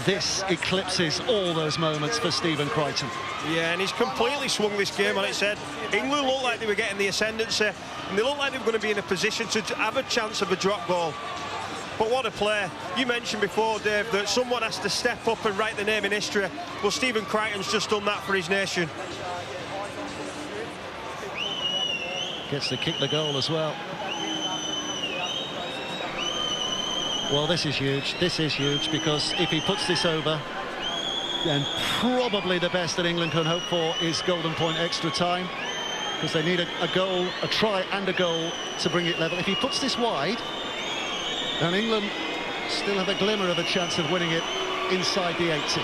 This eclipses all those moments for Stephen Crichton. Yeah, and he's completely swung this game on its head. England looked like they were getting the ascendancy, and they looked like they were going to be in a position to have a chance of a drop goal. But what a play. You mentioned before, Dave, that someone has to step up and write the name in history. Well, Stephen Crichton's just done that for his nation. Gets to kick the goal as well. Well, this is huge. This is huge, because if he puts this over, then probably the best that England can hope for is golden point extra time, because they need a goal, a try and a goal to bring it level. If he puts this wide, then England still have a glimmer of a chance of winning it inside the 80.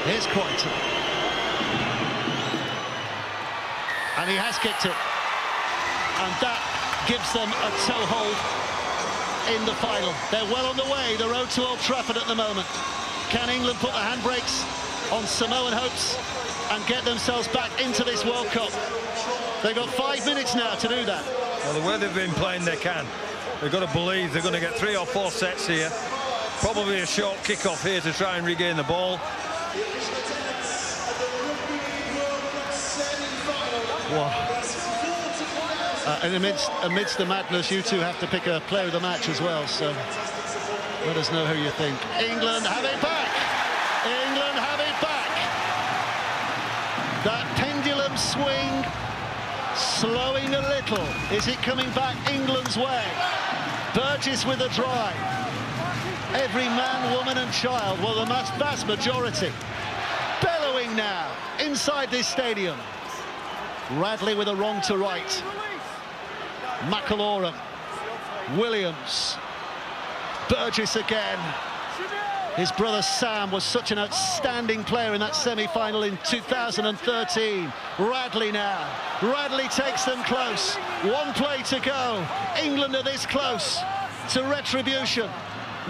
Here's Crichton. And he has kicked it. And that gives them a toehold in the final. They're well on the way, the road to Old Trafford at the moment. Can England put the handbrakes on Samoan hopes and get themselves back into this World Cup? They've got 5 minutes now to do that. Well, the way they've been playing, they can. They've got to believe they're going to get 3 or 4 sets here. Probably a short kick-off here to try and regain the ball. Wow. And amidst the madness, you two have to pick a player of the match as well, so let us know who you think. England have it back! England have it back! That pendulum swing slowing a little. Is it coming back England's way? Burgess with a try. Every man, woman and child, well, the vast majority, bellowing now inside this stadium. Radley with a wrong to right. McIlroy, Williams, Burgess again. His brother Sam was such an outstanding player in that semi-final in 2013. Radley now. Radley takes them close. 1 play to go. England are this close to retribution.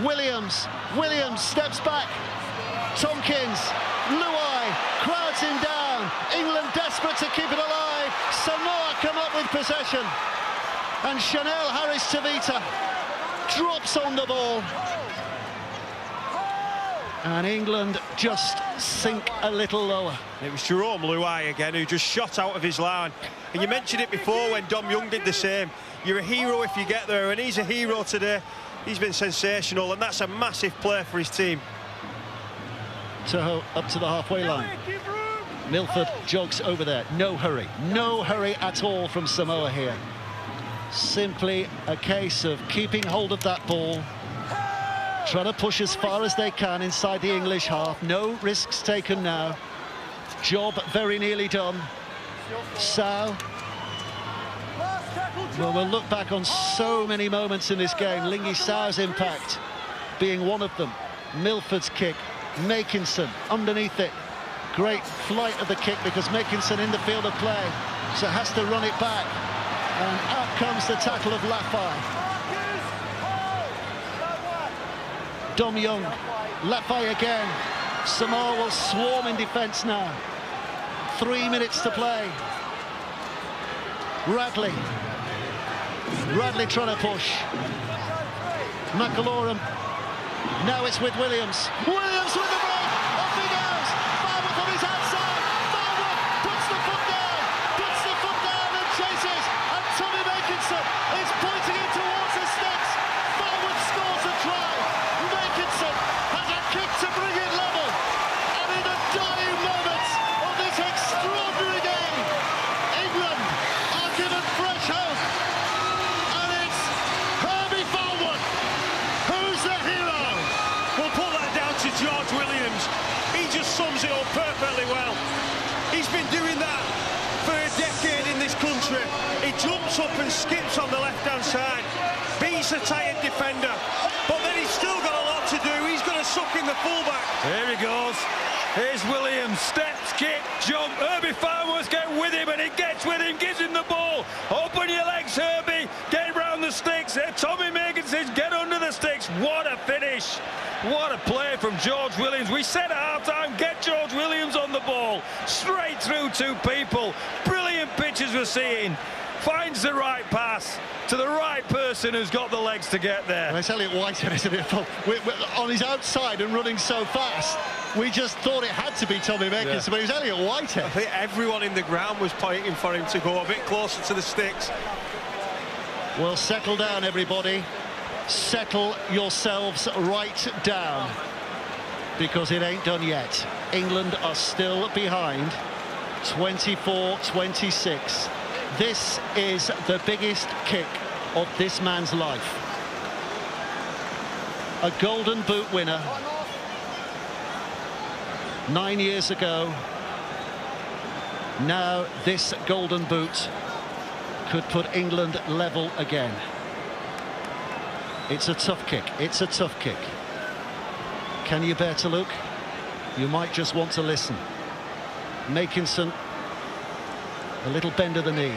Williams steps back. Tompkins, Luai crowds him down. England desperate to keep it alive. Samoa come up with possession. And Chanel Harris-Tavita drops on the ball. And England just sink a little lower. It was Jerome Luai again who just shot out of his line. And you mentioned it before when Dom Young did the same. You're a hero if you get there, and he's a hero today. He's been sensational, and that's a massive play for his team. Toho up to the halfway line. Milford jogs over there. No hurry at all from Samoa here. Simply a case of keeping hold of that ball, trying to push as far as they can inside the English half. No risks taken now. Job very nearly done. Sao. Well, we'll look back on so many moments in this game. Lingy Sao's impact being one of them. Milford's kick. Makinson underneath it. Great flight of the kick because Makinson in the field of play, so has to run it back. And out comes the tackle of Lafay. Dom Young, Lafay again. Samoa will swarm in defence now. 3 minutes to play. Radley trying to push. McIlroy. Now it's with Williams. Williams with the break. Off he goes. Farwood on his outside. Farwood puts the foot down and chases. And Tommy Makinson is pointing it towards the sticks. Farwood scores a try. Makinson has a kick to bring it level. And in the dying moments of this extraordinary game, England are given fresh hope. And it's Herbie Farwood who's the hero. We'll put that down to George Williams. He just sums it up perfectly well. He's been doing that for a decade in this country. He jumps up and skips on the left-hand side, beats a tired defender, but then he's still got a lot to do. He's going to suck in the fullback. There he goes. Here's Williams. Steps, kick, jump. Herbie Farwood's get with him, and he gets with him, gives him the ball. Open your legs, Herbie. Get round the sticks. Tommy Megan says, get under the sticks. What a finish. What a play from George Williams. We said at half-time, get George Williams on the ball. Straight through 2 people. Brilliant pitches we're seeing. Finds the right pass to the right person who's got the legs to get there. Well, it's Elliot Whitehead, isn't it? We're on his outside and running so fast. We just thought it had to be Tommy Makinson, but it was Elliot Whitehead. I think everyone in the ground was pointing for him to go a bit closer to the sticks. Well, settle down, everybody. Settle yourselves right down, because it ain't done yet. England are still behind, 24-26. This is the biggest kick of this man's life. A Golden Boot winner 9 years ago. Now this Golden Boot could put England level again. It's a tough kick. It's a tough kick. Can you bear to look? You might just want to listen. Makinson, a little bend of the knee.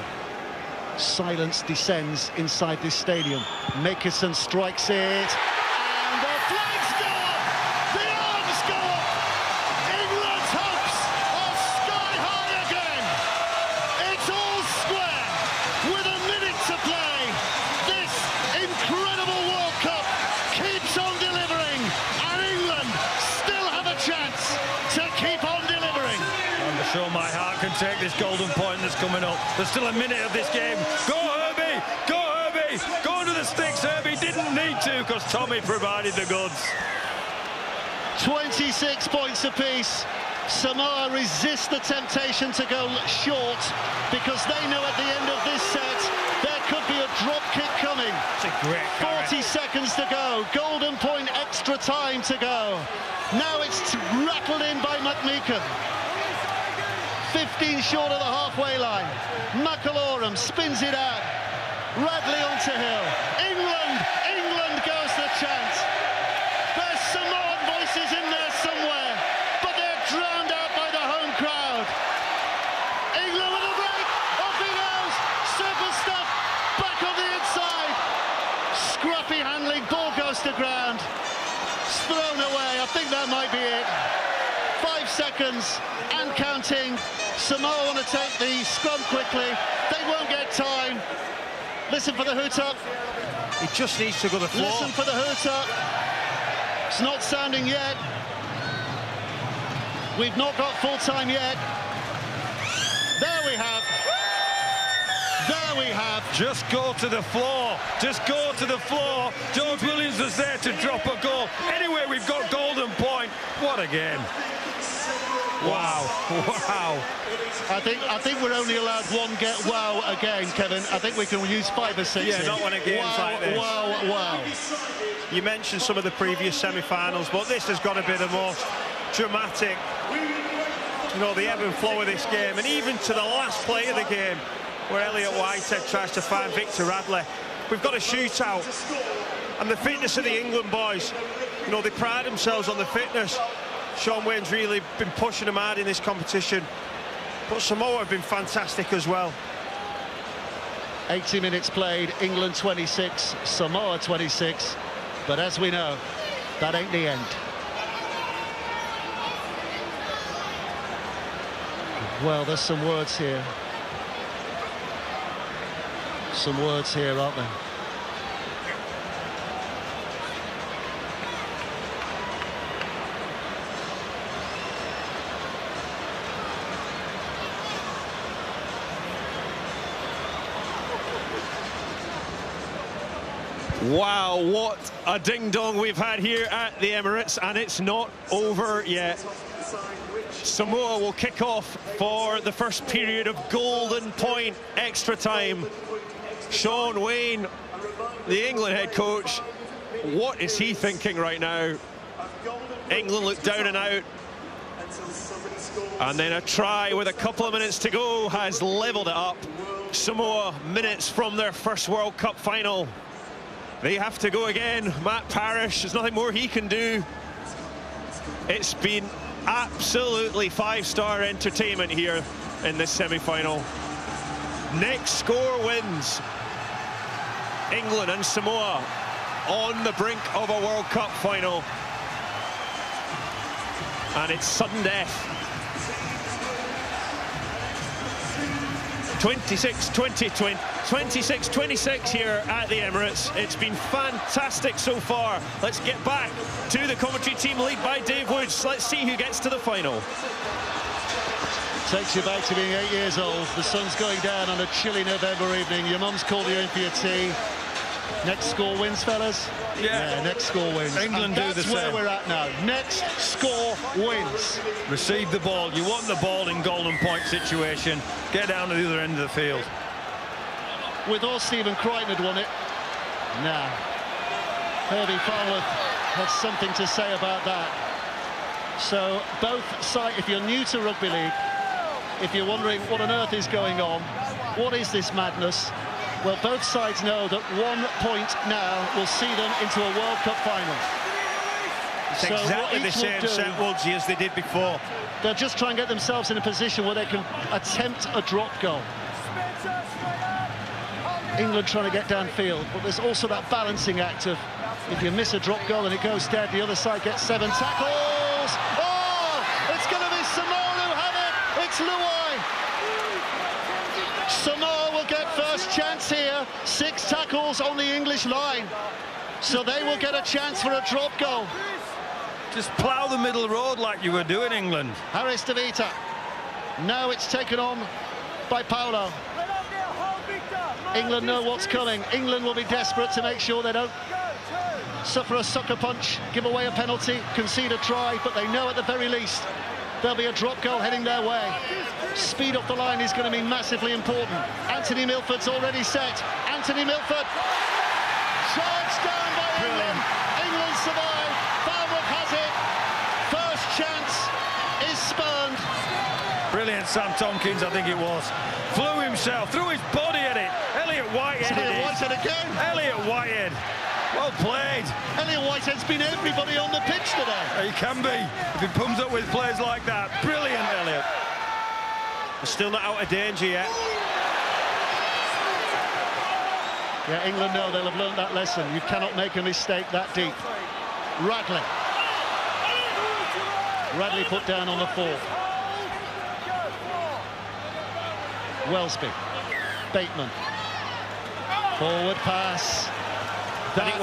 Silence descends inside this stadium. Makinson strikes it. And the flags go up! The arms go up! England's hopes are sky high again! It's all square with a minute to play. This incredible take this golden point that's coming up. There's still a minute of this game. Go Herbie! Go Herbie! Go to the sticks, Herbie. Didn't need to because Tommy provided the goods. 26 points apiece. Samoa resist the temptation to go short because they know at the end of this set there could be a drop kick coming. It's a great 40 seconds to go. Golden point, extra time to go. Now it's rattled in by McMeekan. 15 short of the halfway line. McIllorum spins it out. Radley onto Hill. England goes the chant. There's Samoan voices in there somewhere, but they're drowned out by the home crowd. England with a break. Off he goes. Super stuff. Back on the inside. Scrappy handling. Ball goes to ground. It's thrown away. I think that might be it. 5 seconds and counting. Samoa want to take the scrum quickly. They won't get time. Listen for the hoot-up. He just needs to go to the floor. Listen for the hoot-up. It's not sounding yet. We've not got full time yet. There we have. There we have. Just go to the floor. Just go to the floor. George Williams was there to drop a goal. Anyway, we've got golden point. What a game. Wow. Wow. I think we're only allowed one wow again, Kevin. I think we can use 5 or 6. Yeah, not when a game's like this. Wow. You mentioned some of the previous semi-finals, but this has got to be the most dramatic. You know, the ebb and flow of this game, and even to the last play of the game, where Elliot Whitehead tries to find Victor Radley. We've got a shootout, and the fitness of the England boys, you know, they pride themselves on the fitness. Sean Wayne's really been pushing them hard in this competition, but Samoa have been fantastic as well. 80 minutes played, England 26, Samoa 26, but as we know, that ain't the end. Well, there's some words here. Some words here, aren't there? Wow, what a ding-dong we've had here at the Emirates, and it's not over yet. Samoa will kick off for the first period of golden point extra time. Sean Wayne, the England head coach, what is he thinking right now? England look down and out, and then a try with a couple of minutes to go has levelled it up. Samoa minutes from their first World Cup final. They have to go again. Matt Parrish, there's nothing more he can do. It's been absolutely 5-star entertainment here in this semi-final. Next score wins. England and Samoa on the brink of a World Cup final. And it's sudden death. 26-20, 26-26 here at the Emirates. It's been fantastic so far. Let's get back to the commentary team led by Dave Woods. Let's see who gets to the final. Takes you back to being 8 years old. The sun's going down on a chilly November evening. Your mum's called you in for your tea. Next score wins, fellas? Yeah, next score wins. England do the same. That's where we're at now. Next score wins. Receive the ball. You want the ball in golden point situation. Get down to the other end of the field. We thought Stephen Crichton had won it. Nah. Herbie Farnworth had something to say about that. So both sides, if you're new to rugby league, if you're wondering what on earth is going on, what is this madness? Well, both sides know that 1 point now will see them into a World Cup final. It's exactly the same set, Woodsy, as they did before. They'll just try and get themselves in a position where they can attempt a drop goal. England trying to get downfield, but there's also that balancing act of if you miss a drop goal and it goes dead, the other side gets 7 tackles. Oh, it's going to be Samoa who have it. It's Luai. Samoa will get first chance here. 6 tackles on the English line, so they will get a chance for a drop goal. Just plough the middle road like you were doing, England. Harris DeVita. Now it's taken on by Paolo. England know what's coming. England will be desperate to make sure they don't suffer a sucker punch, give away a penalty, concede a try, but they know at the very least there'll be a drop goal heading their way. Speed up the line is going to be massively important. Anthony Milford's already set. Anthony Milford charged down by England. England survive. Falmouth has it. First chance is spurned. Brilliant, Sam Tompkins, I think it was. Flew himself, threw his body at it. Elliot Whitehead. Elliot Whitehead again. Elliot Whitehead. Well played. Elliot Whitehead's been everybody on the pitch today. He can be, if he comes up with plays like that. Brilliant, Elliot. They're still not out of danger yet. Yeah, England know they'll have learned that lesson. You cannot make a mistake that deep. Radley. Radley put down on the 4. Wellesby. Bateman. Forward pass. That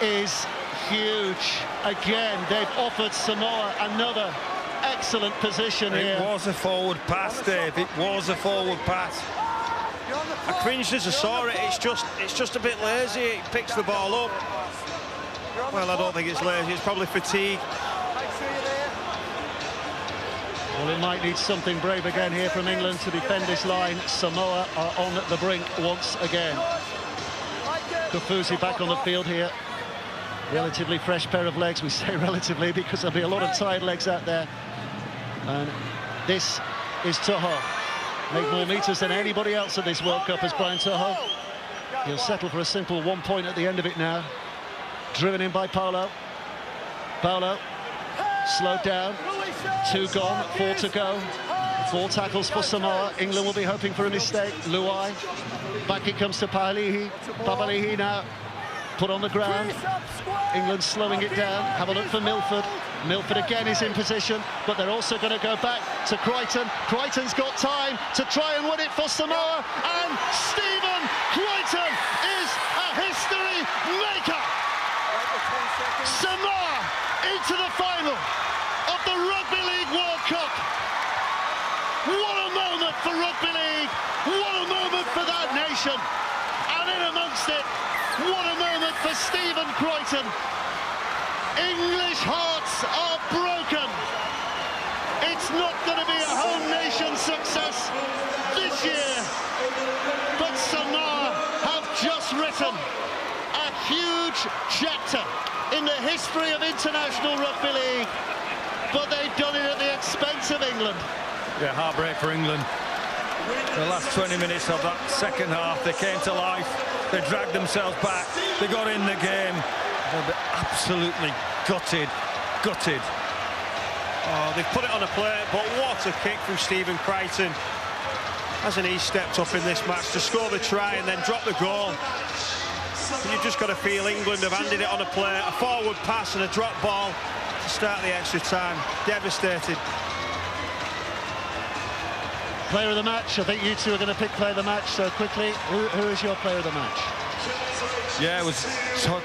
is huge. Again, they've offered Samoa another excellent position here. It was a forward pass, Dave. It was a forward pass. I cringed as I saw it. It's just a bit lazy. It picks the ball up. Well, I don't think it's lazy. It's probably fatigue. Well, it might need something brave again here from England to defend this line. Samoa are on the brink once again. Kufusi back on the field here. Relatively fresh pair of legs. We say relatively because there'll be a lot of tired legs out there. And this is Toho. Make more metres than anybody else at this World Cup as Brian Toho. He'll settle for a simple 1 point at the end of it now. Driven in by Paolo. Paolo slowed down. 2 gone, 4 to go. 4 tackles for Samoa. England will be hoping for a mistake. Luai. Back it comes to Papali'i. Papali'i now put on the ground. England slowing it down. Have a look for Milford. Milford again is in position, but they're also going to go back to Crichton. Crichton's got time to try and win it for Samoa, and Stephen Crichton is a history maker. Samoa into the final of the Rugby League World Cup. What a moment for Rugby League. What a moment for that nation. And in amongst it, what a moment for Stephen Crichton. English hearts are broken. It's not going to be a home nation success this year, but Samoa have just written a huge chapter in the history of international rugby league, but they've done it at the expense of England. Yeah, heartbreak for England. The last 20 minutes of that second half, they came to life, they dragged themselves back, they got in the game. They're absolutely gutted. Oh, they've put it on a plate, but what a kick from Stephen Crichton. Hasn't he stepped up in this match to score the try and then drop the goal? You've just got to feel England have handed it on a plate, a forward pass and a drop ball to start the extra time. Devastated. Player of the match. I think you two are going to pick player of the match so quickly. Who is your player of the match? Yeah, it was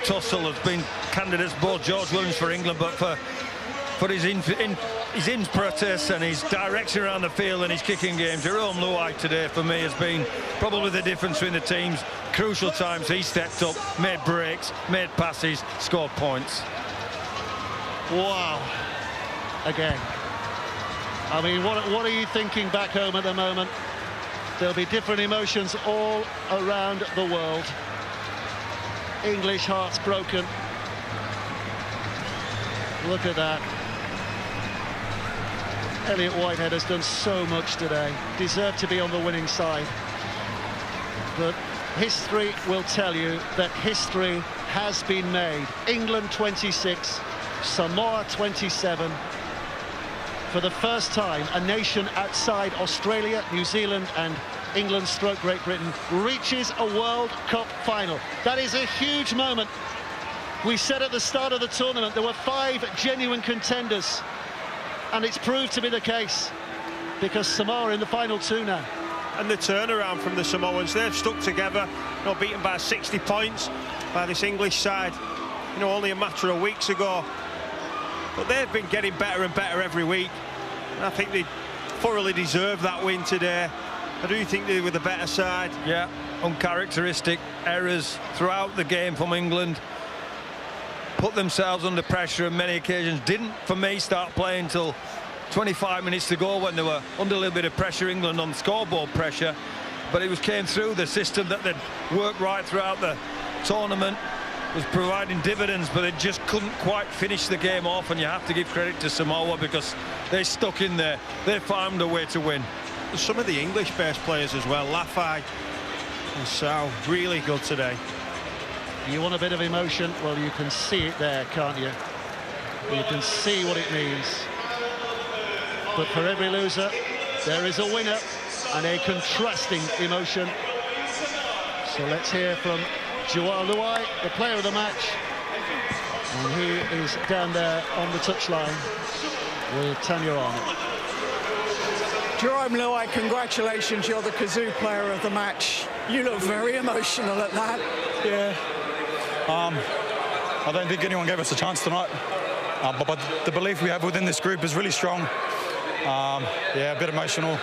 tussle. There's been candidates, both George Williams for England, but for his impetus and his direction around the field and his kicking game, Jerome Luai today for me has been probably the difference between the teams. Crucial times he stepped up, made breaks, made passes, scored points. Wow. Again. I mean, what are you thinking back home at the moment? There'll be different emotions all around the world. English hearts broken. Look at that. Elliot Whitehead has done so much today. Deserved to be on the winning side. But history will tell you that history has been made. England 26, Samoa 27. For the first time, a nation outside Australia, New Zealand and England / Great Britain reaches a World Cup final. That is a huge moment. We said at the start of the tournament there were 5 genuine contenders, and it's proved to be the case because Samoa are in the final 2 now. And the turnaround from the Samoans, they've stuck together, beaten by 60 points by this English side, only a matter of weeks ago. But they've been getting better and better every week. And I think they thoroughly deserved that win today. I do think they were the better side. Yeah, uncharacteristic errors throughout the game from England. Put themselves under pressure on many occasions. Didn't, for me, start playing until 25 minutes to go when they were under a little bit of pressure, England on scoreboard pressure. But it came through the system that they'd worked right throughout the tournament, was providing dividends, but they just couldn't quite finish the game off, and you have to give credit to Samoa because they stuck in there. They found a way to win. Some of the English-based players as well, Lafay and Sal, really good today. You want a bit of emotion? Well, you can see it there, can't you? You can see what it means. But for every loser, there is a winner and a contrasting emotion. So let's hear from Joao Luai, the player of the match. And he is down there on the touchline with Tanya Arnold. Jerome Luai, congratulations, you're the Kazoo player of the match. You look very emotional at that. Yeah. I don't think anyone gave us a chance tonight. But the belief we have within this group is really strong. Yeah, a bit emotional.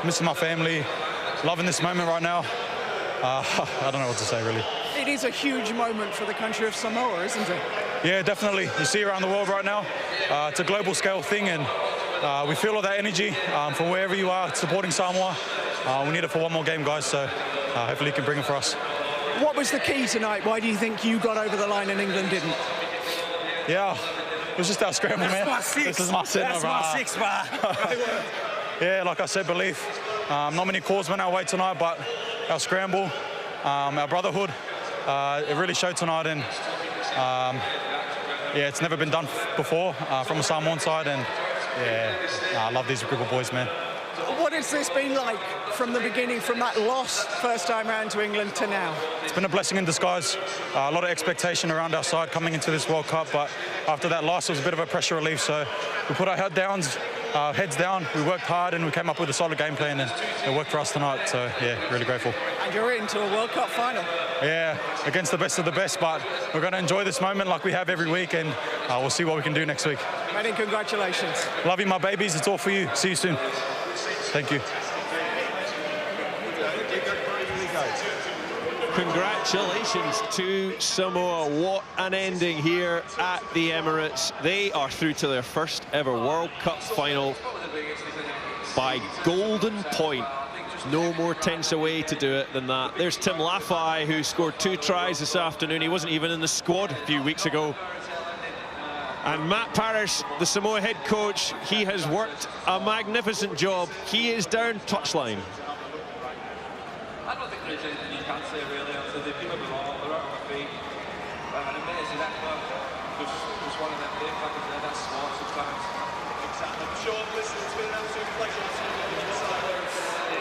Missing my family. Loving this moment right now. I don't know what to say, really. It is a huge moment for the country of Samoa, isn't it? Yeah, definitely. You see around the world right now, it's a global scale thing, and we feel all that energy from wherever you are supporting Samoa. We need it for one more game, guys, so hopefully you can bring it for us. What was the key tonight? Why do you think you got over the line and England didn't? Yeah, it was just our scramble, man. This is my six. That's my six, bar. Yeah, like I said, belief. Not many calls went our way tonight, but our scramble, our brotherhood, it really showed tonight, and yeah, it's never been done before from a Samoan side, and yeah, I love these group of boys, man. What has this been like from the beginning, from that loss first time round to England to now? It's been a blessing in disguise. A lot of expectation around our side coming into this World Cup, but after that loss, it was a bit of a pressure relief, so we put our heads down, we worked hard, and we came up with a solid game plan, and it worked for us tonight, so yeah, really grateful. And you're into a World Cup final. Yeah, against the best of the best, but we're going to enjoy this moment like we have every week, and we'll see what we can do next week. Many congratulations. Love you, my babies. It's all for you. See you soon. Thank you. Congratulations to Samoa. What an ending here at the Emirates. They are through to their first ever World Cup final by golden point. No more tense away to do it than that. There's Tim Lafay, who scored 2 tries this afternoon. He wasn't even in the squad a few weeks ago. And Matt Parrish, the Samoa head coach, he has worked a magnificent job. He is down touchline. I don't think there's anything you can't say really. They've given it all. They're out on their feet. An amazing effort. Just one of them days, like I said, that's smart sometimes. Exactly. Sean, listen, it's been an absolute pleasure to see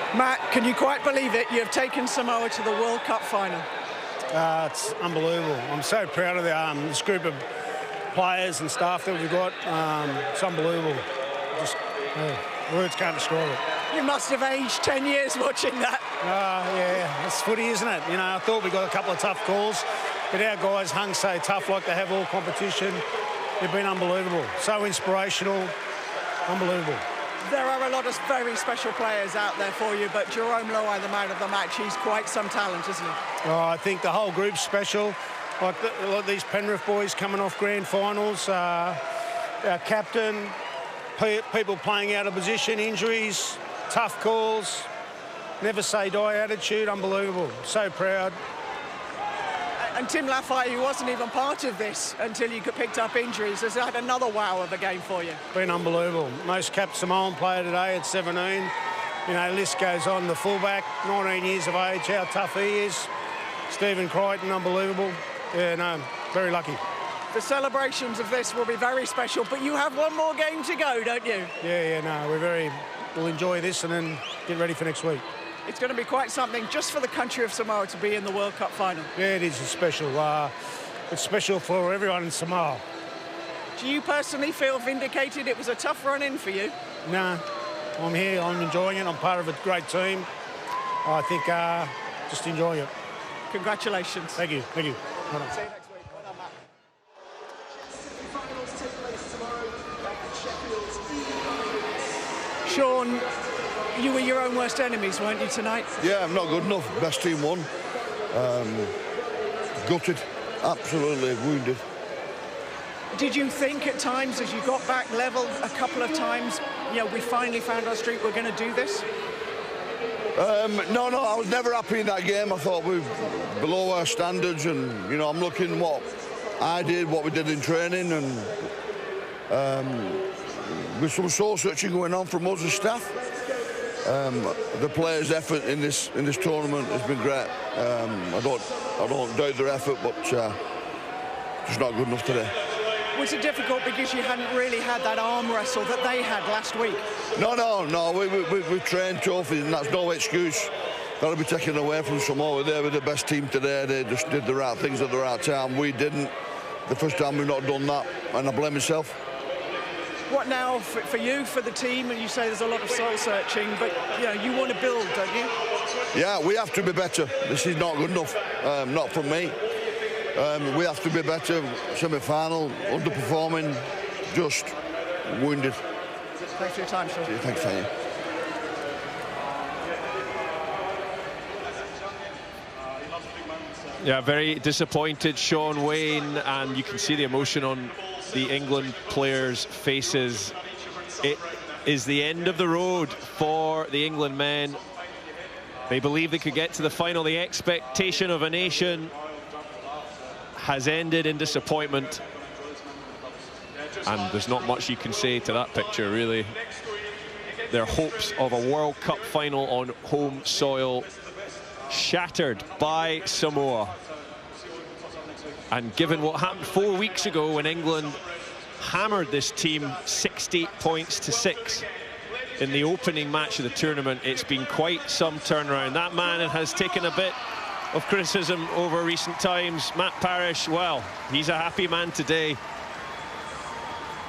you. Matt, can you quite believe it? You've taken Samoa to the World Cup final. It's unbelievable. I'm so proud of this group of players and staff that we've got. It's unbelievable. Just words can't describe it. You must have aged 10 years watching that. Yeah, it's footy, isn't it? You know, I thought we got a couple of tough calls, but our guys hung so tough like they have all competition. They've been unbelievable. So inspirational. Unbelievable. There are a lot of very special players out there for you, but Jerome Luai, the man of the match, he's quite some talent, isn't he? Oh, I think the whole group's special. Like these Penrith boys coming off grand finals, our captain, people playing out of position, injuries, tough calls, never say die attitude, unbelievable. So proud. And Tim Lafay, who wasn't even part of this until you picked up injuries, has had another wow of a game for you. Been unbelievable. Most capped Samoan player today at 17. You know, list goes on. The fullback, 19 years of age, how tough he is. Stephen Crichton, unbelievable. Yeah, no, very lucky. The celebrations of this will be very special, but you have one more game to go, don't you? Yeah, no, we'll enjoy this and then get ready for next week. It's going to be quite something just for the country of Samoa to be in the World Cup final. Yeah, it is special. It's special for everyone in Samoa. Do you personally feel vindicated? It was a tough run-in for you. No, I'm here, I'm enjoying it. I'm part of a great team. I think just enjoying it. Congratulations. Thank you, thank you. Well done. See you next week. Well done, Matt. Sean, you were your own worst enemies, weren't you, tonight? Yeah, I'm not good enough. Best team won. Gutted. Absolutely wounded. Did you think at times, as you got back level a couple of times, you know, we finally found our streak, we're going to do this? No, I was never happy in that game. I thought we were below our standards, and, you know, I'm looking what I did, what we did in training, and with some soul searching going on from us as staff. The players' effort in this tournament has been great. I don't doubt their effort, but just not good enough today. Was it difficult because you hadn't really had that arm wrestle that they had last week? No. We trained tough, and that's no excuse. That'll be taken away from Samoa. They were the best team today. They just did the right things at the right time. We didn't. The first time we've not done that, and I blame myself. What now for you, for the team? And you say there's a lot of soul searching, but you know, you want to build, don't you? Yeah, we have to be better. This is not good enough. Not from me. We have to be better. Semi-final, underperforming, just wounded. Thanks for your time, Sean. Thanks, Tanya. Yeah, very disappointed, Sean Wayne, and you can see the emotion on the England players' faces. It is the end of the road for the England men. They believe they could get to the final. The expectation of a nation has ended in disappointment, and there's not much you can say to that picture, really. Their hopes of a World Cup final on home soil shattered by Samoa. And given what happened 4 weeks ago when England hammered this team 60 points to 6 in the opening match of the tournament, it's been quite some turnaround. That man has taken a bit of criticism over recent times. Matt Parrish, well, he's a happy man today.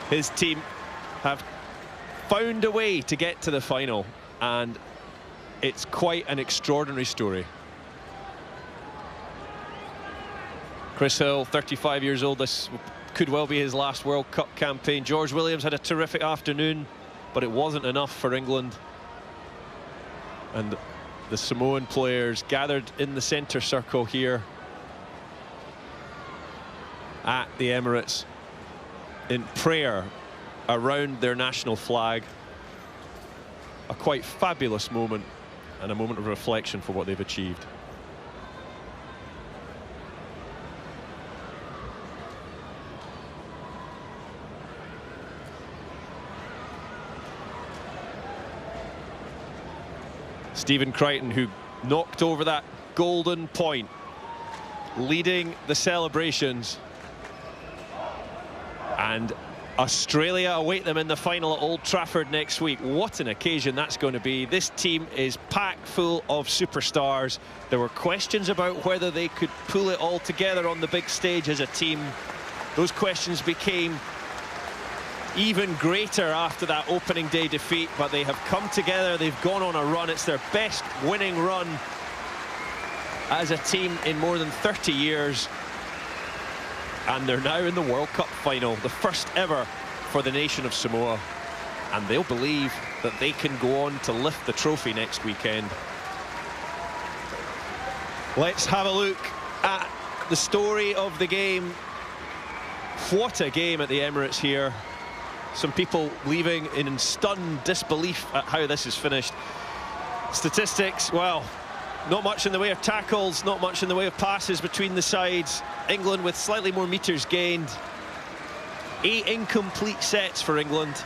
His team have found a way to get to the final, and it's quite an extraordinary story. Chris Hill, 35 years old, this could well be his last World Cup campaign. George Williams had a terrific afternoon, but it wasn't enough for England. And the Samoan players gathered in the centre circle here at the Emirates in prayer around their national flag. A quite fabulous moment, and a moment of reflection for what they've achieved. Stephen Crichton, who knocked over that golden point, leading the celebrations. And Australia await them in the final at Old Trafford next week. What an occasion that's going to be. This team is packed full of superstars. There were questions about whether they could pull it all together on the big stage as a team. Those questions became even greater after that opening day defeat, but they have come together. They've gone on a run. It's their best winning run as a team in more than 30 years. And they're now in the World Cup final, the first ever for the nation of Samoa. And they'll believe that they can go on to lift the trophy next weekend. Let's have a look at the story of the game. What a game at the Emirates here. Some people leaving in stunned disbelief at how this is finished. Statistics, well, not much in the way of tackles, not much in the way of passes between the sides. England with slightly more metres gained. 8 incomplete sets for England.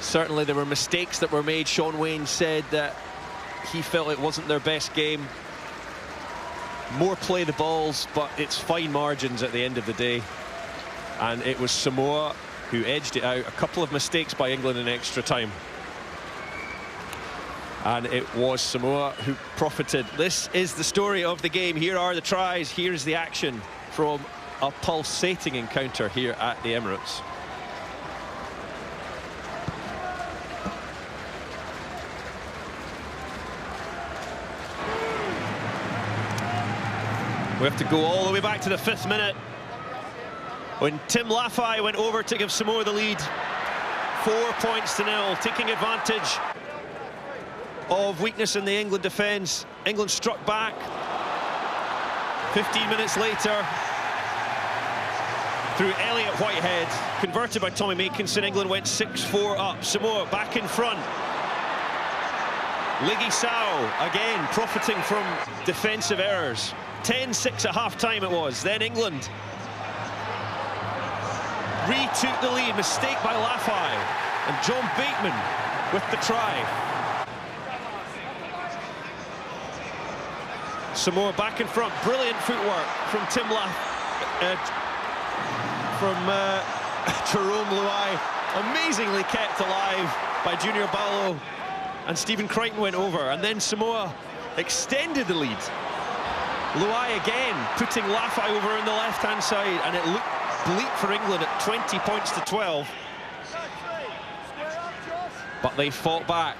Certainly there were mistakes that were made. Sean Wayne said that he felt it wasn't their best game. More play the balls, but it's fine margins at the end of the day. And it was Samoa who edged it out. A couple of mistakes by England in extra time. And it was Samoa who profited. This is the story of the game. Here are the tries. Here's the action from a pulsating encounter here at the Emirates. We have to go all the way back to the 5th minute, when Tim Lafai went over to give Samoa the lead. 4 points to nil, taking advantage of weakness in the England defence. England struck back. 15 minutes later, through Elliot Whitehead, converted by Tommy Makinson, England went 6-4 up. Samoa back in front. Liggy Sao, again, profiting from defensive errors. 10-6 at half-time it was. Then England retook the lead. Mistake by Lafai. And John Bateman with the try. Samoa back in front. Brilliant footwork from Jerome Luai. Amazingly kept alive by Junior Ballo. And Stephen Crichton went over, and then Samoa extended the lead. Luai again putting Lafai over on the left-hand side, and it looked bleak for England at 20 points to 12. But they fought back.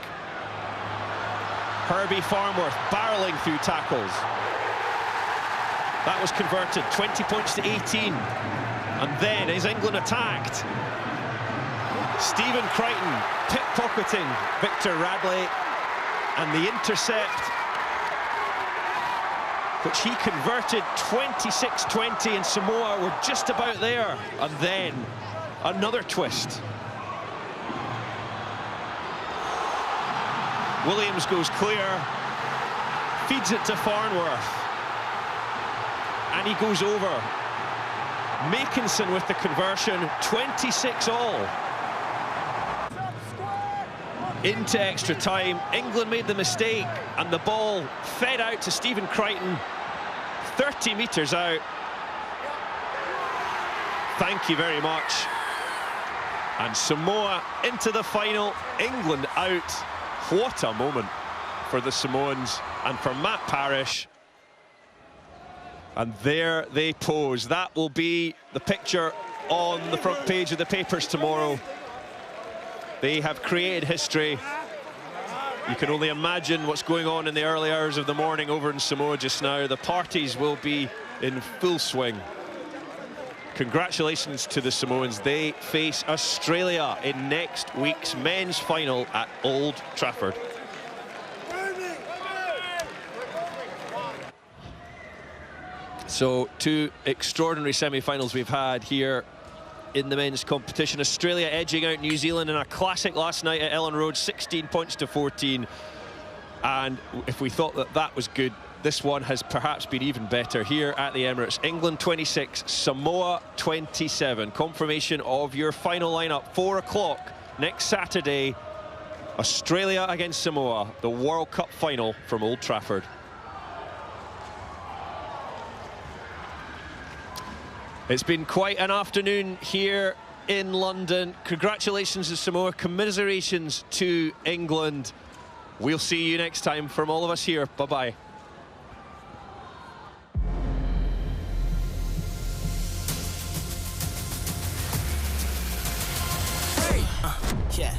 Herbie Farnworth barreling through tackles. That was converted, 20 points to 18. And then, as England attacked, Stephen Crichton pickpocketing Victor Radley, and the intercept, which he converted 26-20, and Samoa were just about there. And then another twist. Williams goes clear, feeds it to Farnworth, and he goes over. Makinson with the conversion, 26-all. Into extra time, England made the mistake, and the ball fed out to Stephen Crichton, 30 metres out. Thank you very much. And Samoa into the final, England out. What a moment for the Samoans and for Matt Parrish. And there they pose. That will be the picture on the front page of the papers tomorrow. They have created history. You can only imagine what's going on in the early hours of the morning over in Samoa just now. The parties will be in full swing. Congratulations to the Samoans. They face Australia in next week's men's final at Old Trafford. So, two extraordinary semi-finals we've had here in the men's competition. Australia edging out New Zealand in a classic last night at Ellen Road, 16 points to 14. And if we thought that that was good, this one has perhaps been even better here at the Emirates. England 26, Samoa 27. Confirmation of your final lineup, 4 o'clock next Saturday. Australia against Samoa, the World Cup final from Old Trafford. It's been quite an afternoon here in London. Congratulations to Samoa, commiserations to England. We'll see you next time from all of us here. Bye-bye. Yeah.